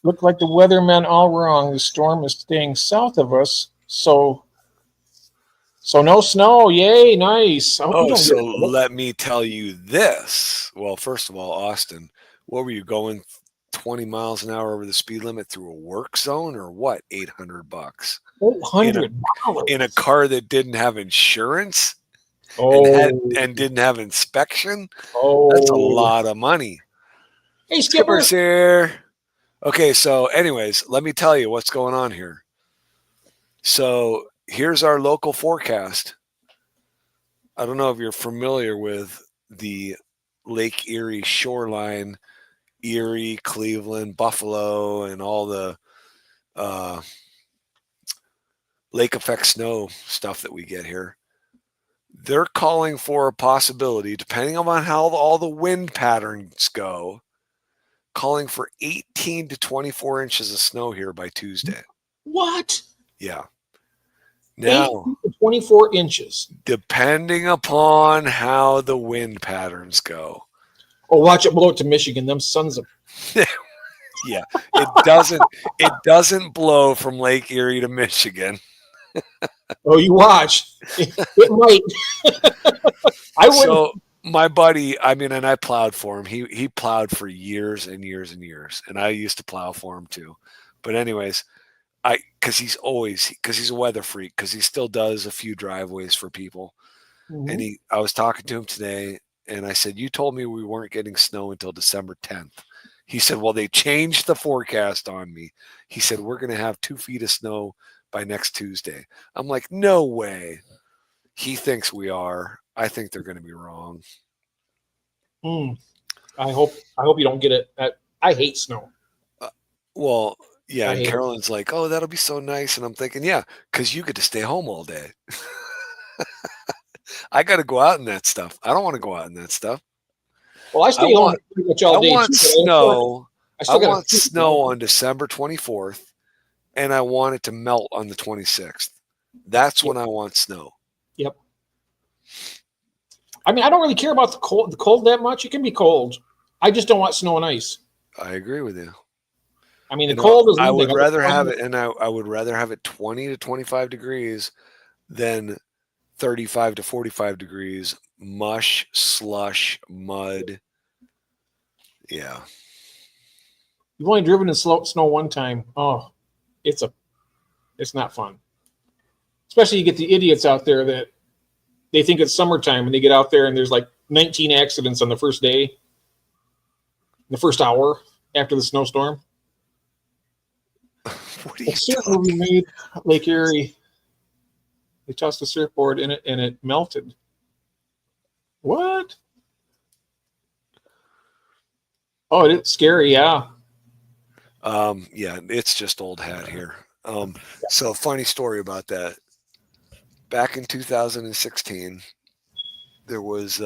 Look like the weathermen all wrong. The storm is staying south of us, so no snow. Yay, nice. I hope you Oh, don't so get it. let me tell you this. Well, first of all, Austin, what were you going 20 miles an hour over the speed limit through a work zone or what? $800 $800. in a car that didn't have insurance Oh, and didn't have inspection? oh. That's a lot of money. Hey, Skipper. Skipper's here. Okay, so anyways, let me tell you what's going on here. So here's our local forecast. I don't know if you're familiar with the Lake Erie shoreline, Erie, Cleveland, Buffalo, and all the lake effect snow stuff that we get here. They're calling for a possibility, depending on how all the wind patterns go, calling for 18 to 24 inches of snow here by Tuesday. What? Yeah. Now, 8 to 24 inches. depending upon how the wind patterns go. Oh, watch it blow it to Michigan. Them sons of. Yeah, it doesn't blow from Lake Erie to Michigan. Oh, you watch. It might. I wouldn't. So my buddy, I mean, and I plowed for him. He plowed for years and years and years, and I used to plow for him too. But anyways, because he's a weather freak, because he still does a few driveways for people. Mhm. And I was talking to him today, and I said, "You told me we weren't getting snow until December 10th." He said, "Well, they changed the forecast on me." He said, "We're going to have 2 feet of snow by next Tuesday." I'm like, "No way." He thinks we are. I think they're going to be wrong. I hope you don't get it. I hate snow. Well, yeah. I And hate it. Carolyn's like, "Oh, that'll be so nice." And I'm thinking, yeah, because you get to stay home all day. I got to go out in that stuff. I don't want to go out in that stuff. Well, I stay home pretty much all I day. want too, but snow. I I still got want snow on December 24th, and I want it to melt on the 26th. That's when I want snow. Yep. I mean, I don't really care about the cold that much. It can be cold. I just don't want snow and ice. I agree with you. I mean, the You know, cold is. I one would thing. rather have it, and I would rather have it 20 to 25 degrees than 35 to 45 degrees, mush, slush, mud. Yeah. You've only driven in snow one time. Oh, it's not fun. Especially you get the idiots out there that they think it's summertime and they get out there and there's like 19 accidents on the first day, the first hour after the snowstorm. What are you A surf talking? movie made Lake Erie. They tossed a surfboard in it and it melted. What? Oh, it's scary, yeah. Yeah, it's just old hat here. So funny story about that. Back in 2016, there was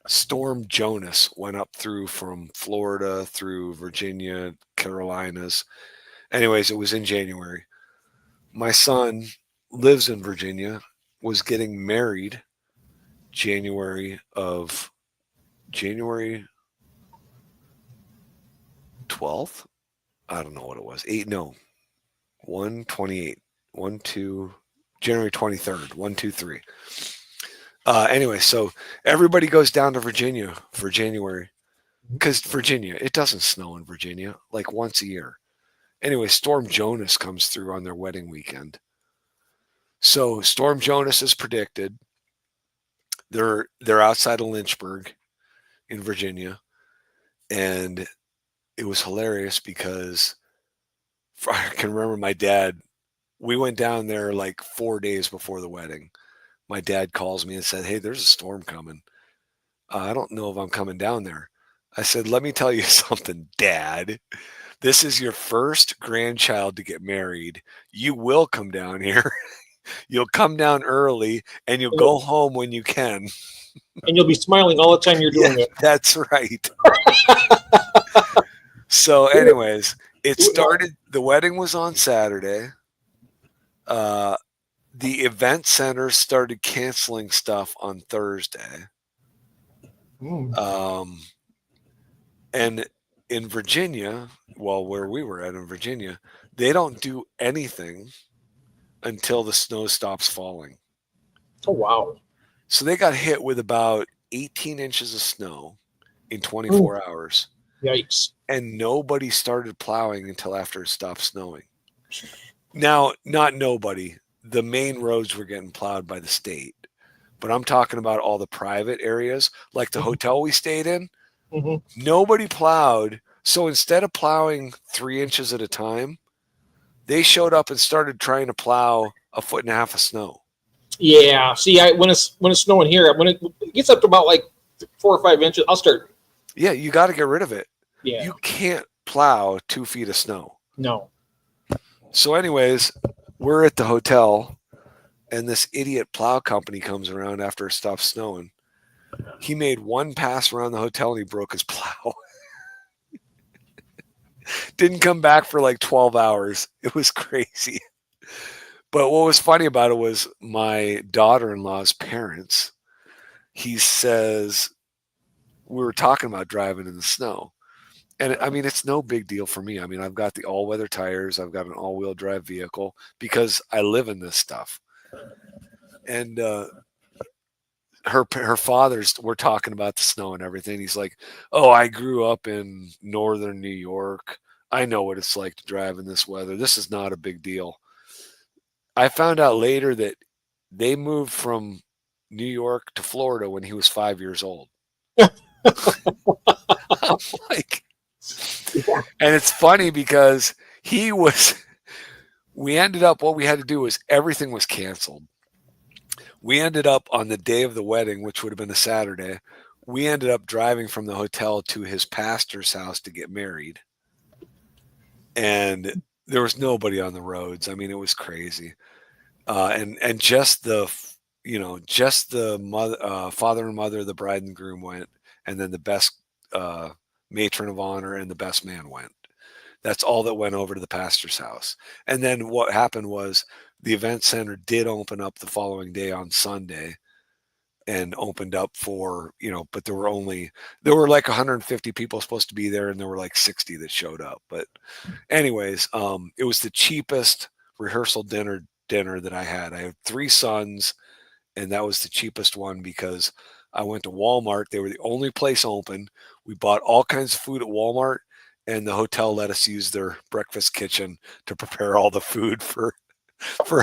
Storm Jonas went up through from Florida through Virginia, Carolinas. Anyways, it was in January. My son lives in Virginia, was getting married January 12th. I don't know what it was. 128. January 23rd. 1, 2, 3. Anyway, so everybody goes down to Virginia for January because Virginia, it doesn't snow in Virginia like once a year. Anyway, Storm Jonas comes through on their wedding weekend. So Storm Jonas is predicted. They're outside of Lynchburg in Virginia, and it was hilarious because I can remember my dad. We went down there like 4 days before the wedding. My dad calls me and said, "Hey, there's a storm coming. I don't know if I'm coming down there." I said, "Let me tell you something, Dad. This is your first grandchild to get married. You will come down here. You'll come down early and you'll go home when you can." And you'll be smiling all the time you're doing it. That's right. So anyways, It started, the wedding was on Saturday. The event center started canceling stuff on Thursday. And in Virginia, well, where we were at in Virginia, they don't do anything until the snow stops falling. Oh, wow. So they got hit with about 18 inches of snow in 24 hours. Yikes. And nobody started plowing until after it stopped snowing. Now, not nobody. The main roads were getting plowed by the state. But I'm talking about all the private areas, like the hotel we stayed in. Nobody plowed. So instead of plowing 3 inches at a time, they showed up and started trying to plow 1.5 feet of snow. Yeah. See, when it's snowing here, when it gets up to about like 4 or 5 inches, I'll start. Yeah, you got to get rid of it. Yeah. You can't plow 2 feet of snow. No. So anyways, we're at the hotel, and this idiot plow company comes around after it stops snowing. He made one pass around the hotel, and he broke his plow. Didn't come back for like 12 hours. It was crazy. But what was funny about it was my daughter-in-law's parents. He says, we were talking about driving in the snow. And I mean, it's no big deal for me. I mean, I've got the all-weather tires. I've got an all-wheel drive vehicle because I live in this stuff. And her father's, we're talking about the snow and everything. He's like, oh, I grew up in northern New York. I know what it's like to drive in this weather. This is not a big deal. I found out later that they moved from New York to Florida when he was 5 years old. I'm like, and it's funny because we ended up, what we had to do was everything was canceled. We ended up on the day of the wedding, which would have been a Saturday. We ended up driving from the hotel to his pastor's house to get married. And there was nobody on the roads. I mean, it was crazy. And just the father and mother of the bride and groom went, and then the best matron of honor and the best man went. That's all that went over to the pastor's house. And then what happened was the event center did open up the following day on Sunday and opened up for, but there were like 150 people supposed to be there, and there were like 60 that showed up. But anyways, it was the cheapest rehearsal dinner that I had. I had 3 sons, and that was the cheapest one because I went to Walmart. They were the only place open. We bought all kinds of food at Walmart, and the hotel let us use their breakfast kitchen to prepare all the food for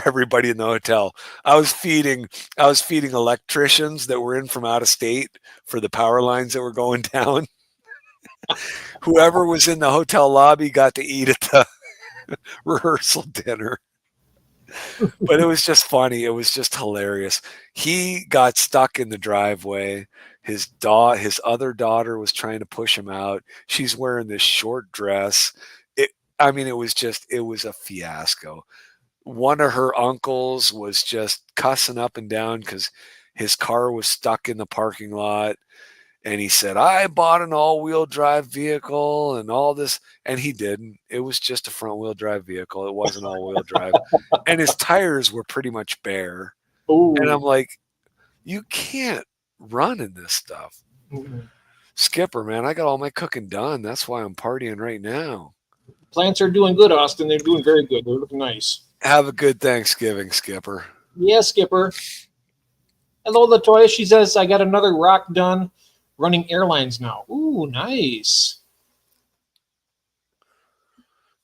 everybody in the hotel. I was feeding electricians that were in from out of state for the power lines that were going down. Whoever was in the hotel lobby got to eat at the rehearsal dinner. But it was just funny. It was just hilarious. He got stuck in the driveway. His other daughter was trying to push him out. She's wearing this short dress. It was a fiasco. One of her uncles was just cussing up and down because his car was stuck in the parking lot. And he said, I bought an all-wheel drive vehicle and all this. And he didn't. It was just a front-wheel drive vehicle. It wasn't all-wheel drive. And his tires were pretty much bare. Ooh. And I'm like, you can't run in this stuff. Mm-hmm. Skipper, man, I got all my cooking done. That's why I'm partying right now. Plants are doing good, Austin. They're doing very good. They're looking nice. Have a good Thanksgiving, Skipper. Yeah, Skipper. Hello, Latoya. She says, I got another rock done running airlines now. Ooh, nice.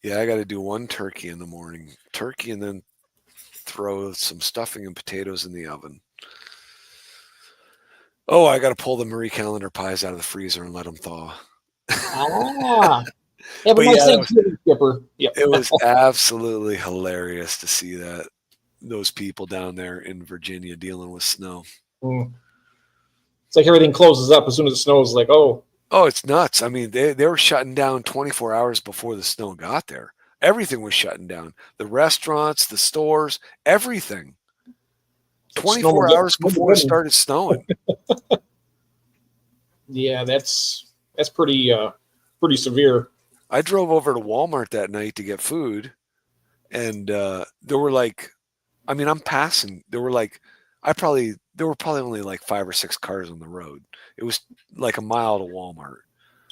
Yeah, I got to do one turkey in the morning. Turkey, and then throw some stuffing and potatoes in the oven. Oh, I got to pull the Marie Callender pies out of the freezer and let them thaw. Ah. Have a nice Thanksgiving, Skipper. Yep. It was absolutely hilarious to see those people down there in Virginia dealing with snow. Mm. It's like everything closes up as soon as it snows. Like, oh, it's nuts. I mean, they were shutting down 24 hours before the snow got there. Everything was shutting down. The restaurants, the stores, everything. 24 hours before it started snowing. Yeah, that's pretty severe. I drove over to Walmart that night to get food, and there were like, I mean, I'm passing. There were like, there were probably only like 5 or 6 cars on the road. It was like a mile to Walmart,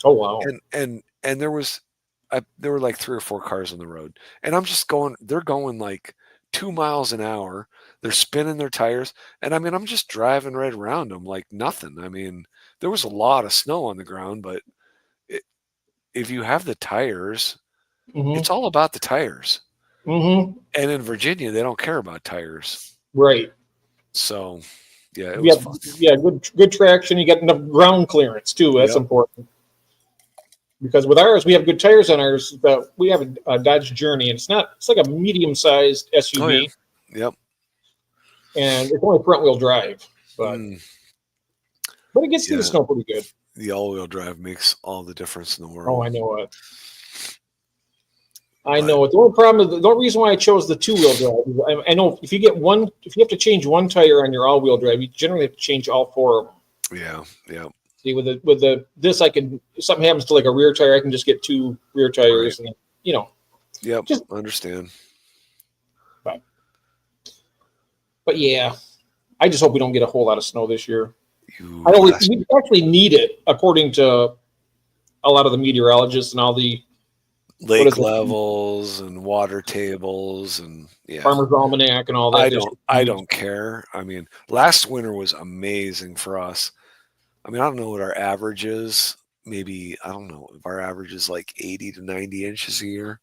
Oh wow. and there were like 3 or 4 cars on the road, and I'm just going. They're going like 2 miles an hour. They're spinning their tires, and I mean, I'm just driving right around them like nothing. I mean, there was a lot of snow on the ground, but it, if you have the tires, Mm-hmm. it's all about the tires. Mm-hmm. And in Virginia, they don't care about tires. Right. So, yeah, it Yeah. was fun. Yeah. Good traction. You get enough ground clearance too. That's Yep. important. Because with ours, we have good tires on ours. But we have a Dodge Journey, and it's like a medium-sized SUV, Oh, yeah. Yep. and it's only front-wheel drive. But but it gets through the Yeah. snow pretty good. The all-wheel drive makes all the difference in the Oh, world. I know it. I know it. The only problem is the only reason why I chose the two-wheel drive. I know if you have to change one tire on your all-wheel drive, you generally have to change all four of them. Yeah. Yeah. See, with this, I can if something happens to like a rear tire, I can just get 2 rear tires, and Yep. Just- Understand. But yeah, I just hope we don't get a whole lot of snow this year. You I know we last- actually need it, according to a lot of the meteorologists and all the lake is it? levels and water tables and yeah. Farmer's Almanac and all that. I don't care. I mean, last winter was amazing for us. I mean, I don't know what our average is. Maybe I don't know if our average is like 80 to 90 inches a year.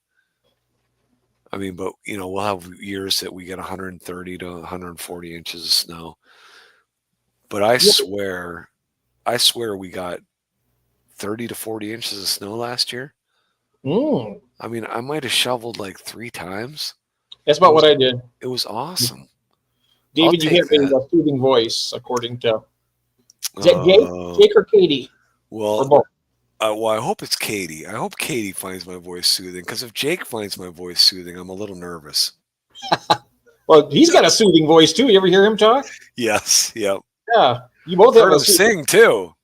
I mean, but we'll have years that we get 130 to 140 inches of snow. But I swear we got 30 to 40 inches of snow last year. I mean, I might have shoveled like 3 times. That's about what I did. It was awesome. David, you take have that. a soothing voice, according to is that Jake or Katie? Or Well, both? I hope it's Katie. I hope Katie finds my voice soothing, because if Jake finds my voice soothing, I'm a little nervous. Well, he's got a soothing voice too. You ever hear him talk? Yes, yep. Yeah, you both have Heard a him sing too.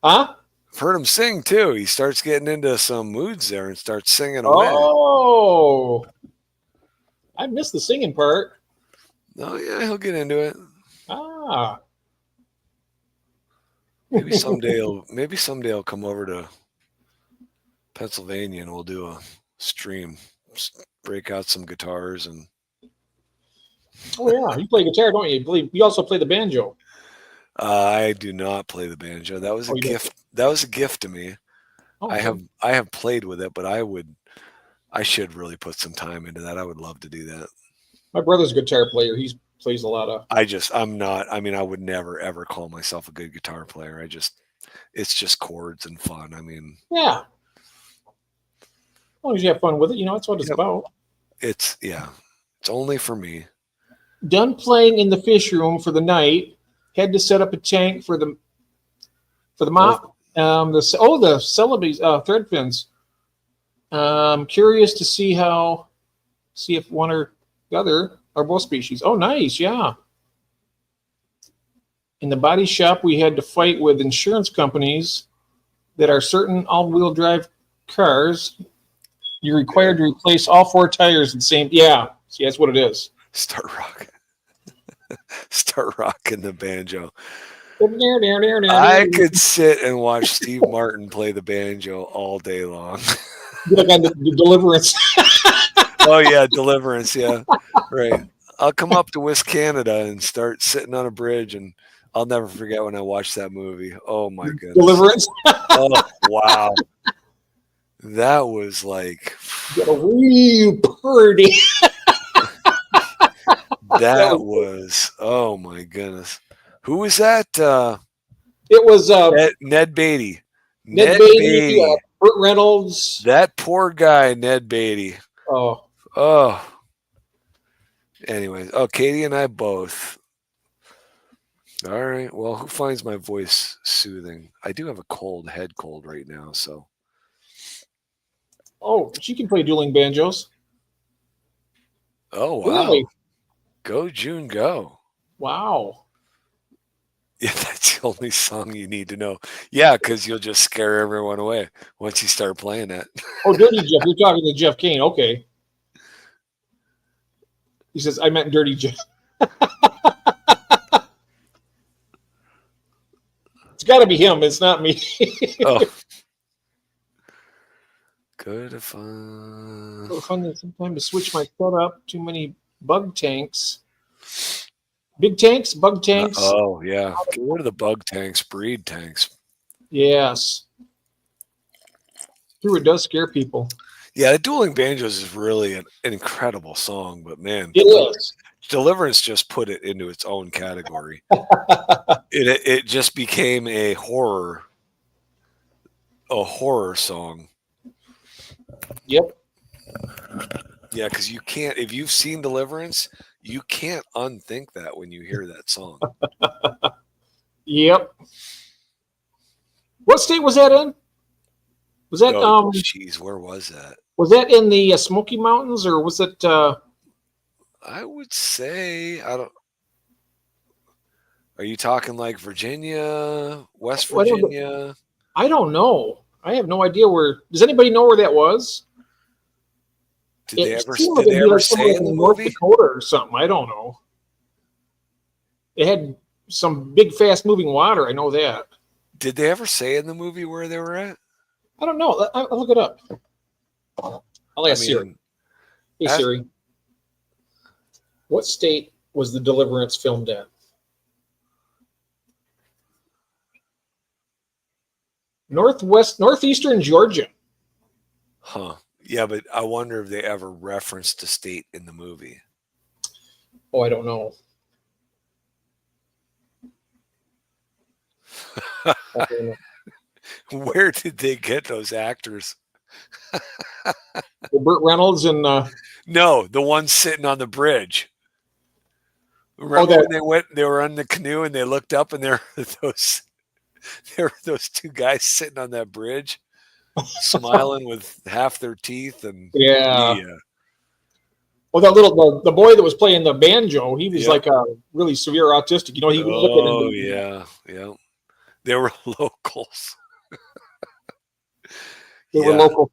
Huh? Heard him sing too. He starts getting into some moods there and starts singing away. Oh, I missed the singing part. Oh yeah, he'll get into it. Ah, Maybe someday he'll come over to Pennsylvania and we'll do a stream. Just break out some guitars and oh yeah, you play guitar, don't you? You also play the banjo. I do not play the banjo. That was a Oh, you don't? gift. That was a gift to me. Oh, I have played with it, but I should really put some time into that. I would love to do that. My brother's a guitar player. He plays a lot of. I'm not. I mean, I would never ever call myself a good guitar player. It's just chords and fun. I mean, Yeah. As long as you have fun with it, that's what it's Yep. about. it's only for me. Done playing in the fish room for the night. Had to set up a tank for the mop. The Celebes thread fins. Curious to see if one or the other are both species. Oh, nice, yeah. In the body shop, we had to fight with insurance companies that are certain all-wheel drive cars. You're required to replace all 4 tires at the same. Yeah, see, that's what it is. Start rocking the banjo. I I could sit and watch Steve Martin play the banjo all day long. like on the Deliverance. Oh yeah, Deliverance. Yeah, right. I'll come up to West Canada and start sitting on a bridge, and I'll never forget when I watched that movie. Oh my goodness. Deliverance. Oh wow, that was like Got a real pretty. that was. Oh my goodness. Who was that? It was Ned Beatty. Ned Beatty, Burt Reynolds. That poor guy, Ned Beatty. Oh, Oh. Anyways, Katie and I both. All right. Well, who finds my voice soothing? I do have a head cold right now, so. she can play dueling banjos. Oh wow. Really? Go June, go. Wow. Yeah, that's the only song you need to know. Yeah, because you'll just scare everyone away once you start playing that. Oh, Dirty Jeff. You're talking to Jeff Kane. Okay. He says, I meant Dirty Jeff. It's got to be him. It's not me. Oh, good fun. So fun that sometimes to switch my setup. Too many bug tanks. Big tanks, bug tanks. Oh, yeah. Get rid of the bug tanks, breed tanks. Yes. True, it does scare people. Yeah, the Dueling Banjos is really an incredible song, but man, It is. Deliverance just put it into its own category. It just became a horror song. Yep. Yeah, because you can't, if you've seen Deliverance, you can't unthink that when you hear that song. Yep. What state was that in? Was that Oh, jeez, where was that? was that in the Smoky Mountains, or was it I would say I don't. Are you talking like Virginia, West Virginia? I don't know. I have no idea where. Does anybody know where that was? Did they ever say in the North movie? Dakota or something? I don't know. It had some big, fast-moving water. I know that. Did they ever say in the movie where they were at? I don't know. I'll look it up. I'll ask Siri. Hey Siri, what state was the Deliverance filmed in? Northeastern Georgia. Huh. Yeah, but I wonder if they ever referenced a state in the movie. Oh, I don't know. Where did they get those actors? Burt Reynolds and no, the one sitting on the bridge. Remember when they were on the canoe and they looked up and there were those two guys sitting on that bridge, smiling with half their teeth and yeah. Well, that the boy that was playing the banjo, he was like a really severe autistic. You know, he was looking. Oh yeah. They were locals. They were local.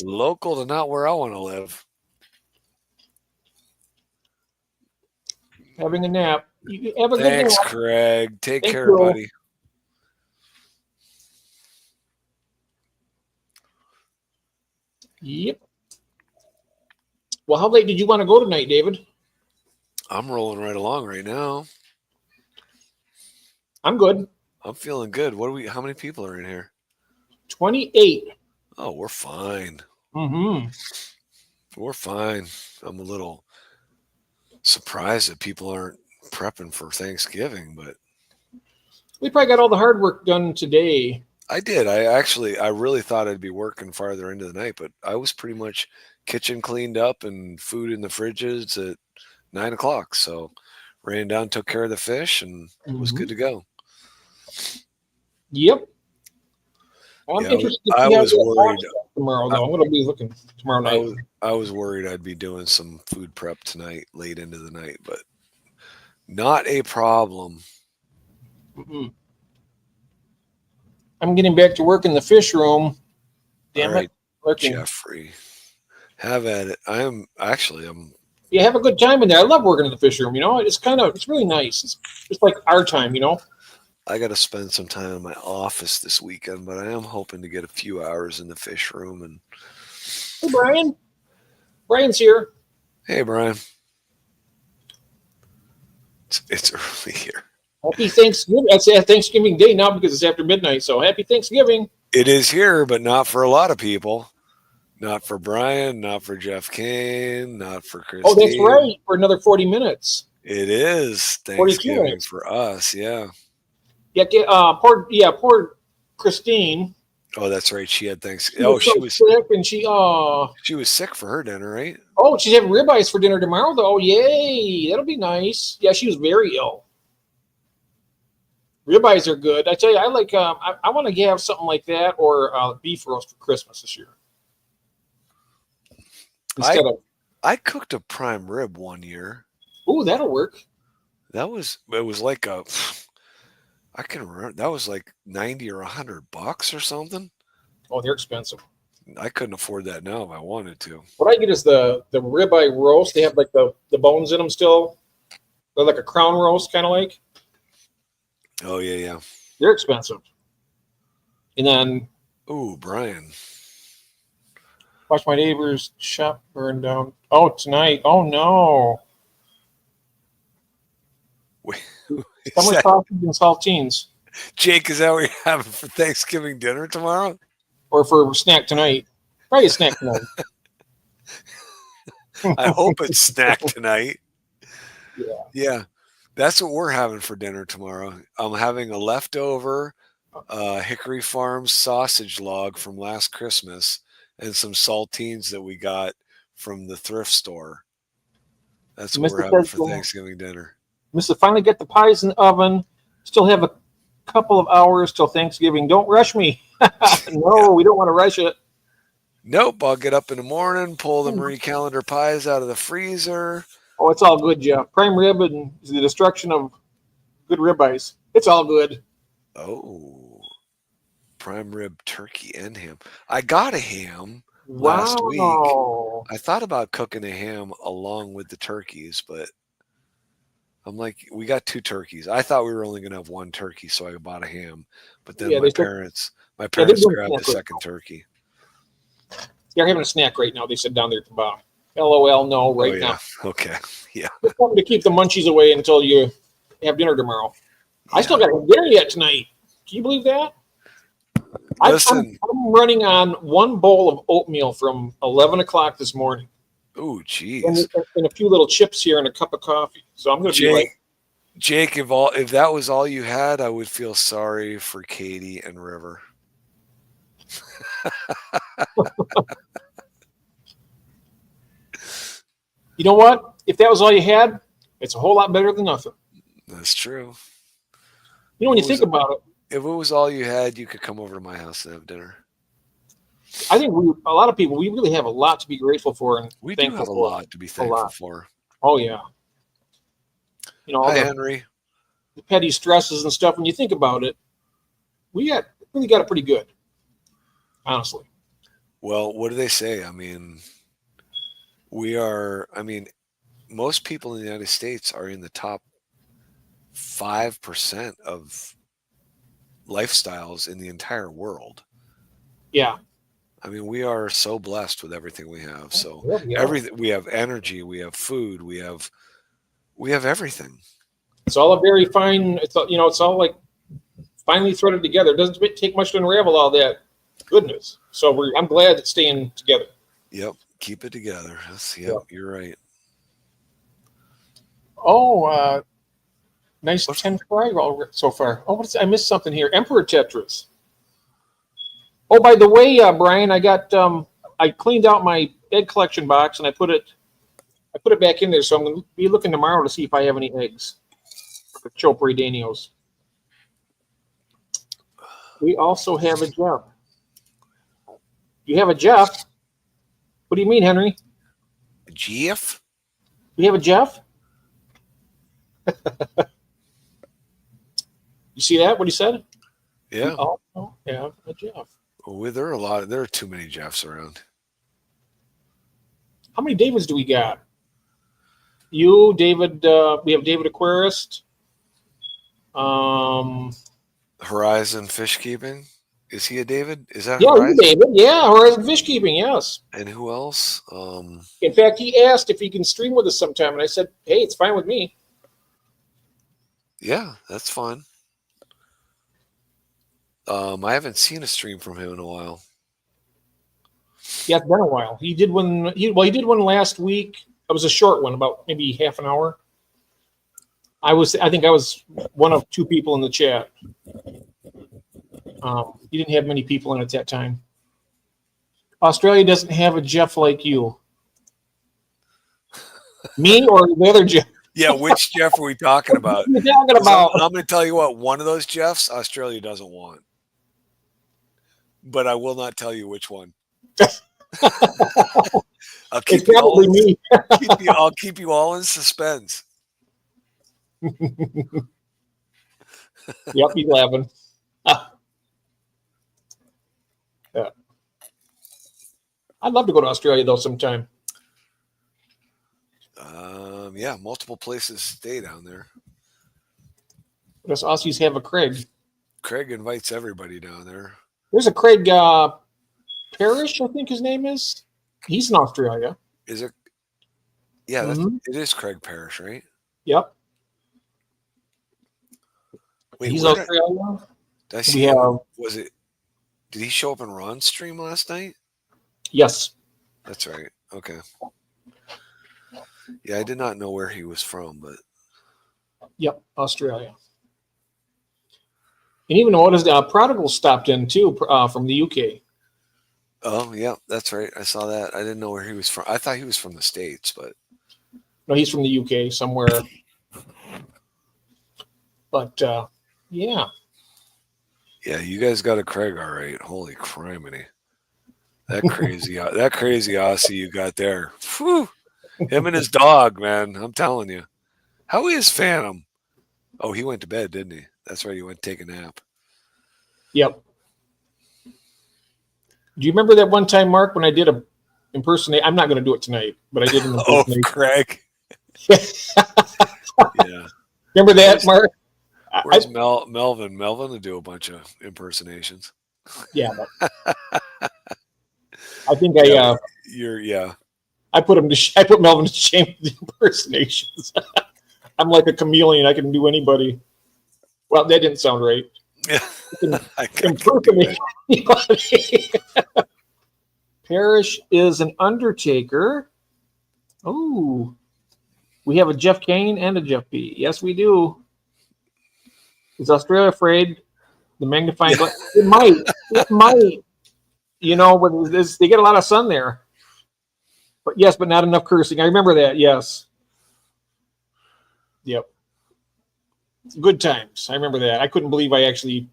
Local to not where I want to live. Having a nap. You have a Thanks, good nap. Craig. Take care, buddy. Yep. Well, how late did you want to go tonight, David? I'm rolling right along right now. I'm good. I'm feeling good. How many people are in here? 28. Oh, we're fine. Mm-hmm. We're fine. I'm a little surprised that people aren't prepping for Thanksgiving, but we probably got all the hard work done today. I did. I really thought I'd be working farther into the night, but I was pretty much kitchen cleaned up and food in the fridges at 9 o'clock. So ran down, took care of the fish, and was good to go. Yep. I'm interested to see I was worried tomorrow, though. I'm going to be looking tomorrow night. I was worried I'd be doing some food prep tonight, late into the night, but not a problem. Mm-hmm. I'm getting back to work in the fish room. Damn it. Jeffrey. Have at it. I'm Yeah, have a good time in there. I love working in the fish room, you know. It's really nice. It's just like our time, you know. I got to spend some time in my office this weekend, but I am hoping to get a few hours in the fish room. And hey, Brian. Brian's here. Hey, Brian. It's early here. Happy Thanksgiving. That's Thanksgiving Day now because it's after midnight. So happy Thanksgiving. It is here, but not for a lot of people. Not for Brian, not for Jeff Kane, not for Christine. Oh, that's right. For another 40 minutes. It is Thanksgiving for us, yeah. Yeah, poor Christine. Oh, that's right. She had Thanksgiving. She was sick, and she was sick for her dinner, right? Oh, she's having ribeyes for dinner tomorrow, though. Yay, that'll be nice. Yeah, she was very ill. Ribeyes are good. I tell you, I like. I want to have something like that or beef roast for Christmas this year. I cooked a prime rib one year. Ooh, that'll work. It was like I can remember that was like 90 or $100 or something. Oh, they're expensive. I couldn't afford that now if I wanted to. What I get is the ribeye roast. They have like the bones in them still. They're like a crown roast, kind of like. Oh yeah, yeah. They're expensive. And then Ooh, Brian. watch my neighbor's shop burn down. Oh, tonight. Oh no. Wait, Summer sausage and saltines. Jake, is that what you're having for Thanksgiving dinner tomorrow? Or for snack tonight. Probably a snack tonight. I hope it's snack tonight. Yeah. Yeah, that's what we're having for dinner tomorrow. I'm having a leftover Hickory Farms sausage log from last Christmas and some saltines that we got from the thrift store. That's what we're having for Thanksgiving dinner. Mr. Finally get the pies in the oven. Still have a couple of hours till Thanksgiving. Don't rush me. No, we don't want to rush it. Nope, I'll get up in the morning, pull the Marie Callender pies out of the freezer. Oh, it's all good, Jeff. Prime rib and the destruction of good ribeyes. It's all good. Oh, prime rib turkey and ham. I got a ham last week. I thought about cooking a ham along with the turkeys, but I'm like, we got 2 turkeys. I thought we were only going to have 1 turkey, so I bought a ham. But then my parents grabbed the second turkey. They're having a snack right now. They said down there at the bottom. LOL, no, right now. Okay, yeah. It's something to keep the munchies away until you have dinner tomorrow. Yeah. I still got to have dinner yet tonight. Can you believe that? Listen, I'm running on 1 bowl of oatmeal from 11 o'clock this morning. Oh, geez. And a few little chips here and a cup of coffee. So I'm going to be like, Jake, if that was all you had, I would feel sorry for Katie and River. You know what? If that was all you had, it's a whole lot better than nothing. That's true. You know, when you think about it. If it was all you had, you could come over to my house and have dinner. I think a lot of people, we really have a lot to be grateful for. And we do have a lot to be thankful for. Oh, yeah. You know, all Henry. The petty stresses and stuff. When you think about it, we really got it pretty good, honestly. Well, what do they say? I mean, most people in the United States are in the top 5% of lifestyles in the entire world. Yeah. I mean, we are so blessed with everything we have. So everything, we have energy, we have food, we have everything. It's all a very fine. It's all like finely threaded together. It doesn't take much to unravel all that goodness. So I'm glad it's staying together. Yep, keep it together. Yep. You're right. Oh, nice 10 fry roll so far. Oh, I missed something here. Emperor Tetris. Oh, by the way, Brian, I got I cleaned out my egg collection box and I put it back in there. So I'm going to be looking tomorrow to see if I have any eggs for Chopri Danios. We also have a Jeff. You have a Jeff? What do you mean, Henry? Jeff? We have a Jeff? You see that? What he said? Yeah. We also have a Jeff. Well, there are too many Jeffs around. How many Davids do we got? You, David. We have David Aquarist. Horizon Fish Keeping. Is he a David? Is that Horizon? David. Yeah, Horizon Fish Keeping. Yes. And who else? In fact, he asked if he can stream with us sometime, and I said, "Hey, it's fine with me." Yeah, that's fine. I haven't seen a stream from him in a while. Yeah, it's been a while. He did one. He did one last week. It was a short one, about maybe half an hour. I think I was one of 2 people in the chat. He didn't have many people in at that time. Australia doesn't have a Jeff like you. Me or the other Jeff? Yeah, which Jeff are we talking about? What are you talking about? I'm going to tell you what, one of those Jeffs, Australia doesn't want. But I will not tell you which one. I'll keep you all in suspense. Yep, he's laughing. Yeah. I'd love to go to Australia though sometime. Yeah, multiple places to stay down there. Because Aussies have a Craig. Craig invites everybody down there. There's a Craig Parrish, I think his name is. He's in Australia. Is it? Yeah, Mhm. it is Craig Parrish, right? Yep. Wait, He's where Australia. did I see We him? have Was it? Did he show up in Ron's stream last night? yes. That's right. Okay. Yeah, I did not know where he was from, but Yep, Australia. And even notice Prodigal stopped in too from the UK. oh yeah, that's right. I saw that. I didn't know where he was from. I thought he was from the States, but No, he's from the UK somewhere. But yeah, yeah, you guys got a Craig all right. Holy criminy. That crazy Aussie you got there. Whew. Him and his dog, man. I'm telling you. How is Phantom? Oh, he went to bed, didn't he? That's right. He went to take a nap. yep. Do you remember that one time, Mark, when I did a impersonate? I'm not going to do it tonight, but I did an Oh, impersonation. Craig. Yeah. Remember that, Mark? Where's Melvin? Melvin will do a bunch of impersonations. Yeah. I think I put him to I put Melvin to shame with the impersonations. I'm like a chameleon. I can do anybody. Well, that didn't sound right. Yeah. I Impersonate anybody. Parrish is an Undertaker. Oh, we have a Jeff Kane and a Jeff B. Yes, we do. Is Australia afraid? The magnifying glass? It might. It might. You know, when they get a lot of sun there. But yes, but not enough cursing. I remember that. Yes. Yep. Good times. I remember that. I couldn't believe I actually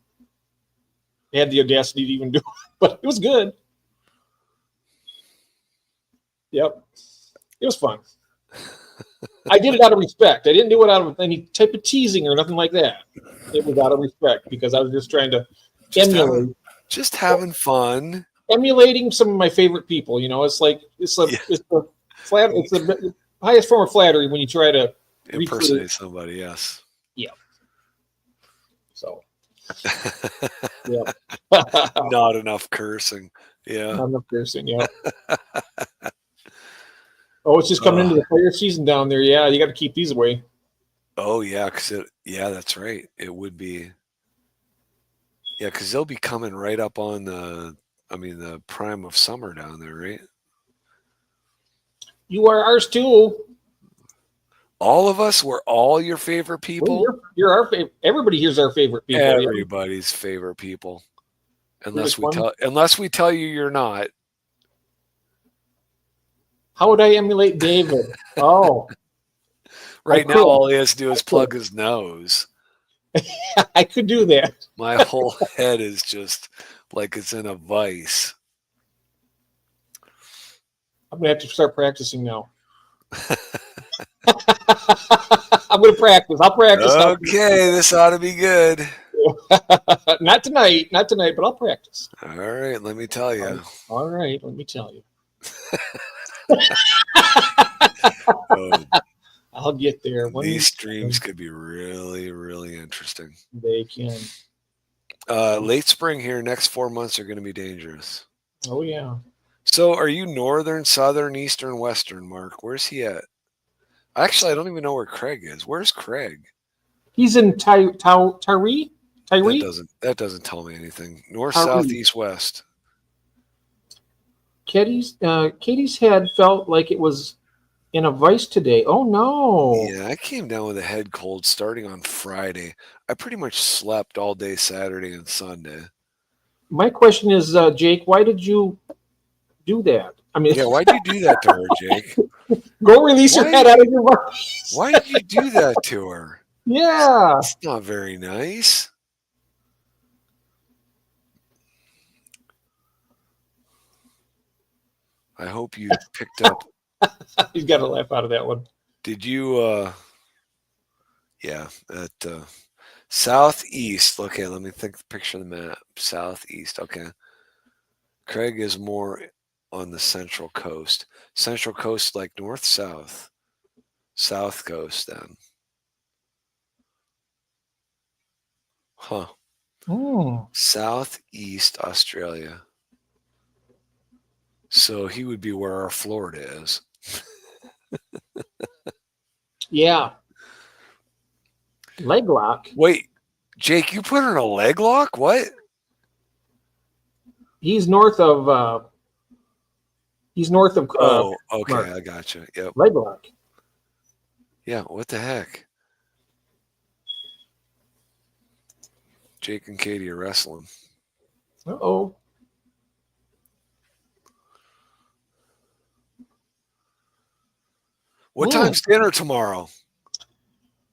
had the audacity to even do it, but it was good. Yep. It was fun. I did it out of respect. I didn't do it out of any type of teasing or nothing like that. It was out of respect because I was just trying to emulate. Just having fun. Emulating some of my favorite people. You know, it's the highest form of flattery when you try to impersonate somebody. Yes. Yeah. So. Yeah. Not enough cursing. Yeah. Not enough cursing. Yeah. Oh, it's just coming into the fire season down there. Yeah, you got to keep these away. Oh yeah, that's right. It would be. Yeah, because they'll be coming right up on the prime of summer down there, right? You are ours too. All of us, we're all your favorite people. Well, you're our favorite. Everybody here's our favorite people. Everybody's favorite people, unless we tell you you're not. How would I emulate David? Oh, right now all he has to do is plug his nose. I could do that. My whole head is just like it's in a vice. I'm gonna have to start practicing now. I'm gonna practice. I'll practice. Okay, this ought to be good. Not tonight, but I'll practice. All right, let me tell you. All right, let me tell you. I'll get there. These streams could be really, really interesting. They can. Late spring here, next 4 months are going to be dangerous. Oh, yeah. So are you northern, southern, eastern, western, Mark? Where's he at? Actually, I don't even know where Craig is. Where's Craig? He's in Tyree? That doesn't tell me anything. North, south, east, west. Katie's head felt like it was in a vice today. Oh no! Yeah, I came down with a head cold starting on Friday. I pretty much slept all day Saturday and Sunday. My question is, Jake, why did you do that? I mean, yeah, why did you do that to her, Jake? Go release your head out of your vice. Why did you do that to her? Yeah, it's not very nice. I hope you picked up. He's got a laugh out of that one. Did you? Yeah, that Southeast. Okay, let me picture the map. Southeast. Okay. Craig is more on the central coast. Central coast like north, south. South coast then. Huh. Southeast Australia. So he would be where our Florida is. Yeah. Leg lock. Wait, Jake, you put in a leg lock? What? He's north of. He's north of. Oh, okay, Mark. I got you. Yep. Leg lock. Yeah. What the heck? Jake and Katie are wrestling. Uh-oh. What time's dinner tomorrow?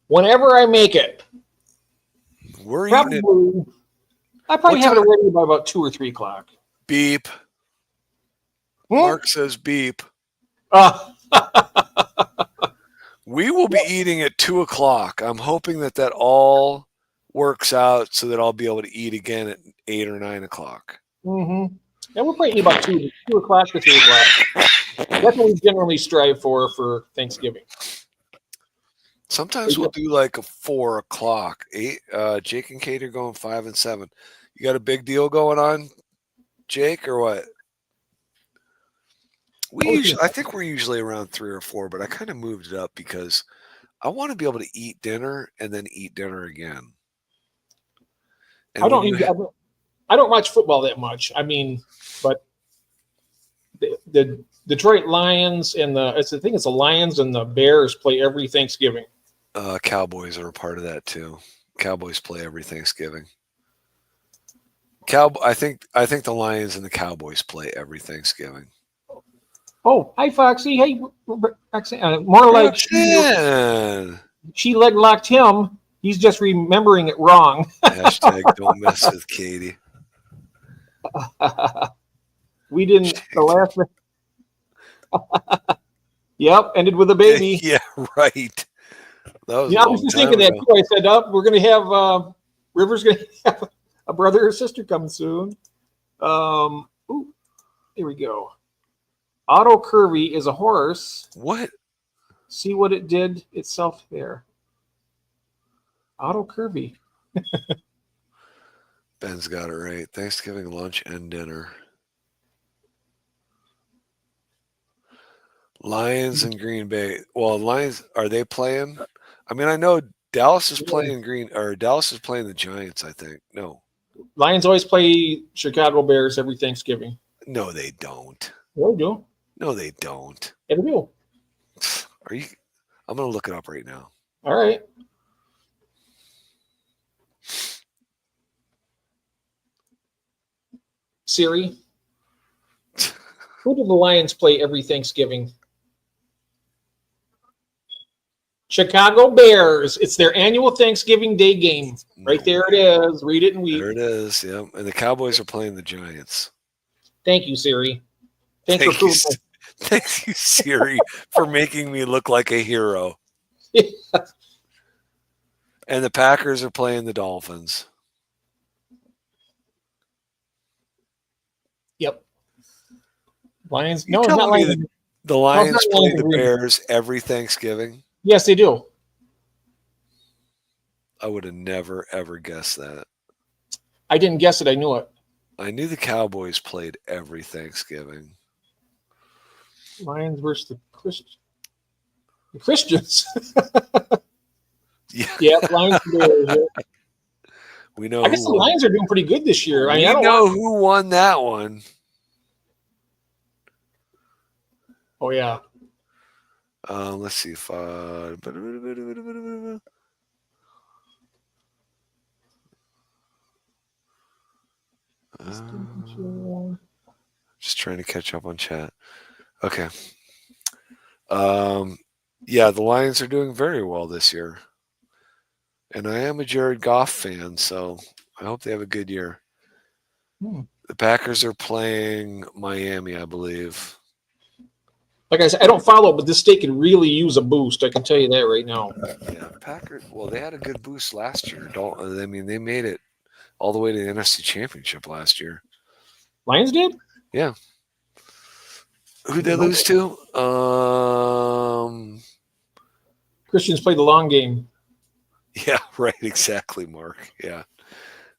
Whenever I make it. We're eating it. I probably have it ready by about 2 or 3 o'clock. Beep. Mark says beep. We will be eating at 2 o'clock. I'm hoping that all works out so that I'll be able to eat again at 8 or 9 o'clock. Mm-hmm. And we'll probably eat about 2 o'clock or 3 o'clock. That's what we generally strive for Thanksgiving. Sometimes we'll do like a 4 o'clock. Jake and Kate are going 5 and 7. You got a big deal going on, Jake, or what? I think we're usually around 3 or 4, but I kind of moved it up because I want to be able to eat dinner and then eat dinner again. And I don't watch football that much. I mean, but the Detroit Lions and it's the Lions and the Bears play every Thanksgiving. Cowboys are a part of that too. Cowboys play every Thanksgiving. I think the Lions and the Cowboys play every Thanksgiving. Oh, hi Foxy. Hey, more like she leg locked him. He's just remembering it wrong. Hashtag don't mess with Katie. We didn't the last. Yep, ended with a baby. Yeah, right. That was I was just thinking that too. I said, we're going to have River's going to have a brother or sister coming soon. Ooh, here we go. Otto Curvy is a horse. What? See what it did itself there. Otto Curvy. Ben's got it right. Thanksgiving lunch and dinner. Lions and Green Bay. Well, Lions, are they playing? I mean, I know Dallas is playing Dallas is playing the Giants, I think. No. Lions always play Chicago Bears every Thanksgiving. No, they don't. Yeah, they do. No, they don't. Yeah, they do. Are you? I'm going to look it up right now. All right. Siri, who do the Lions play every Thanksgiving? Chicago Bears. It's their annual Thanksgiving Day game. Right there it is. Read it and weep. There it is. Yeah. And the Cowboys are playing the Giants. Thank you, Siri. Thank you, Siri, for making me look like a hero. Yeah. And the Packers are playing the Dolphins. Yep. Lions. No, it's not Lions. The Lions play the Bears every Thanksgiving. Yes, they do. I would have never, ever guessed that. I didn't guess it. I knew it. I knew the Cowboys played every Thanksgiving. Lions versus the Christians. Yeah. Yeah, Lions. We know. I guess the Lions are doing pretty good this year. I know who won that one. Oh yeah. Let's see if just trying to catch up on chat. Okay. Yeah, the Lions are doing very well this year. And I am a Jared Goff fan, so I hope they have a good year. The Packers are playing Miami, I believe. Like I said, I don't follow, but this state can really use a boost. I can tell you that right now. Yeah, Packers. Well, they had a good boost last year. I mean, they made it all the way to the NFC Championship last year. Lions did? Yeah. Who'd they lose to? Christians played the long game. Yeah, right. Exactly, Mark. Yeah,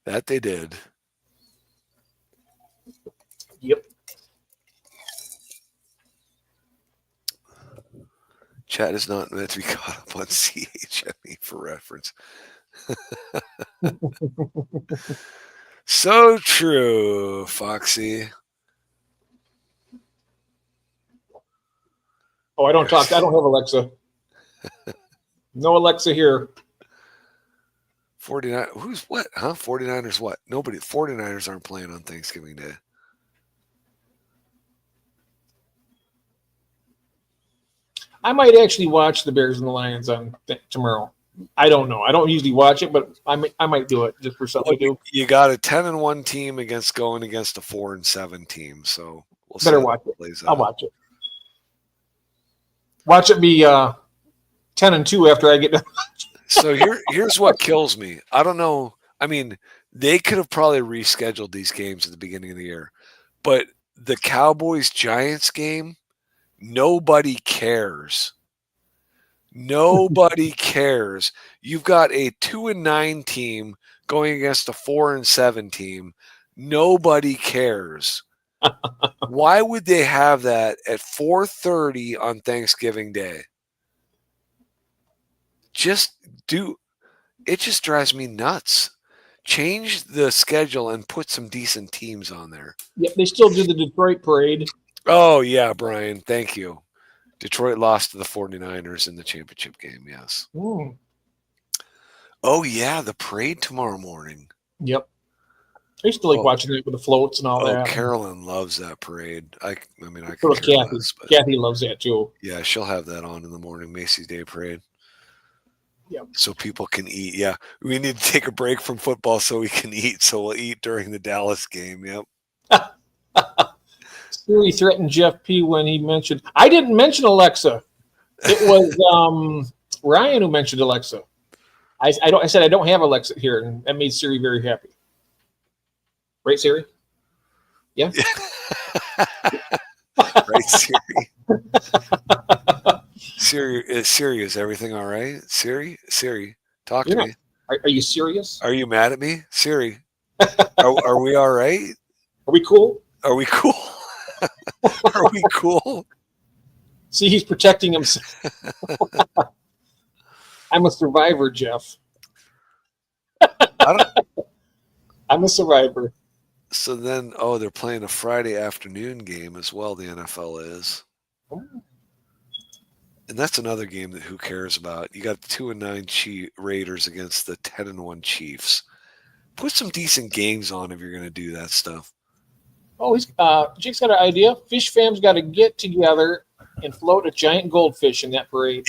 that they did. Yep. Chat is not meant to be caught up on CHME for reference. So true, Foxy. Oh, I don't talk. I don't have Alexa. No Alexa here. 49. Who's what? Huh? 49ers what? Nobody. 49ers aren't playing on Thanksgiving Day. I might actually watch the Bears and the Lions on tomorrow. I don't know. I don't usually watch it, but I might do it just for something to do. You got a 10-1 team going against a 4-7 team, so we'll Better watch it. I'll out. watch it. Watch it be 10-2 after I get done. So here's what kills me. I don't know. I mean, they could have probably rescheduled these games at the beginning of the year, but the Cowboys-Giants game, nobody cares. Nobody cares. You've got a 2-9 team going against a 4-7 team. Nobody cares. Why would they have that at 4:30 on Thanksgiving Day? It just drives me nuts. Change the schedule and put some decent teams on there. Yep, they still do the Detroit parade. Oh, yeah, Brian. Thank you. Detroit lost to the 49ers in the championship game, yes. Mm. Oh, yeah, the parade tomorrow morning. Yep. I used to like watching it with the floats and all that. Carolyn loves that parade. I mean, I so Kathy. Kathy loves that too. Yeah, she'll have that on in the morning, Macy's Day Parade. Yep. So people can eat. Yeah, we need to take a break from football so we can eat. So we'll eat during the Dallas game. Yep. Siri threatened Jeff P. when he mentioned. I didn't mention Alexa. It was Ryan who mentioned Alexa. I said I don't have Alexa here, and that made Siri very happy. Right, Siri? Yeah. Right, Siri. Siri, is everything all right? Siri, talk to me. Are you serious? Are you mad at me, Siri? Are we all right? Are we cool? Are we cool? Are we cool? See, he's protecting himself. I'm a survivor, Jeff. I'm a survivor. So then, they're playing a Friday afternoon game as well, the NFL is. And that's another game that who cares about. You got the 2-9 Raiders against the 10-1 Chiefs. Put some decent games on if you're going to do that stuff. Oh, Jake's got an idea. Fish fam's got to get together and float a giant goldfish in that parade.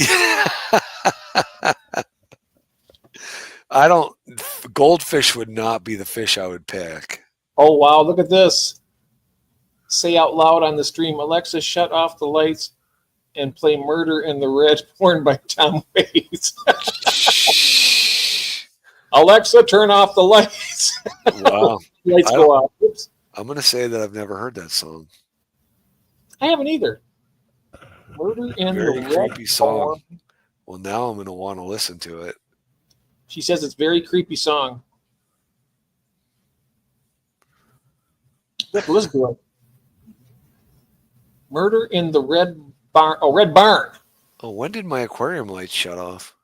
Goldfish would not be the fish I would pick. Oh, wow, look at this. Say out loud on the stream, Alexa, shut off the lights and play Murder in the Red Horn by Tom Waits. Alexa, turn off the lights. Wow. Lights go off. Oops. I'm going to say that I've never heard that song. I haven't either. Murder in Very the creepy Red song. Horn. Well, now I'm going to want to listen to it. She says it's a very creepy song. Listen to it. Murder in the Red Barn. Oh, Red Barn. Oh, when did my aquarium lights shut off?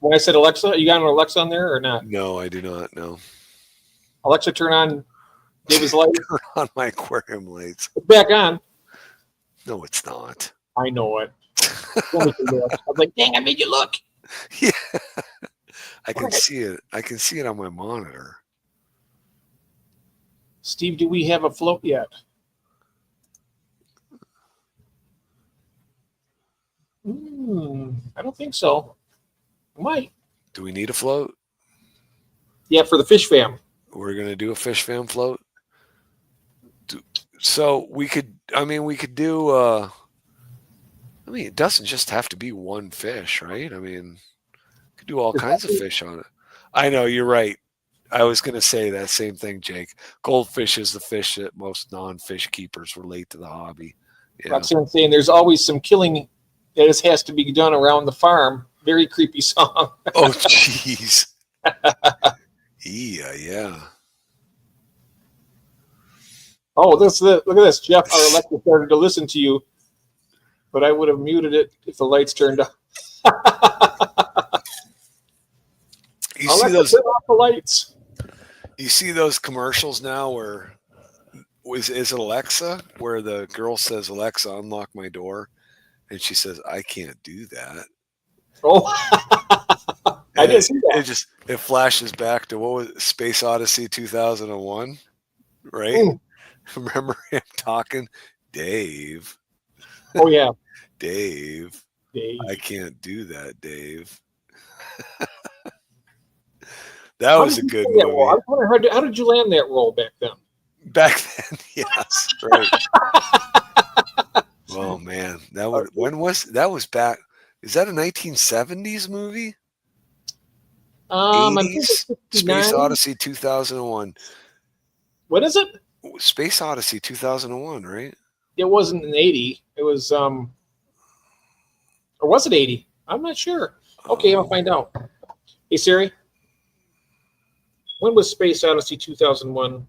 When I said Alexa, you got an Alexa on there or not? No, I do not. No. Alexa, turn on David's light. Turn on my aquarium lights. It's back on. No, it's not. I know it. I was like, dang, I made you look. Yeah. I can see it. I can see it on my monitor. Steve, do we have a float yet? I don't think so. Might. Do we need a float? Yeah, for the fish fam. We're going to do a fish fam float? So we could do it doesn't just have to be one fish, right? I mean, could do all kinds of fish on it. I know, you're right. I was going to say that same thing, Jake. Goldfish is the fish that most non-fish keepers relate to the hobby. Yeah. Roxanne saying there's always some killing that has to be done around the farm. Very creepy song. Oh, jeez. Yeah. Oh, look at this. Jeff, our Alexa started to listen to you, but I would have muted it if the lights turned on. You see those? Turn off the lights. You see those commercials now where is it Alexa where the girl says, "Alexa, unlock my door," and she says, "I can't do that." Oh, I didn't see that. It flashes back to what was it, Space Odyssey 2001, right? Mm. Remember him talking, Dave? Oh yeah, Dave. I can't do that, Dave. That was a good movie. I was wondering, how did you land that role back then? Back then, yes, right. Oh man, that was back? Is that a 1970s movie? 80s? Space Odyssey 2001. What is it? Space Odyssey 2001, right? It wasn't an 80. It was or was it 80? I'm not sure. Okay, I'll find out. Hey Siri, when was Space Odyssey 2001?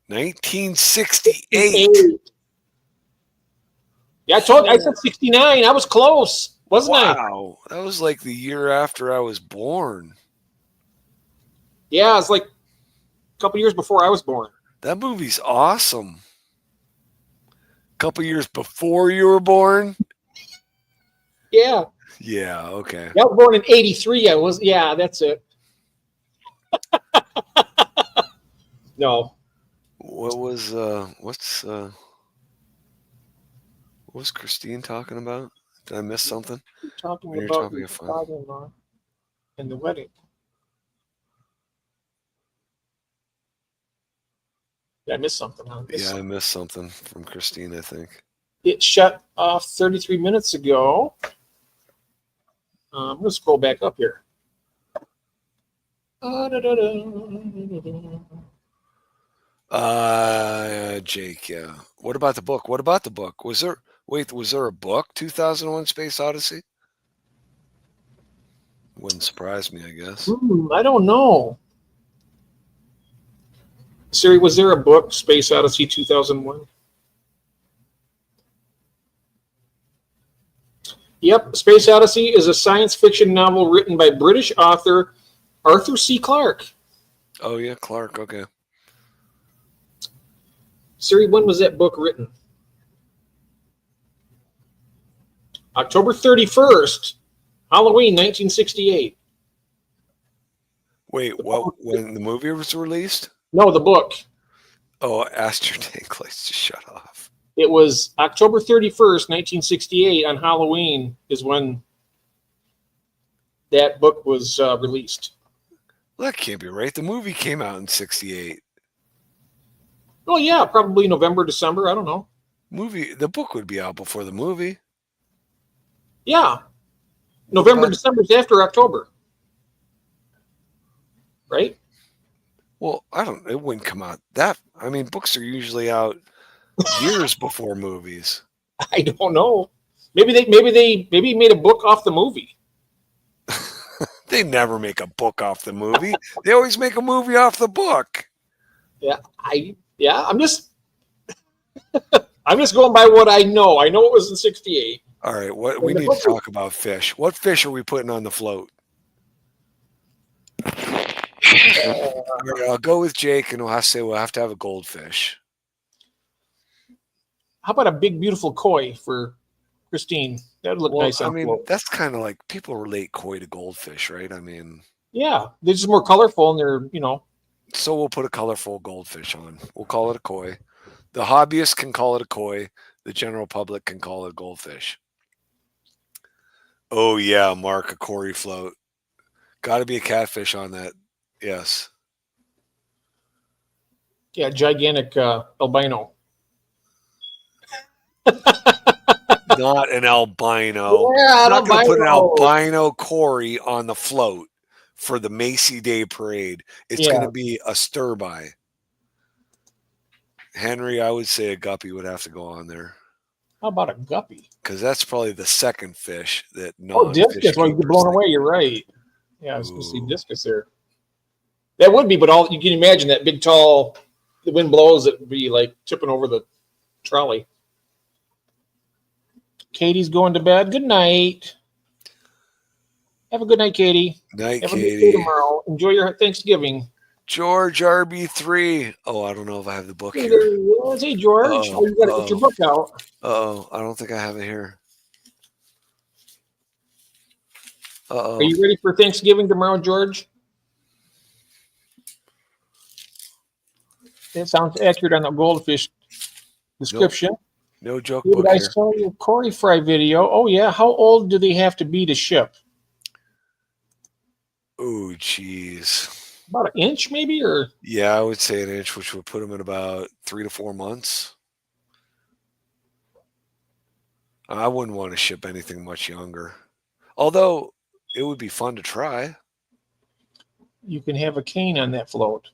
1968. Yeah, I said 69. I was close, wasn't I? Wow, that was like the year after I was born. Yeah, it's like a couple years before I was born. That movie's awesome. A couple years before you were born? Yeah. Yeah, okay. Yeah, I was born in 83. Yeah, that's it. No. What was Christine talking about? Did I miss something? Talking about your father-in-law and the wedding. Did I miss something? I missed something from Christine, I think. It shut off 33 minutes ago. I'm going to scroll back up here. Jake, yeah. What about the book? Was there a book, 2001 Space Odyssey? Wouldn't surprise me, I guess. I don't know. Siri, was there a book, Space Odyssey 2001? Yep, Space Odyssey is a science fiction novel written by British author Arthur C. Clarke. Oh, yeah, Clarke, okay. Siri, when was that book written? October 31st, Halloween, 1968. Wait, when the movie was released? No, the book. Oh, Aster Tank likes to shut off. It was October 31st, 1968 on Halloween is when that book was released. Well, that can't be right. The movie came out in 68. Oh, yeah, probably November, December. I don't know. The book would be out before the movie. Yeah. November, December is after October. Right? Well, it wouldn't come out books are usually out years before movies. I don't know. Maybe they made a book off the movie. They never make a book off the movie. They always make a movie off the book. Yeah, I'm just going by what I know. I know it was in 68. All right, we need to talk about fish. What fish are we putting on the float? I'll go with Jake, and we'll have to have a goldfish. How about a big, beautiful koi for Christine? That would look nice. That's kind of like people relate koi to goldfish, right? Yeah, they're just more colorful, and they're So we'll put a colorful goldfish on. We'll call it a koi. The hobbyist can call it a koi. The general public can call it a goldfish. Oh yeah, Mark, a Cory float. Got to be a catfish on that. Yes. Yeah, gigantic albino. Not an albino. Yeah, I'm an not going to put an albino. albino Corey on the float for the Macy Day Parade. It's going Yeah. to be a stir-by. Henry, I would say a guppy would have to go on there. How about a guppy? Because that's probably the second fish that discus. Well, you get blown away. You're right. Yeah, I was going to see discus there. That would be, but all you can imagine that big, tall, the wind blows, it would be like tipping over the trolley. Katie's going to bed. Good night. Have a good night, Katie. Night, Have Katie. a good day tomorrow. Enjoy your Thanksgiving. George RB3. Oh, I don't know if I have the book here. Hey, George. You got to get your book out. I don't think I have it here. Are you ready for Thanksgiving tomorrow, George? That sounds accurate on the goldfish description. No joke Did book I here. saw your Corey Fry video? Oh, yeah. How old do they have to be to ship? Oh, geez. About an inch, maybe? Or yeah, I would say an inch, which would put them in about 3 to 4 months. I wouldn't want to ship anything much younger. Although, it would be fun to try. You can have a cane on that float.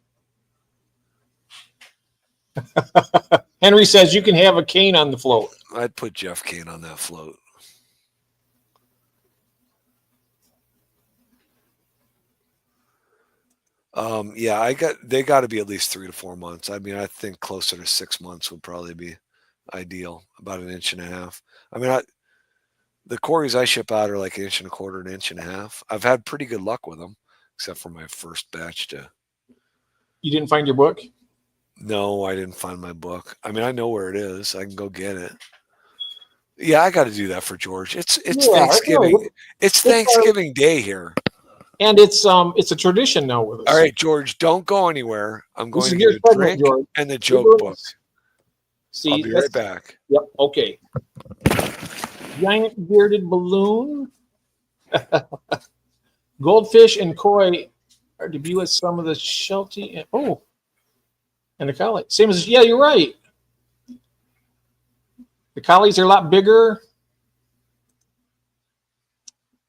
Henry says you can have a cane on the float. I'd put Jeff Kane on that float. Yeah, they got to be at least 3 to 4 months. I mean, I think closer to 6 months would probably be ideal. About an inch and a half. I mean, the Corys I ship out are like an inch and a quarter, an inch and a half. I've had pretty good luck with them, except for my first batch. You didn't find your book? No, I didn't find my book. I mean, I know where it is. I can go get it. Yeah, I got to do that for George. It's Thanksgiving. It's Thanksgiving Day here. And it's a tradition now with us. All right, George, don't go anywhere. I'm going to get a drink and the joke book. See, I'll be right back. Yep. Okay. Giant bearded balloon. Goldfish and koi are debut at some of the Sheltie. And the collie. Same as, yeah, you're right. The collies are a lot bigger.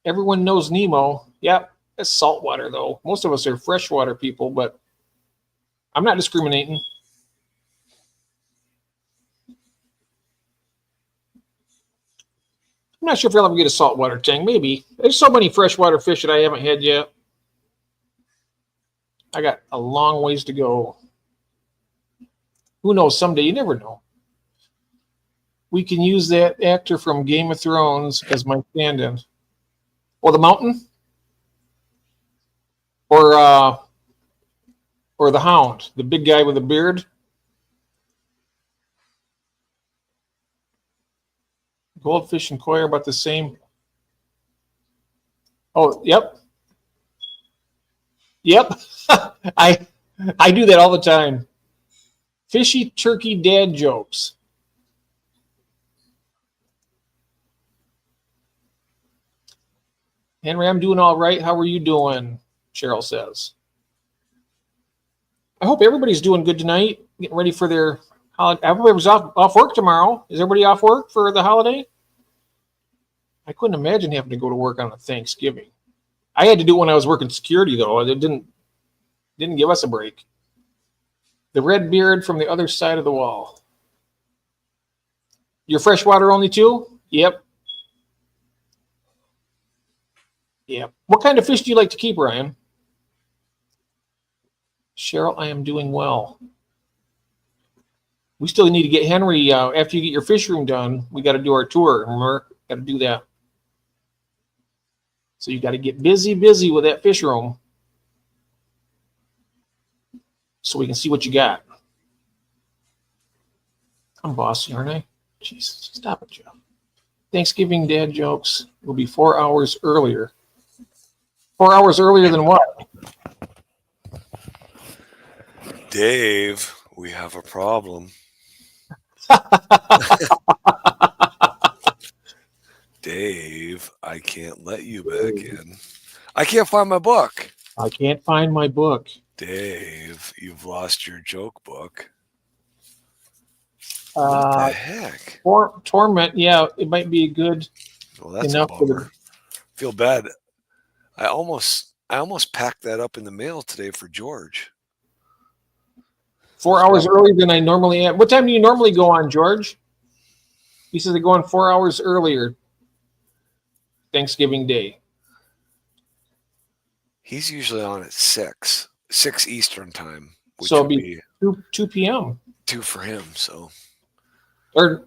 Everyone knows Nemo. Yep. That's saltwater, though. Most of us are freshwater people, but I'm not discriminating. I'm not sure if I'll ever get a saltwater tang. Maybe. There's so many freshwater fish that I haven't had yet. I got a long ways to go. Who knows? Someday. You never know. We can use that actor from Game of Thrones as my stand-in. Or the Mountain? Or the Hound, the big guy with a beard. Goldfish and koi are about the same. Oh, yep. Yep. I do that all the time. Fishy turkey dad jokes. Henry, I'm doing all right. How are you doing? Cheryl says. I hope everybody's doing good tonight, getting ready for their holiday. Everybody's off work tomorrow. Is everybody off work for the holiday? I couldn't imagine having to go to work on a Thanksgiving. I had to do it when I was working security, though. It didn't give us a break. The red beard from the other side of the wall. You're freshwater only too? Yep. Yep. What kind of fish do you like to keep, Ryan? Cheryl, I am doing well. We still need to get Henry, after you get your fish room done, we got to do our tour. Remember? Got to do that. So you got to get busy with that fish room so we can see what you got. I'm bossy, aren't I? Jesus, stop it, Jeff. Thanksgiving dad jokes will be 4 hours earlier. 4 hours earlier than what? Dave, we have a problem. Dave, I can't let you back in. I can't find my book. I can't find my book. Dave, you've lost your joke book. What Uh, the heck? Torment, yeah, it might be good Well, that's a enough for bummer. the Feel bad. I almost packed that up in the mail today for George. 4 hours earlier than I normally am. What time do you normally go on, George? He says they go on 4 hours earlier. Thanksgiving Day. He's usually on at 6 Eastern time, which So would it'll be 2 p.m. 2 for him. So Or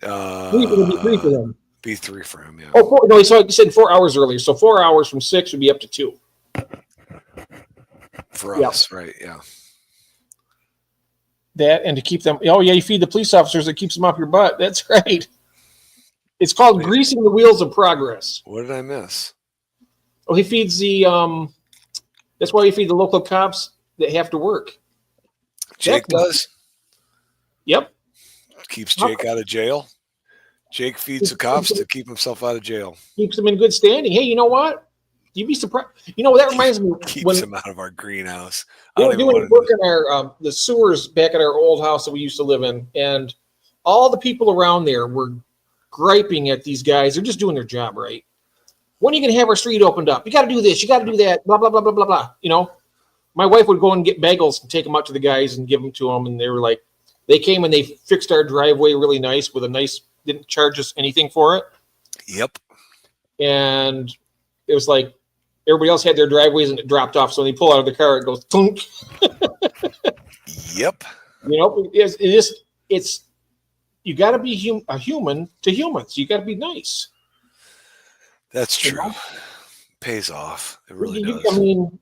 it'll be 3 for them. be 3 for him, yeah. Oh, no, so he said 4 hours earlier. So 4 hours from 6 would be up to 2. For Yep. us, right? Yeah. That and to keep them. Oh yeah, you feed the police officers. It keeps them off your butt. That's right. It's called greasing the wheels of progress. What did I miss? Oh, he feeds the. That's why you feed the local cops that have to work. Jake does. Yep. Keeps Jake out of jail. Jake feeds the cops to keep himself out of jail. Keeps them in good standing. Hey, you know what? You'd be surprised. You know, that reminds me. Keeps him out of our greenhouse. They were doing work in our the sewers back at our old house that we used to live in, and all the people around there were griping at these guys. They're just doing their job, right? When are you going to have our street opened up? You got to do this. You got to do that. Blah blah blah blah blah blah. You know, my wife would go and get bagels and take them out to the guys and give them to them, and they were like, they came and they fixed our driveway really nice with a nice. Didn't charge us anything for it. Yep. And it was like everybody else had their driveways and it dropped off. So when they pull out of the car, it goes thunk. Yep. You know, it's you got to be a human to humans. You got to be nice. That's true. You know? Pays off. It really does. I mean,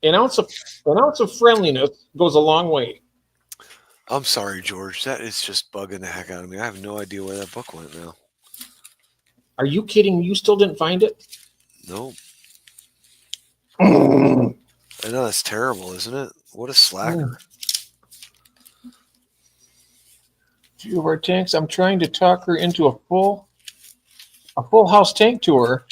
an ounce of friendliness goes a long way. I'm sorry, George. That is just bugging the heck out of me. I have no idea where that book went now. Are you kidding? You still didn't find it? Nope. I know that's terrible, isn't it? What a slacker. Few of our tanks. I'm trying to talk her into a full house tank tour.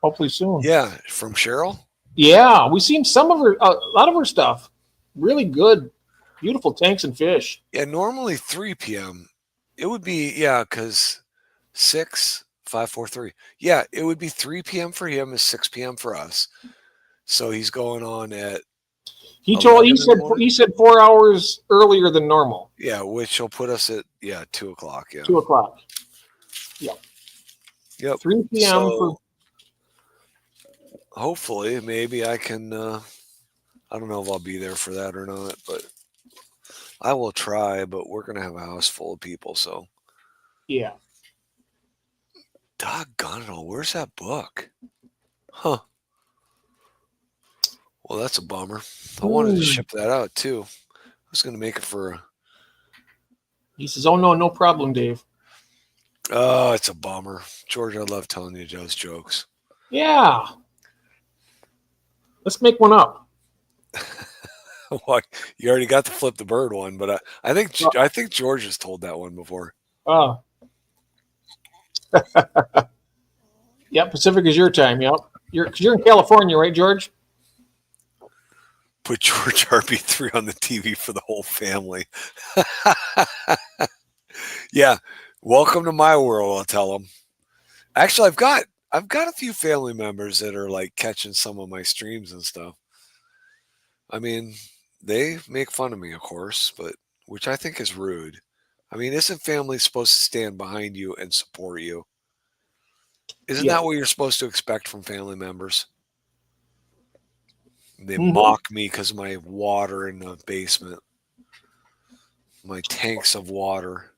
Hopefully soon. Yeah, from Cheryl. Yeah, we've seen some of her, a lot of her stuff. Really good, beautiful tanks and fish. Yeah, normally 3 p.m. It would be, because 6, 5, 4, 3. Yeah, it would be 3 p.m. for him and 6 p.m. for us. So he's going on at. He said 4 hours earlier than normal. Yeah, which will put us at 2 o'clock. Yeah, 2 o'clock. Yep. 3 p.m. So, hopefully, maybe I can. I don't know if I'll be there for that or not, but I will try. But we're gonna have a house full of people, so. Yeah. Doggone it all! Where's that book? Huh. Well, that's a bummer. I wanted to ship that out too. I was gonna make it for. He says, "Oh no problem, Dave." Oh, it's a bummer, George. I love telling you those jokes. Yeah. Let's make one up. Well, you already got the flip the bird one, but I think George has told that one before. Oh. Yeah, Pacific is your time. Yep. You're in California, right, George? Put George RB3 on the TV for the whole family. Yeah. Welcome to my world, I'll tell them. Actually, I've got a few family members that are like catching some of my streams and stuff. I mean, they make fun of me, of course, but which I think is rude. I mean, isn't family supposed to stand behind you and support you? Isn't that what you're supposed to expect from family members? They mock me because of my water in the basement, my tanks of water.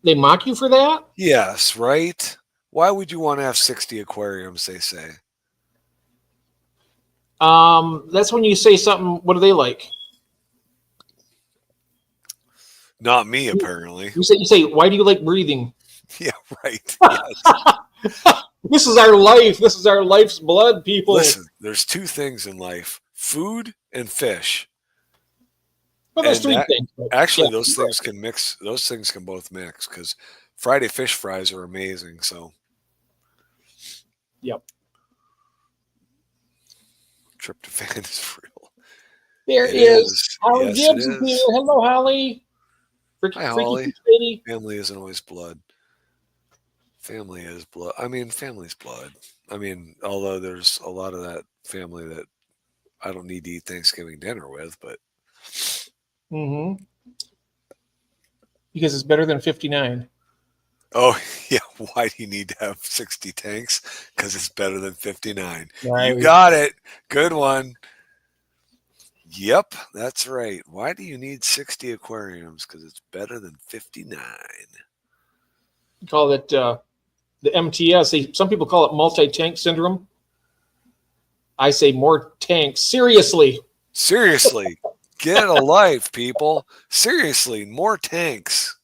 They mock you for that? Yes, right? Why would you want to have 60 aquariums, they say? That's when you say something. What do they like? Not me, apparently. You say, why do you like breathing? Yeah, right. Yes. This is our life. This is our life's blood, people. Listen, there's 2 things in life: food and fish. Well, there's 3 things. Actually, those things can mix. Those things can both mix because Friday fish fries are amazing. So. Yep. Tryptophan is real. There It is Holly Yes, Gibbs it is here. is. Hello, Holly. Hi, Freaky Holly. Lady. Family isn't always blood. Family is blood. I mean, family's blood. I mean, although there's a lot of that family that I don't need to eat Thanksgiving dinner with, but Mm-hmm. Because it's better than 59. oh yeah, why do you need to have 60 tanks? Because it's better than 59. You Right. got it. Good one. Yep, that's right. Why do you need 60 aquariums? Because it's better than 59. Call it the MTS. Some people call it multi-tank syndrome. I say more tanks. Seriously. Seriously, get a life, people. Seriously, more tanks.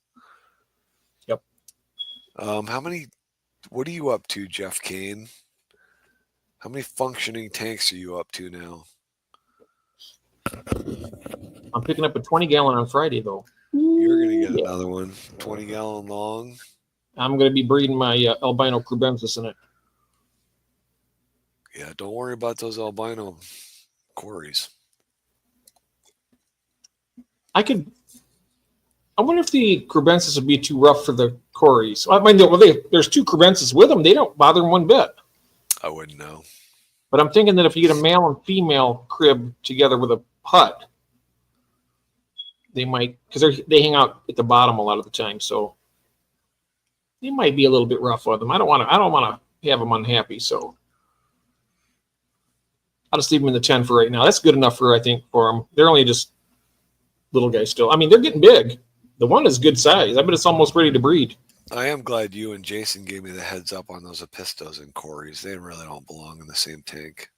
Yep. How many? What are you up to, Jeff Kane? How many functioning tanks are you up to now? I'm picking up a 20-gallon on Friday, though. You're gonna get Yeah. another one, 20-gallon long. I'm going to be breeding my albino crubensis in it. Yeah, don't worry about those albino quarries. I wonder if the crubensis would be too rough for the cories. I mean, there's two crubensis with them. They don't bother them one bit. I wouldn't know. But I'm thinking that if you get a male and female crib together with a hut, they might, because they hang out at the bottom a lot of the time, so they might be a little bit rough on them. I don't want to have them unhappy, so I'll just leave them in the 10 for right now. That's good enough I think for them. They're only just little guys still. I mean, they're getting big. The one is good size. I bet it's almost ready to breed. I am glad you and Jason gave me the heads up on those Epistos and Cories. They really don't belong in the same tank.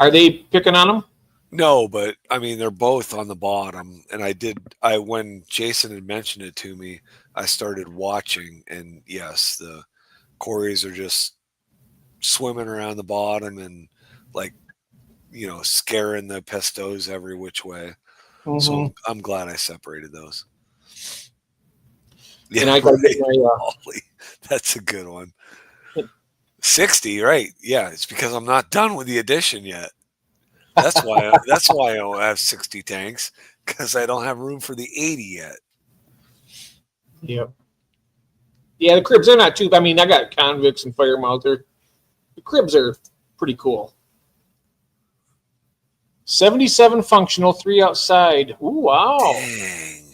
Are they picking on them? No, but I mean they're both on the bottom. And when Jason had mentioned it to me, I started watching, and yes, the Cories are just swimming around the bottom and scaring the Pestos every which way. Mm-hmm. So I'm glad I separated those. Yeah, and I got my that's a good one. 60, right? Yeah, it's because I'm not done with the addition yet. That's why I don't have 60 tanks, because I don't have room for the 80 yet. Yeah. Yeah, the cribs are not too. I mean, I got convicts and Firemouth. The cribs are pretty cool. 77 functional, 3 outside. Ooh, wow. Dang.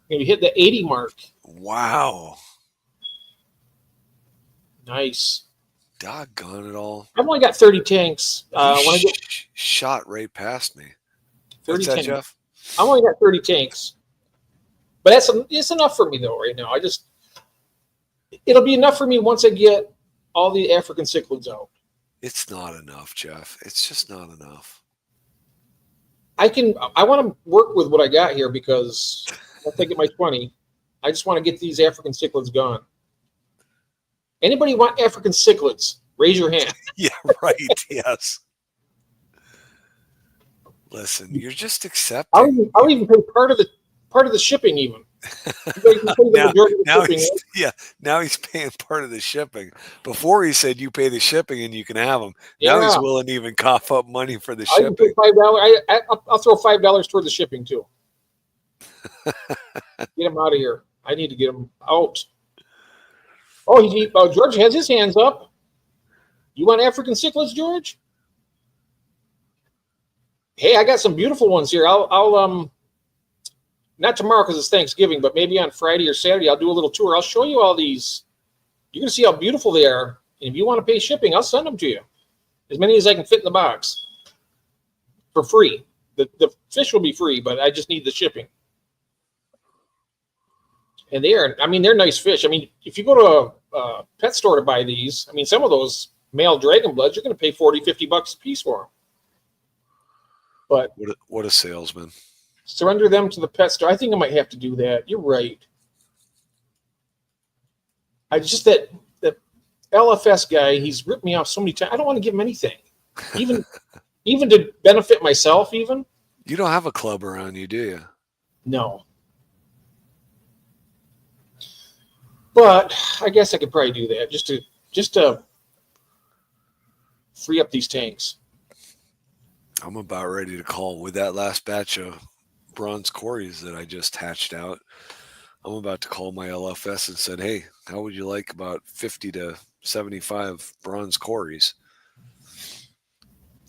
Maybe hit the 80 mark. Wow. Nice. Doggone it all. I've only got 30 tanks. When I get shot right past me. 30 What's that, tanks. Jeff? I've only got 30 tanks. But it's enough for me, though, right now. It'll be enough for me once I get all the African cichlids out. It's not enough, Jeff. It's just not enough. I want to work with what I got here, because once I get my 20, I just want to get these African cichlids gone. Anybody want African cichlids? Raise your hand. Yeah, right. Yes. Listen, you're just accepting. I'll even pay part of the shipping, even. Now he's paying part of the shipping. Before he said you pay the shipping and you can have them. Now he's willing to even cough up money for the shipping. I'll throw $5 toward the shipping too. Get him out of here. I need to get him out. Oh, George has his hands up. You want African cichlids, George? Hey, I got some beautiful ones here. I'll not tomorrow because it's Thanksgiving, but maybe on Friday or Saturday, I'll do a little tour. I'll show you all these. You're going to see how beautiful they are. And if you want to pay shipping, I'll send them to you. As many as I can fit in the box for free. The fish will be free, but I just need the shipping. And they're nice fish. I mean, if you go to a pet store to buy these, I mean, some of those male dragon bloods, you're going to pay $40, $50 a piece for them. But what a salesman. Surrender them to the pet store. I think I might have to do that. You're right. That LFS guy, he's ripped me off so many times. I don't want to give him anything. Even to benefit myself, even. You don't have a club around you, do you? No. But I guess I could probably do that just to free up these tanks. I'm about ready to call with that last batch of bronze Corys that I just hatched out. I'm about to call my LFS and said, hey, how would you like about 50 to 75 bronze Corys?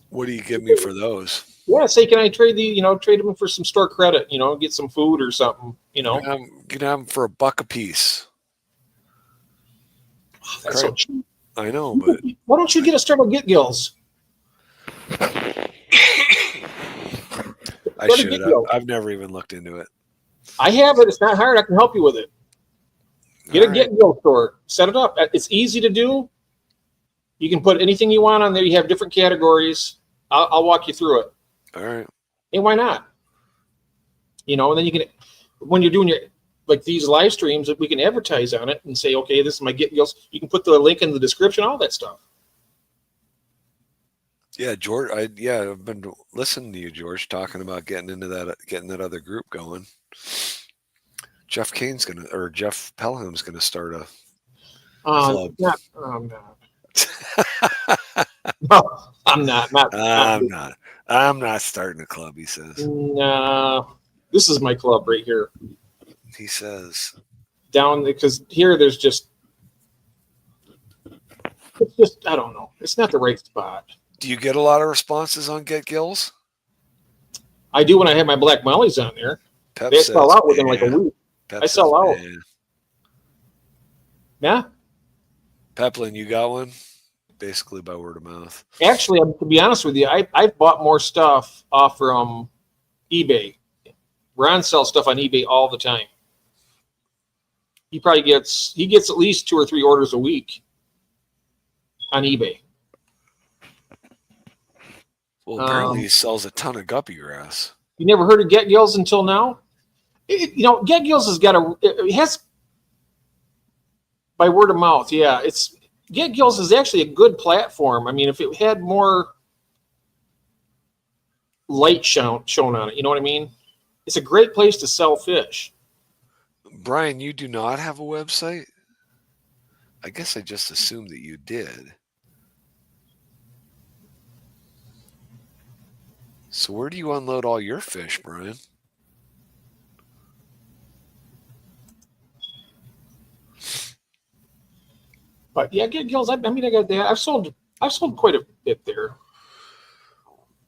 What do you give me for those? Yeah, say, can I trade trade them for some store credit, get some food or something, You can have them for $1 a piece. That's so cheap. I know, but why don't you get a start of Get Gills? I should. I've never even looked into it. I have it. It's not hard. I can help you with it. Get a Get Gill store. Set it up. It's easy to do. You can put anything you want on there. You have different categories. I'll walk you through it. All right. And why not? And then you can, when you're doing your like these live streams, we can advertise on it and say, okay, this is my Get Gills. You can put the link in the description, all that stuff. Yeah, George. I've been listening to you, George, talking about getting that other group going. Jeff Pelham's gonna start a club. No, I'm not. I'm not starting a club, he says. No, this is my club right here. He says. Down, because here it's just I don't know. It's not the right spot. Do you get a lot of responses on Get Gills? I do when I have my Black Mollies on there. Pep they sell out within like a week. I sell out. Yeah. Peplin, you got one? Basically by word of mouth. Actually, to be honest with you, I've bought more stuff off from eBay. Ron sells stuff on eBay all the time. He gets at least 2 or 3 orders a week on eBay. Well, apparently he sells a ton of guppy grass. You never heard of Get Gills until now? Get Gills it has by word of mouth. Yeah, Get Gills is actually a good platform. I mean, if it had more light shown on it, you know what I mean? It's a great place to sell fish. Brian, you do not have a website? I guess I just assumed that you did. So where do you unload all your fish, Brian? But yeah, Get Gills. I got that. I've sold quite a bit there.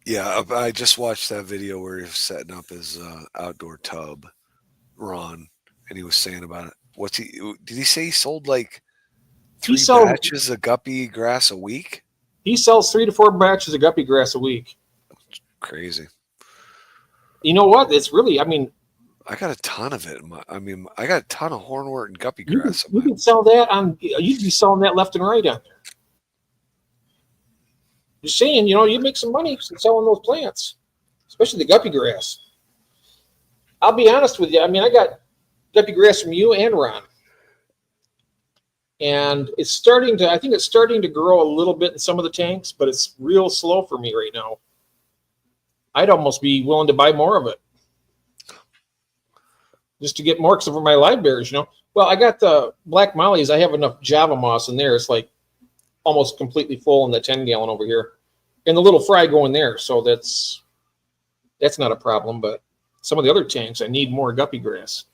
Yeah, I just watched that video where he was setting up his outdoor tub, Ron, and he was saying about it. Did he say he sold like 3 batches of guppy grass a week? He sells 3 to 4 batches of guppy grass a week. Crazy. You know what? It's really, I got a ton of it. I got a ton of hornwort and guppy grass. You can sell that you'd be selling that left and right on there. Just saying, you make some money selling those plants, especially the guppy grass. I'll be honest with you. I got guppy grass from you and Ron. And I think it's starting to grow a little bit in some of the tanks, but it's real slow for me right now. I'd almost be willing to buy more of it. Just to get more for my live bears, Well, I got the Black Mollies. I have enough Java moss in there. It's like almost completely full in the 10-gallon over here. And the little fry going there. So that's not a problem. But some of the other tanks, I need more guppy grass.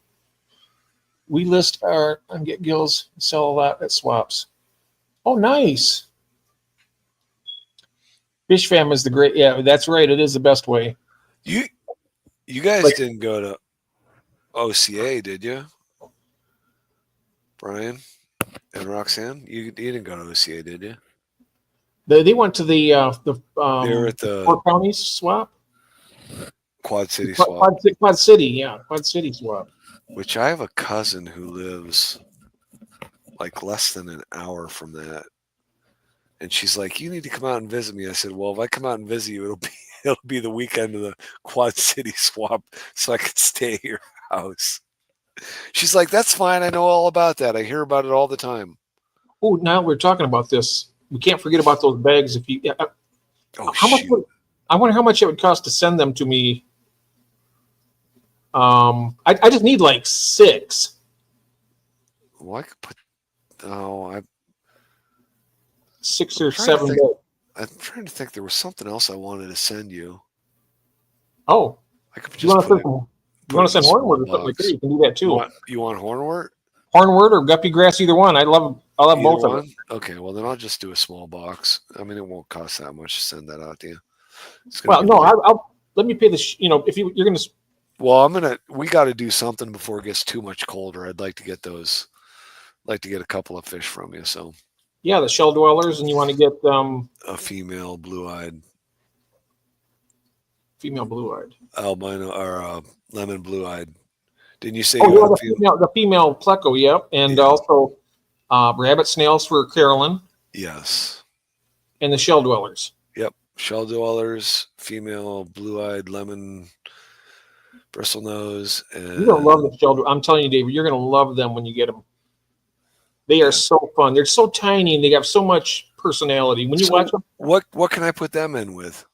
We list our on Get Gills, sell a lot at swaps. Oh, nice. Fish Fam is the great. Yeah, that's right. It is the best way. You guys didn't go to OCA, did you? Brian and Roxanne? You didn't go to OCA, did you? They went to the they were at the 4 counties swap. Quad City swap. Quad City swap. Which I have a cousin who lives like less than an hour from that. And she's like, you need to come out and visit me. I said, well, if I come out and visit you, it'll be the weekend of the Quad City swap so I could stay at your house. She's like, that's fine. I know all about that. I hear about it all the time. Oh, now we're talking about this. We can't forget about those bags. I wonder how much it would cost to send them to me. I just need like 6. Well, I could put 6 or 7. I'm trying to think. There was something else I wanted to send you. Oh, I could you just want to put it. send, you Put want it to in a send small hornwort or something like that? box. You can do that too. You want hornwort? Hornwort or guppy grass, either one. I'll love Either both of one? them. Okay, well then I'll just do a small box. I mean, it won't cost that much to send that out to you. It's gonna Well, be no, like, I'll let me pay the. If you're gonna. well, we got to do something before it gets too much colder. I'd like to get a couple of fish from you. So Yeah, the shell dwellers, and you want to get a female blue-eyed female blue-eyed. albino or lemon blue-eyed. Didn't you say Oh you yeah, had a the female pleco, yep, and Yeah. also rabbit snails for Carolyn, Yes. and the shell dwellers. Yep. Shell dwellers, female blue-eyed lemon bristlenose, You're gonna love the shell. I'm telling you, David, you're gonna love them when you get them. They are so fun. They're so tiny and they have so much personality. When you So watch them, what can I put them in with?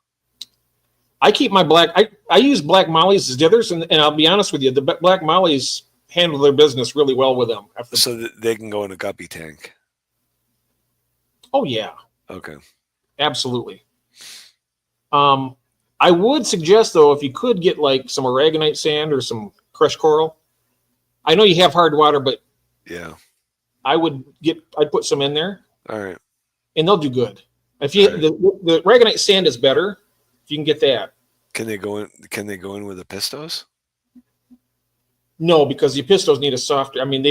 I keep my black. I use black mollies as dithers, and I'll be honest with you, the black mollies handle their business really well with them. So that they can go in a guppy tank. Oh yeah, Okay. absolutely. I would suggest though, if you could get like some aragonite sand or some crushed coral. I know you have hard water, but Yeah. I'd put some in there, All right. and they'll do good. If you Right. the aragonite sand is better, if you can get that. Can they go in with the pistos? No, because the pistos need a softer. I mean,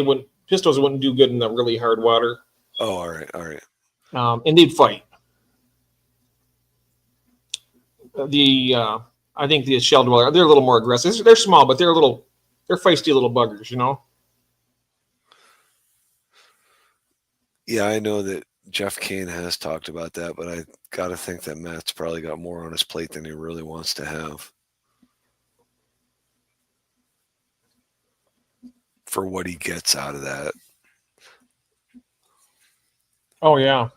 pistos wouldn't do good in the really hard water, Oh, all right. All right. and they'd fight. I think the shell dweller, they're a little more aggressive. They're small, but they're feisty little buggers, you know. Yeah, I know that Jeff Kane has talked about that, but I got to think that Matt's probably got more on his plate than he really wants to have for what he gets out of that. Oh yeah.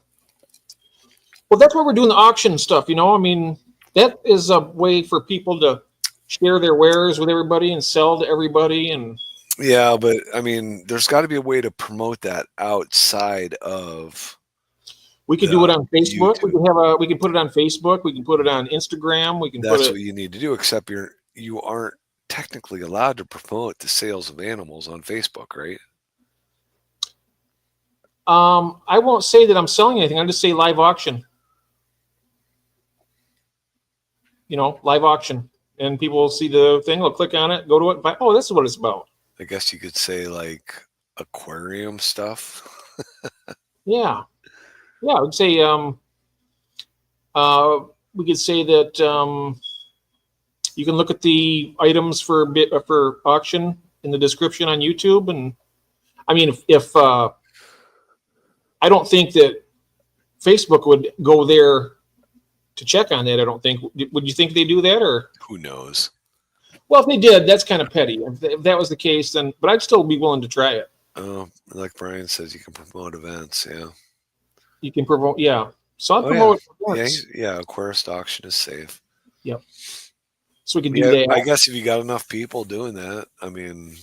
Well, that's why we're doing the auction stuff. You know, I mean, that is a way for people to share their wares with everybody and sell to everybody. And Yeah, but I mean, there's got to be a way to promote that outside of. we could do it on Facebook. YouTube. We can put it on Facebook. We can put it on Instagram. We can put That's it. what you need to do. Except you aren't technically allowed to promote the sales of animals on Facebook, right? I won't say that I'm selling anything. I'll just say live auction. You know, live auction, and people will see the thing. They'll click on it, go to it, and buy. Oh, this is what it's about. I guess you could say like aquarium stuff. Yeah, yeah. We'd say we could say that you can look at the items for auction in the description on YouTube, and I mean, if I don't think that Facebook would go there to check on that. I don't think. Would you think they do that, or Who knows? well, if they did, that's kind of petty. If that was the case, then but I'd still be willing to try it. Like Brian says, you can promote events. Yeah. You can promote, yeah. So I'll Oh, promote. Yeah, events. yeah. Aquarist auction is safe. Yep. So we can do Yeah, that. I guess if you got enough people doing that, I mean,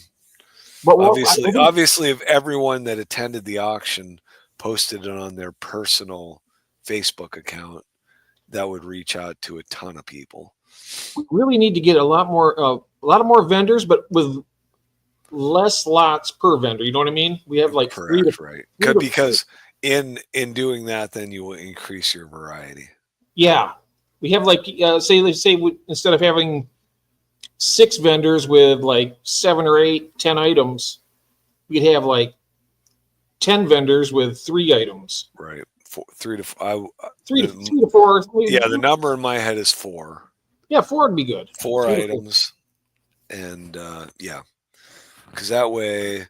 But obviously, if everyone that attended the auction posted it on their personal Facebook account, that would reach out to a ton of people. we really need to get a lot more vendors, but with less lots per vendor. You know what I mean? We have like Correct, right? three to- Because in doing that, then you will increase your variety. Yeah, we have like let's say instead of having 6 vendors with like 7 or 8, 10 items, we'd have like 10 vendors with 3 items. Right. 3 to 5. 3 to 4. Yeah, the number in my head is 4. Yeah, 4 would be good. 4 3 to 4. items, and yeah, because that way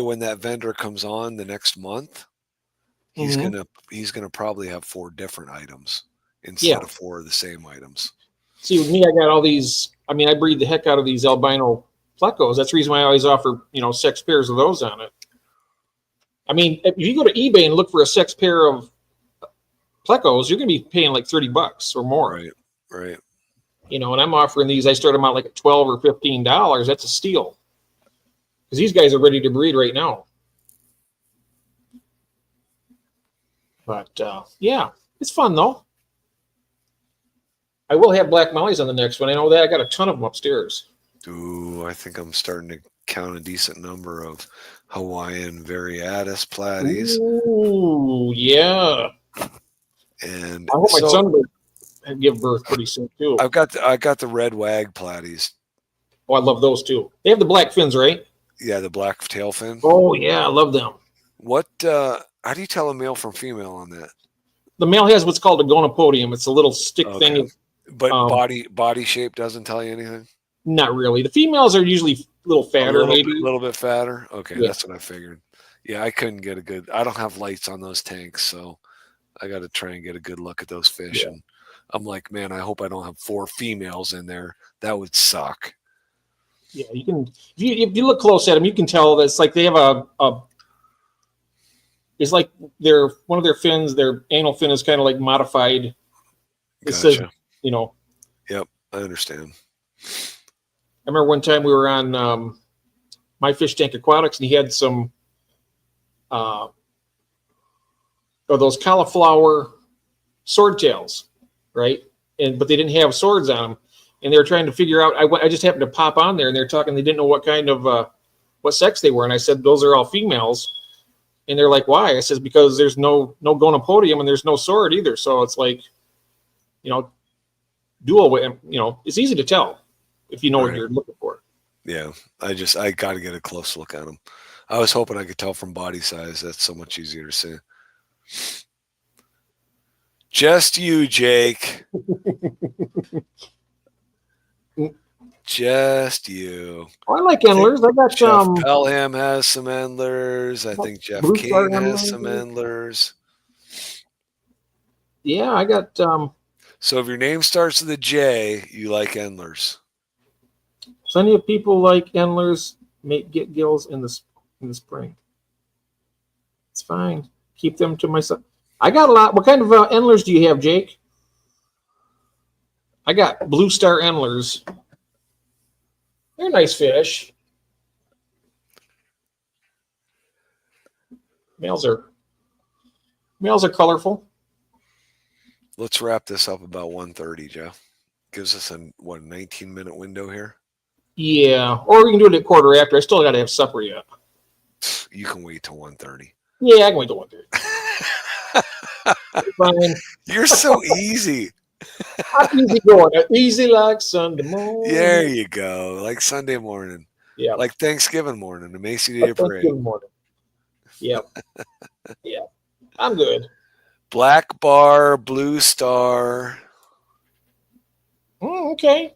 when that vendor comes on the next month, he's Mhm. gonna probably have 4 different items instead of 4 of the same items. See, with me, I got all these. I mean, I breed the heck out of these albino plecos. That's the reason why I always offer, 6 pairs of those on it. I mean, if you go to eBay and look for a 6 pair of plecos, you're going to be paying like $30 or more. Right. And I'm offering these. I start them out like at $12 or $15. That's a steal because these guys are ready to breed right now. But yeah, it's fun though. I will have black mollies on the next one. I know that. I got a ton of them upstairs. Ooh, I think I'm starting to count a decent number of Hawaiian Variatus platies. Ooh, yeah. And I hope my so son will give birth pretty soon too. I got the red wag platies. Oh, I love those too. They have the black fins, right? Yeah, the black tail fin. Oh yeah, I love them. What how do you tell a male from female on that? The male has what's called a gonopodium. It's a little stick Okay. thing. But Um, body shape doesn't tell you anything? Not really. The females are usually a little fatter, maybe. A little bit fatter. Okay, Yeah. that's what I figured. Yeah, I couldn't get a good. I don't have lights on those tanks, so I got to try and get a good look at those fish. Yeah. And I'm like, man, I hope I don't have 4 females in there. That would suck. Yeah, you can. If you look close at them, you can tell that it's like they have a. It's like one of their fins. Their anal fin is kind of like modified. It says, Gotcha. you know. Yep, I understand. I remember one time we were on My Fish Tank Aquatics, and he had some of those cauliflower swordtails, right? But they didn't have swords on them, and they were trying to figure out. I just happened to pop on there, and they're talking. They didn't know what kind of what sex they were, and I said those are all females, and they're like, why? I says because there's no gonopodium and there's no sword either, so it's like, dual. It's easy to tell if you know what Right. you're looking for. Yeah, I got to get a close look at them. I was hoping I could tell from body size. That's so much easier to see. Just you, Jake. Just you. Oh, I like endlers. I got Jeff Pelham has some endlers. I think Jeff Blue Star King has some endlers. endlers. Yeah, I got So if your name starts with a J, you like endlers. plenty of people like endlers. Get gills in the spring. It's fine. Keep them to myself. I got a lot. What kind of endlers do you have, Jake? I got Blue Star endlers. They're nice fish. Males are colorful. Let's wrap this up about 1:30, Jeff. Gives us a 19-minute window here. Yeah, or we can do it at quarter after. I still got to have supper yet. You can wait till 1:30. Yeah, I can wait till 1:30. Fine. You're so easy. I'm easy going. Easy like Sunday morning. There you go. Like Sunday morning. Yeah. Like Thanksgiving morning, the Macy Day Like Parade. Thanksgiving morning. Yep. Yeah. I'm good. Black Bar, Blue Star. Okay.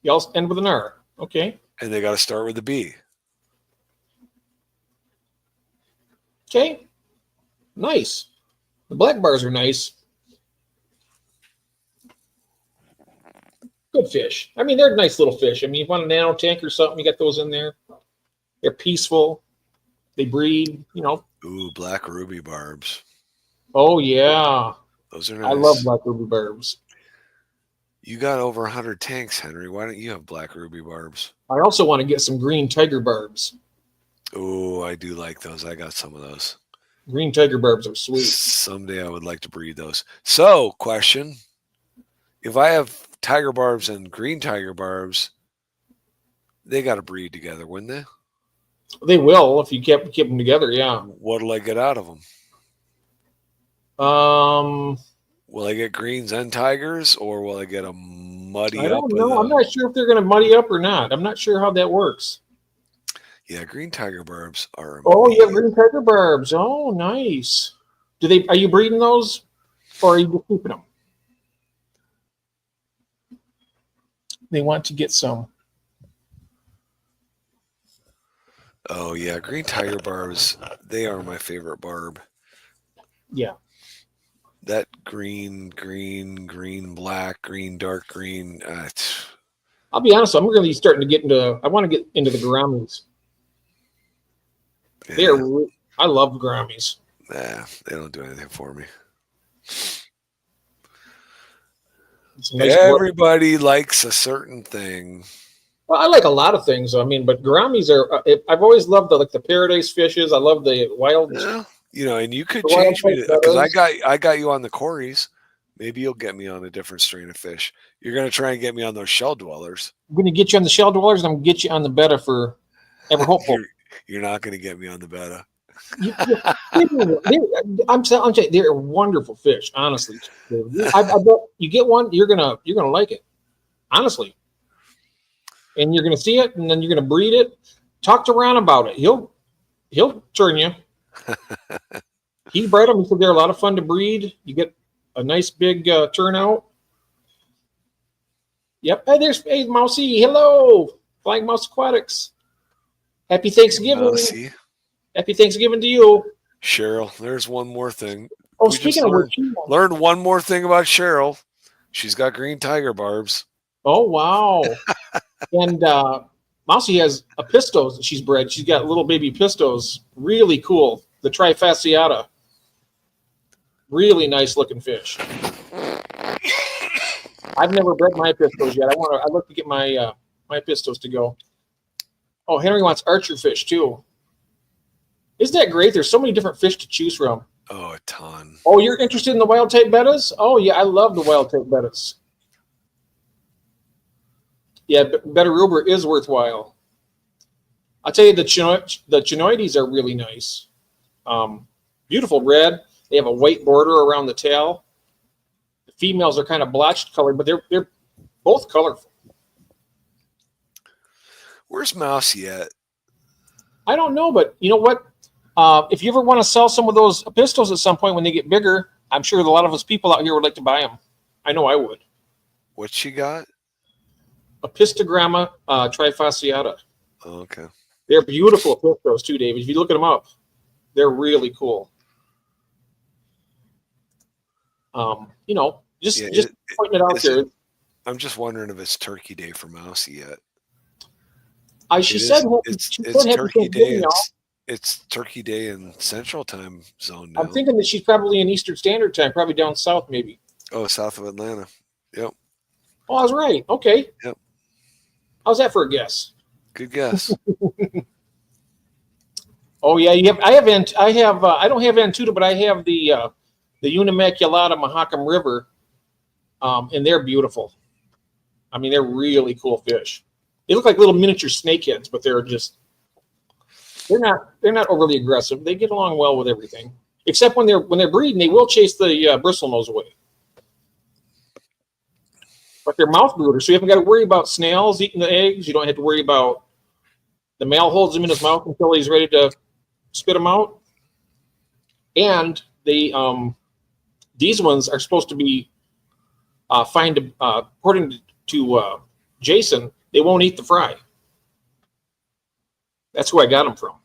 Y'all end with an R. Okay. And they got to start with a B. Okay. Nice. The black bars are nice. Good fish. I mean, they're nice little fish. I mean, you want a nano tank or something, you got those in there. They're peaceful. They breed, Ooh, black ruby barbs. Oh, yeah. Those are nice. I love black ruby barbs. You got over 100 tanks, Henry. Why don't you have black ruby barbs? I also want to get some green tiger barbs. Oh, I do like those. I got some of those. Green tiger barbs are sweet. Someday I would like to breed those. So, question. If I have tiger barbs and green tiger barbs, they got to breed together, wouldn't they? They will if you keep them together, yeah. What'll I get out of them? Will I get greens and tigers, or will I get a muddy up? I don't know. I'm not sure if they're going to muddy up or not. I'm not sure how that works. Yeah, green tiger barbs are. Oh, you have green tiger barbs. Oh, nice. Are you breeding those, or are you just keeping them? They want to get some. Oh yeah, green tiger barbs. They are my favorite barb. Yeah. That green, black, green, dark green. I'll be honest. I'm really starting to get into. I want to get into the gouramis. Yeah, I love gouramis. nah, they don't do anything for me. It's a nice Everybody likes a certain thing. Well, I like a lot of things. I mean, but gouramis are. I've always loved the paradise fishes. I love the wild. Yeah, and you could The wild change me type because feathers. I got you on the Corys. Maybe you'll get me on a different strain of fish. You're going to try and get me on those shell dwellers. I'm going to get you on the shell dwellers, and I'm going to get you on the betta for Ever Hopeful. You're not going to get me on the betta. I'm saying they're wonderful fish. Honestly, I bet you get one, you're gonna like it. Honestly, and you're gonna see it, and then you're gonna breed it. Talk to Ron about it. He'll turn you. He bred them. He said they're a lot of fun to breed. You get a nice big turnout. Yep. Hey, Mousy. Hello, Flying Mouse Aquatics. Happy Thanksgiving. Mousy. Happy Thanksgiving to you, Cheryl. There's one more thing. Oh, speaking of which, learned one more thing about Cheryl. She's got green tiger barbs. Oh wow! And Mousy has a pistos that she's bred. She's got little baby pistos. Really cool. The trifasciata. Really nice looking fish. I've never bred my pistos yet. I'd like to get my my pistos to go. Oh, Henry wants archer fish too. Isn't that great? There's so many different fish to choose from. Oh, a ton. Oh, you're interested in the wild type bettas? Oh yeah, I love the wild type bettas. Yeah, Betta Ruber is worthwhile. I'll tell you, the chinoides are really nice. Beautiful red. They have a white border around the tail. The females are kind of blotched colored, but they're both colorful. Where's Mousy at? I don't know, but you know what? If you ever want to sell some of those pistos at some point when they get bigger, I'm sure a lot of us people out here would like to buy them. I know I would. What she got? A pistogramma trifasciata. Oh, okay. They're beautiful pistos too, David. If you look at them up, they're really cool. You know, just pointing it out there. I'm just wondering if it's Turkey Day for Mousy yet. She said it's Turkey Day. It's Turkey Day in Central Time Zone now. I'm thinking that she's probably in Eastern Standard Time, probably down south, maybe. Oh, south of Atlanta. Yep. Oh, I was right. Okay. Yep. How's that for a guess? Good guess. Oh yeah, I don't have Antuta, but I have the Unimaculata Mahakam River, and they're beautiful. I mean, they're really cool fish. They look like little miniature snakeheads, but they're not overly aggressive. They get along well with everything, except when they're breeding, they will chase the bristlenose away. But they're mouth brooders, so you haven't got to worry about snails eating the eggs. You don't have to worry about the male holds them in his mouth until he's ready to spit them out. And these ones are supposed to be according to Jason, they won't eat the fry. That's who I got them from.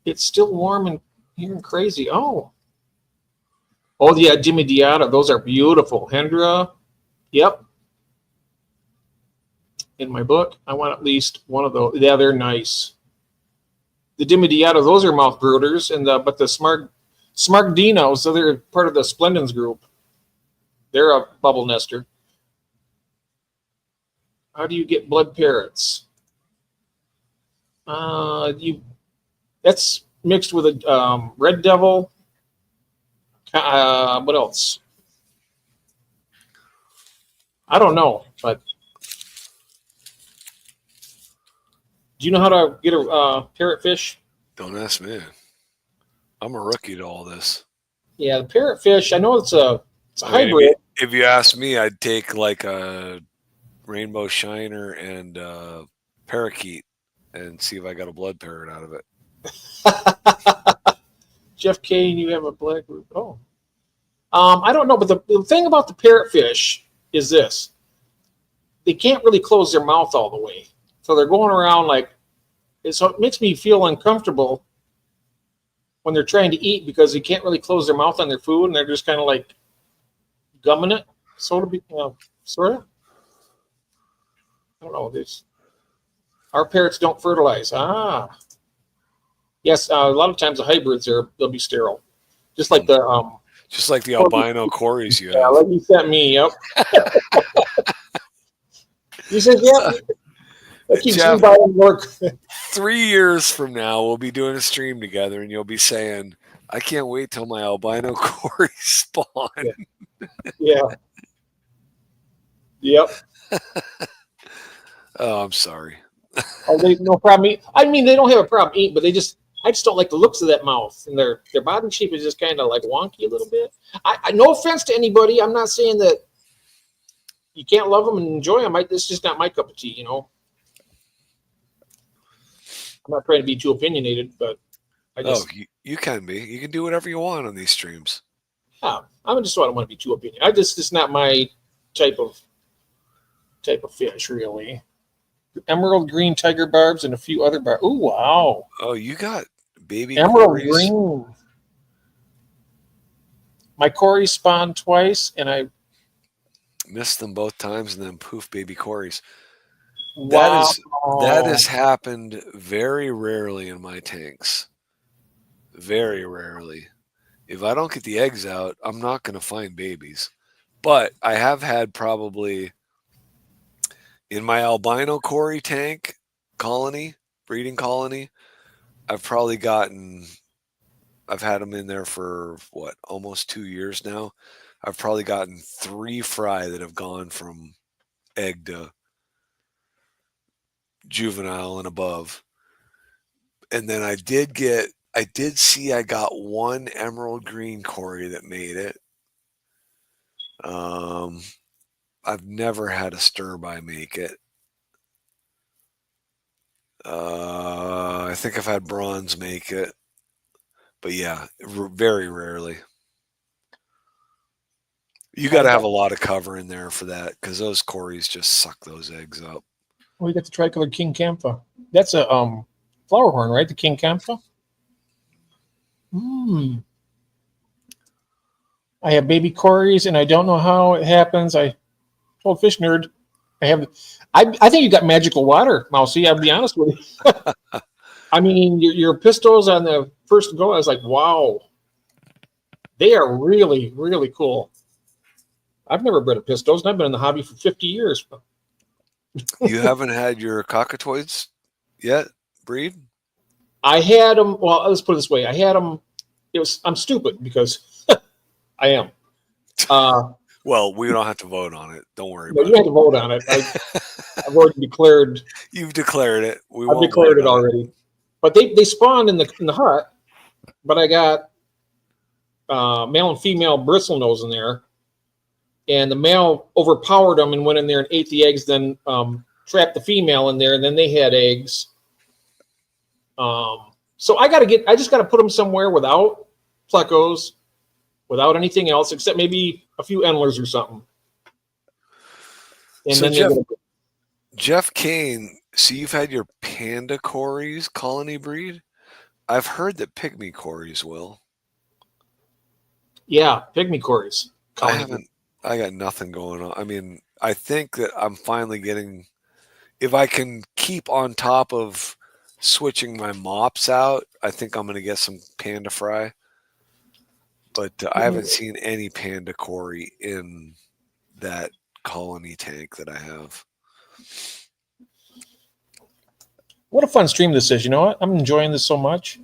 It's still warm and here and crazy. Oh yeah, Dimidiata. Those are beautiful. Hendra. Yep. In my book, I want at least one of those. Yeah, they're nice. The Dimidiata, those are mouth brooders, but the Smaragdinos, so they're part of the Splendens group. They're a bubble nester. How do you get blood parrots? That's mixed with a red devil. What else? I don't know, but do you know how to get a parrotfish? Don't ask me. I'm a rookie to all this. Yeah, the parrotfish. I know it's a hybrid. If you ask me, I'd take like a rainbow shiner and parakeet and see if I got a blood parrot out of it. Jeff Kane, you have a black group. Oh, I don't know, but the thing about the parrotfish is this: they can't really close their mouth all the way, so they're going around so it makes me feel uncomfortable when they're trying to eat because they can't really close their mouth on their food, and they're just kind of like gumming it, sort of. I don't know this. Our parrots don't fertilize. Yes, a lot of times the hybrids they'll be sterile, just like the albino Corys you have. Yeah, like you sent me. Yep. He says, "Yeah." Jeff, 3 years from now, we'll be doing a stream together, and you'll be saying, I can't wait till my albino Cory spawn. Yeah. Yeah. Yep. Oh, I'm sorry. Oh, they no problem eating. I mean, they don't have a problem eating, but I just don't like the looks of that mouth, and their body shape is just kind of like wonky a little bit. I no offense to anybody. I'm not saying that you can't love them and enjoy them. This is just not my cup of tea, you know. I'm not trying to be too opinionated, but I just you can be. You can do whatever you want on these streams. yeah, I just don't want to be too opinionated. It's not my type of fish, really. Emerald green tiger barbs and a few other barbs. Oh wow! Oh, you got baby Emerald Corys. green. My Cory spawned twice, and I Missed them both times, and then poof, baby Corys. wow. That has happened very rarely in my tanks. Very rarely. If I don't get the eggs out, I'm not going to find babies. But I have had probably in my albino Cory tank breeding colony, I've had them in there for almost 2 years now. I've probably gotten 3 fry that have gone from egg to juvenile and above. And then I got one emerald green Cory that made it. I've never had a stir-by make it. I think I've had bronze make it. But yeah, very rarely. You got to have a lot of cover in there for that because those Corys just suck those eggs up. We got the tricolor King Campha. That's a flower horn, right? The King Campha. I have baby Corys, and I don't know how it happens. I told Fish Nerd, I think you got magical water, Mousy. I'll be honest with you. I mean, your pistols on the first go, I was like, wow, they are really, really cool. I've never bred a pistols, and I've been in the hobby for 50 years. You haven't had your cockatoids yet breed? I had them. Well, let's put it this way: I had them. I'm stupid because I am. Well, we don't have to vote on it. Don't worry. No, you have to vote on it. I've already declared. You've declared it. I've declared it already. But they spawned in the hut. But I got male and female bristlenose in there, and the male overpowered them and went in there and ate the eggs. Then trapped the female in there, and then they had eggs. So I just got to put them somewhere without plecos, without anything else except maybe a few endlers or something. And so then Jeff Kane, so you've had your panda Corys colony breed? I've heard that pygmy Corys will. Yeah, pygmy Corys. I got nothing going on. I mean, I think that I'm finally getting, if I can keep on top of switching my mops out, I think I'm going to get some panda fry. But I haven't seen any panda Cory in that colony tank that I have. What a fun stream this is! You know what? I'm enjoying this so much.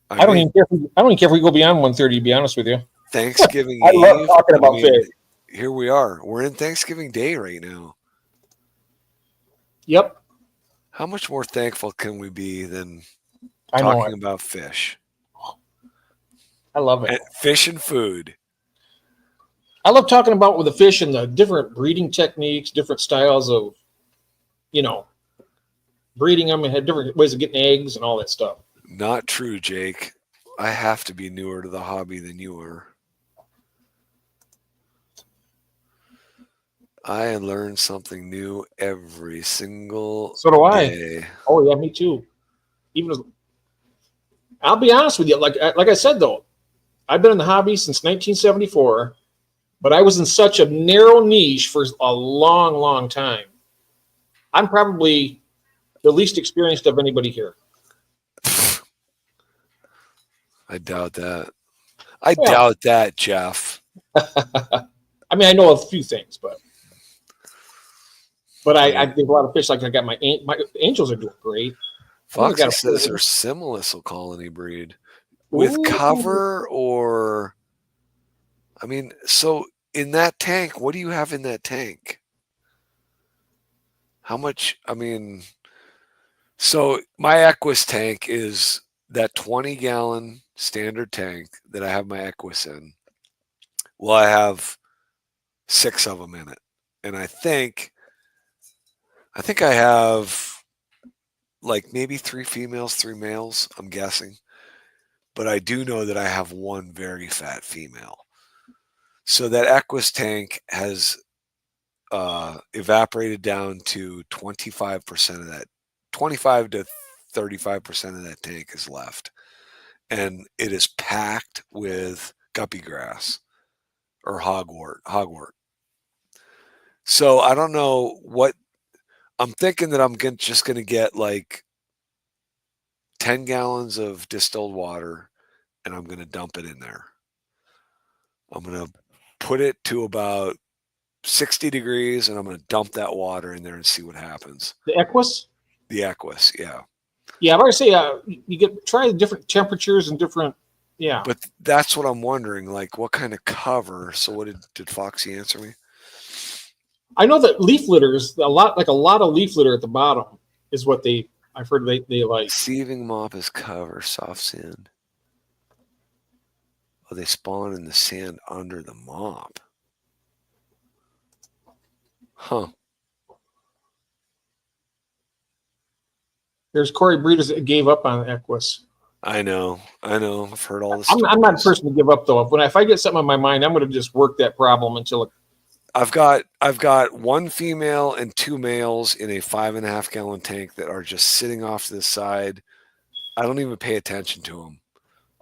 I don't even care if we go beyond 1:30. To be honest with you, Thanksgiving I love talking about fish. Here we are. We're in Thanksgiving Day right now. Yep. How much more thankful can we be than talking about fish? I love it. And fish and food. I love talking about with the fish and the different breeding techniques, different styles of, breeding them, and have different ways of getting eggs and all that stuff. Not true, Jake. I have to be newer to the hobby than you are. I learn something new every single day. So do I. Oh yeah, me too. I'll be honest with you. Like I said though, I've been in the hobby since 1974, but I was in such a narrow niche for a long, long time. I'm probably the least experienced of anybody here. I doubt that. I doubt that, Jeff. I mean, I know a few things, but I think a lot of fish. Like I got my angels are doing great. Foxy says her Similis will colony breed. with Ooh. cover, or I mean, so in that tank, what do you have in that tank? How much? I mean, so my Equus tank is that 20-gallon standard tank that I have my Equus in. Well, I have 6 of them in it, and I think I have like maybe 3 females, 3 males. I'm guessing, but I do know that I have one very fat female. So that Equus tank has evaporated down to 25% of that. 25 to 35% of that tank is left, and it is packed with guppy grass or hogwort. So I don't know what I'm thinking, that I'm just going to get like 10 gallons of distilled water, and I'm going to dump it in there. I'm going to put it to about 60 degrees, and I'm going to dump that water in there and see what happens. The Equus? The Equus, yeah. Yeah, I'm going to say you try different temperatures and different, yeah. But that's what I'm wondering, like what kind of cover. So what did Foxy answer me? I know that leaf litters, a lot of leaf litter at the bottom is what I've heard they like. Sieving mop is cover, soft sand. Oh, they spawn in the sand under the mop. Huh. There's Corey breeders that gave up on Equus. I know. I've heard all this. I'm not a person to give up though. If I get something on my mind, I'm going to just work that problem until it. I've got 1 female and 2 males in a 5.5 gallon tank that are just sitting off to the side. I don't even pay attention to them.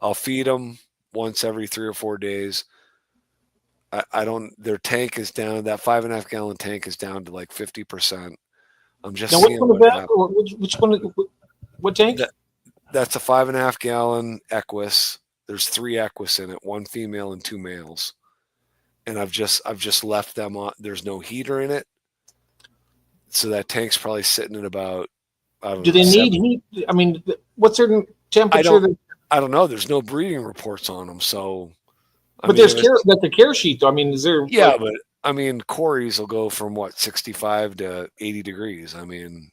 I'll feed them once every 3 or 4 days. I don't. Their tank is down. That 5.5 gallon tank is down to like 50%. I'm just Now, seeing which one? What tank? That's a 5.5 gallon Equus. There's 3 Equus in it, 1 female and 2 males. And I've just left them on. There's no heater in it, so that tank's probably sitting at about. Do they need heat? I mean, what's their temperature? I don't know. There's no breeding reports on them, so. But there's the care sheet, though. I mean, is there? Yeah, but I mean, Corey's will go from 65 to 80 degrees. I mean.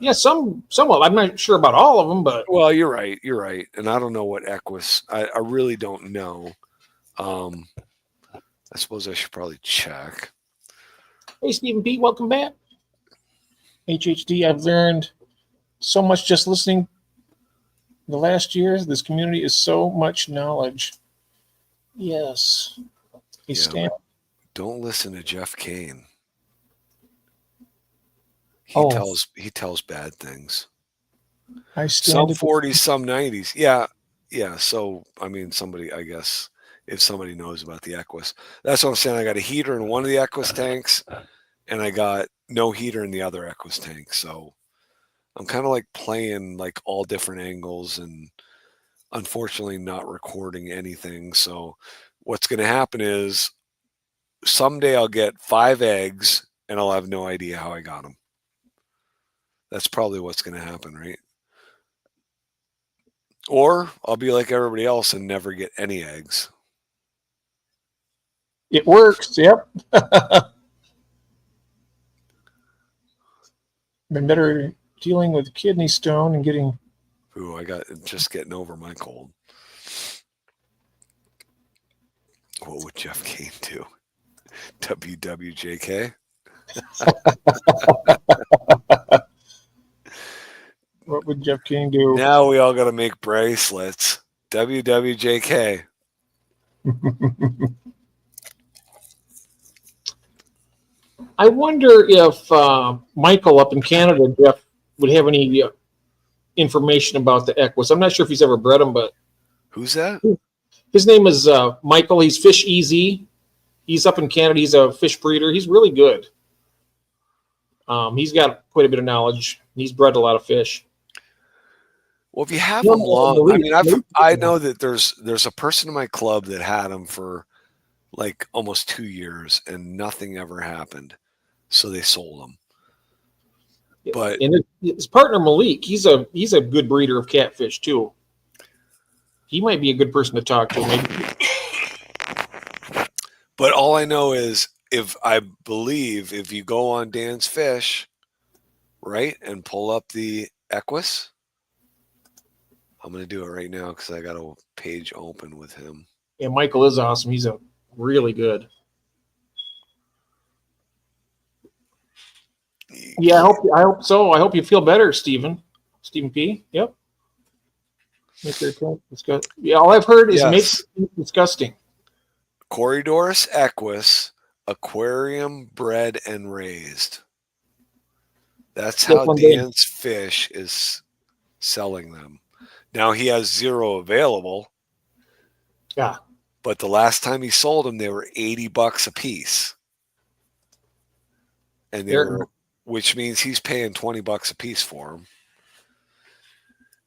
Yeah, some of. I'm not sure about all of them, but. Well, you're right, and I don't know what Equus. I really don't know. I suppose I should probably check. Hey, Stephen P., welcome back. HHD, I've learned so much just listening the last years. This community is so much knowledge. Yes. Don't listen to Jeff Kane. He tells bad things. Some 40s, some 90s. Yeah. So, I mean, somebody, I guess, if somebody knows about the Equus. That's what I'm saying. I got a heater in one of the Equus tanks, and I got no heater in the other Equus tank. So I'm kind of like playing like all different angles and unfortunately not recording anything. So what's going to happen is someday I'll get 5 eggs and I'll have no idea how I got them. That's probably what's going to happen, right? Or I'll be like everybody else and never get any eggs. It works, yep. Been better dealing with kidney stone and getting. Ooh, I got just getting over my cold. What would Jeff Kane do? WWJK? What would Jeff Kane do? Now we all got to make bracelets. WWJK. I wonder if Michael up in Canada, Jeff, would have any information about the Equus. I'm not sure if he's ever bred them, but. Who's that? His name is Michael. He's Fish Easy. He's up in Canada. He's a fish breeder. He's really good. He's got quite a bit of knowledge. He's bred a lot of fish. Well, if you have them long, I mean, I know that there's a person in my club that had them for like almost 2 years and nothing ever happened, so they sold them. But and his partner Malik, he's a good breeder of catfish too. He might be a good person to talk to. Maybe. But all I know is if you go on Dan's Fish, right, and pull up the Equus, I'm going to do it right now because I got a page open with him. Yeah, Michael is awesome. He's a really good. Yeah, I hope so. I hope you feel better, Stephen. Stephen P. Yep. It's good. Yeah, all I've heard is Yes. make disgusting. Corydoras equus, aquarium bred and raised. That's how Dan's Fish is selling them. Now he has 0 available. Yeah. But the last time he sold them, they were $80 a piece. And which means he's paying $20 a piece for them.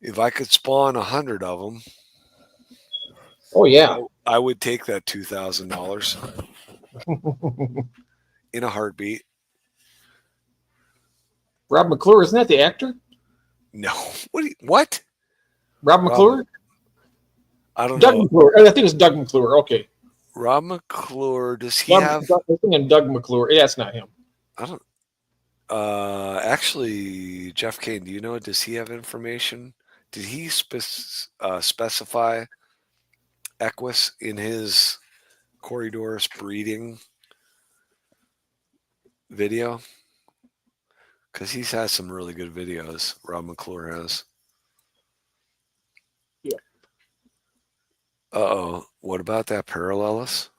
If I could spawn 100 of them, oh yeah, I would take that $2,000 in a heartbeat. Rob McClure, isn't that the actor? No, what? Rob McClure? I don't Doug know. McClure. I think it's Doug McClure. Okay. Rob McClure. Does he have? I'm thinking Doug McClure. Yeah, it's not him. I don't. Actually, Jeff Kane, do you know? Does he have information? Did he specify Equus in his Corydoras breeding video? Because he's had some really good videos. Rob McClure has. Yeah. Uh-oh. What about that Parallelus?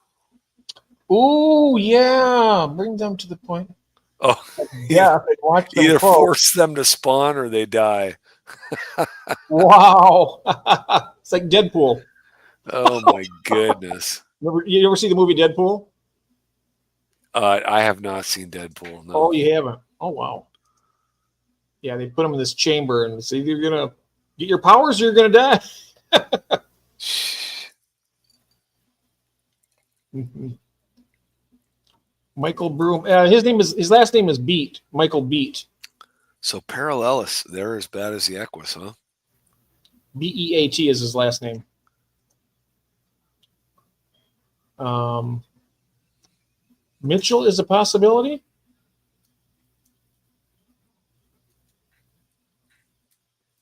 Oh yeah, bring them to the point. Oh, yeah. Watch them either force them to spawn or they die. Wow, it's like Deadpool. Oh my goodness! You ever see the movie Deadpool? I have not seen Deadpool. No. Oh, you haven't? Oh wow. Yeah, they put him in this chamber and say you're gonna get your powers or you're gonna die. Michael Broom. His last name is Beat. Michael Beat. So Parallelus, they're as bad as the Equus, huh? Beat is his last name. Mitchell is a possibility.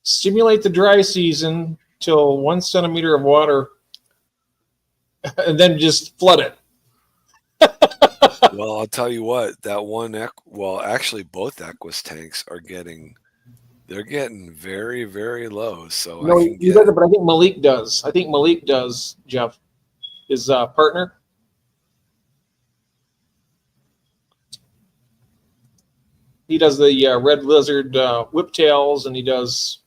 Stimulate the dry season till 1 centimeter of water, and then just flood it. Well, I'll tell you what, that one, actually both Equus tanks are getting very, very low. So no, he doesn't, but I think Malik does. Jeff, his partner. He does the red lizard whiptails, and he does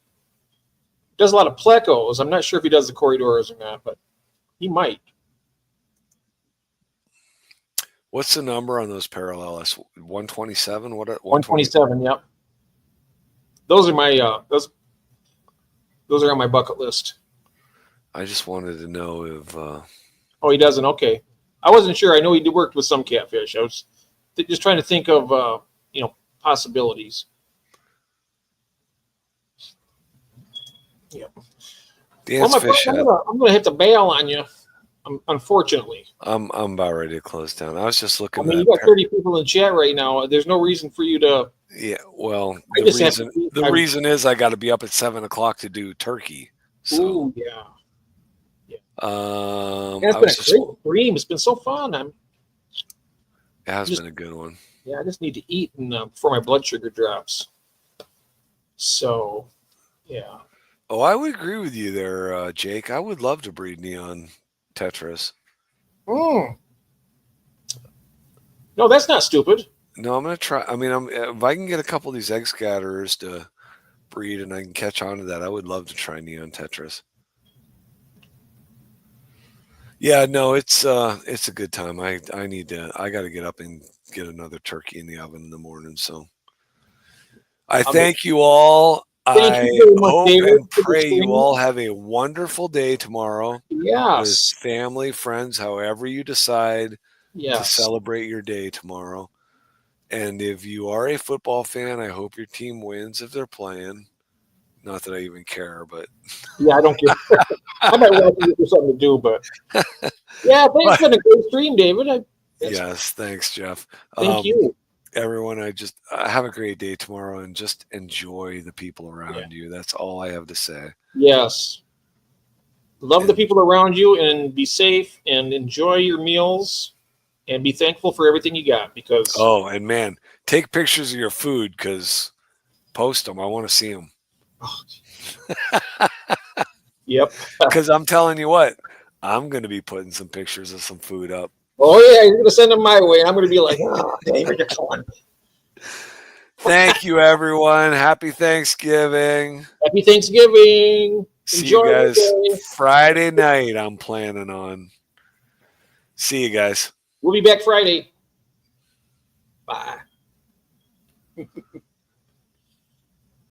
a lot of plecos. I'm not sure if he does the Corydoras or not, but he might. What's the number on those Parallelus? 127? What? 127. Yep. Those are my those are on my bucket list. I just wanted to know if. Oh, he doesn't. Okay, I wasn't sure. I know he worked with some catfish. I was just trying to think of possibilities. Yeah. Dan's Fish. I'm gonna have to bail on you. Unfortunately, I'm about ready to close down. I was just looking. I mean, you got 30 people in the chat right now. There's no reason for you to. Yeah, well, the reason is I got to be up at 7 o'clock to do turkey. So. Ooh, yeah. It's been a great stream. It's been so fun. It has been a good one. Yeah, I just need to eat before my blood sugar drops. So, yeah. Oh, I would agree with you there, Jake. I would love to breed neon tetras. No, that's not stupid. No, I'm going to try. I mean, if I can get a couple of these egg scatterers to breed and I can catch on to that, I would love to try neon tetras. Yeah, no, it's a good time. I got to get up and get another turkey in the oven in the morning. So I thank you all. I hope and pray you all have a wonderful day tomorrow. Yes. With family, friends, however you decide to celebrate your day tomorrow. And if you are a football fan, I hope your team wins if they're playing. Not that I even care, but Yeah, I don't care. I might watch it for something to do, but yeah, thanks for the great stream, David. yes, thanks, Jeff. Thank you. Everyone, I have a great day tomorrow, and just enjoy the people around Yeah. you. That's all I have to say. Yes. Love the people around you and be safe and enjoy your meals and be thankful for everything you got because Oh, and man, take pictures of your food because post them. I want to see them. yep. Because I'm telling you what, I'm going to be putting some pictures of some food up. Oh yeah, you're gonna send them my way, and I'm gonna be like, oh, David, you're calling. Thank you, everyone. Happy Thanksgiving. Happy Thanksgiving. See Enjoy you guys your day. Friday night. I'm planning on. See you guys. We'll be back Friday. Bye.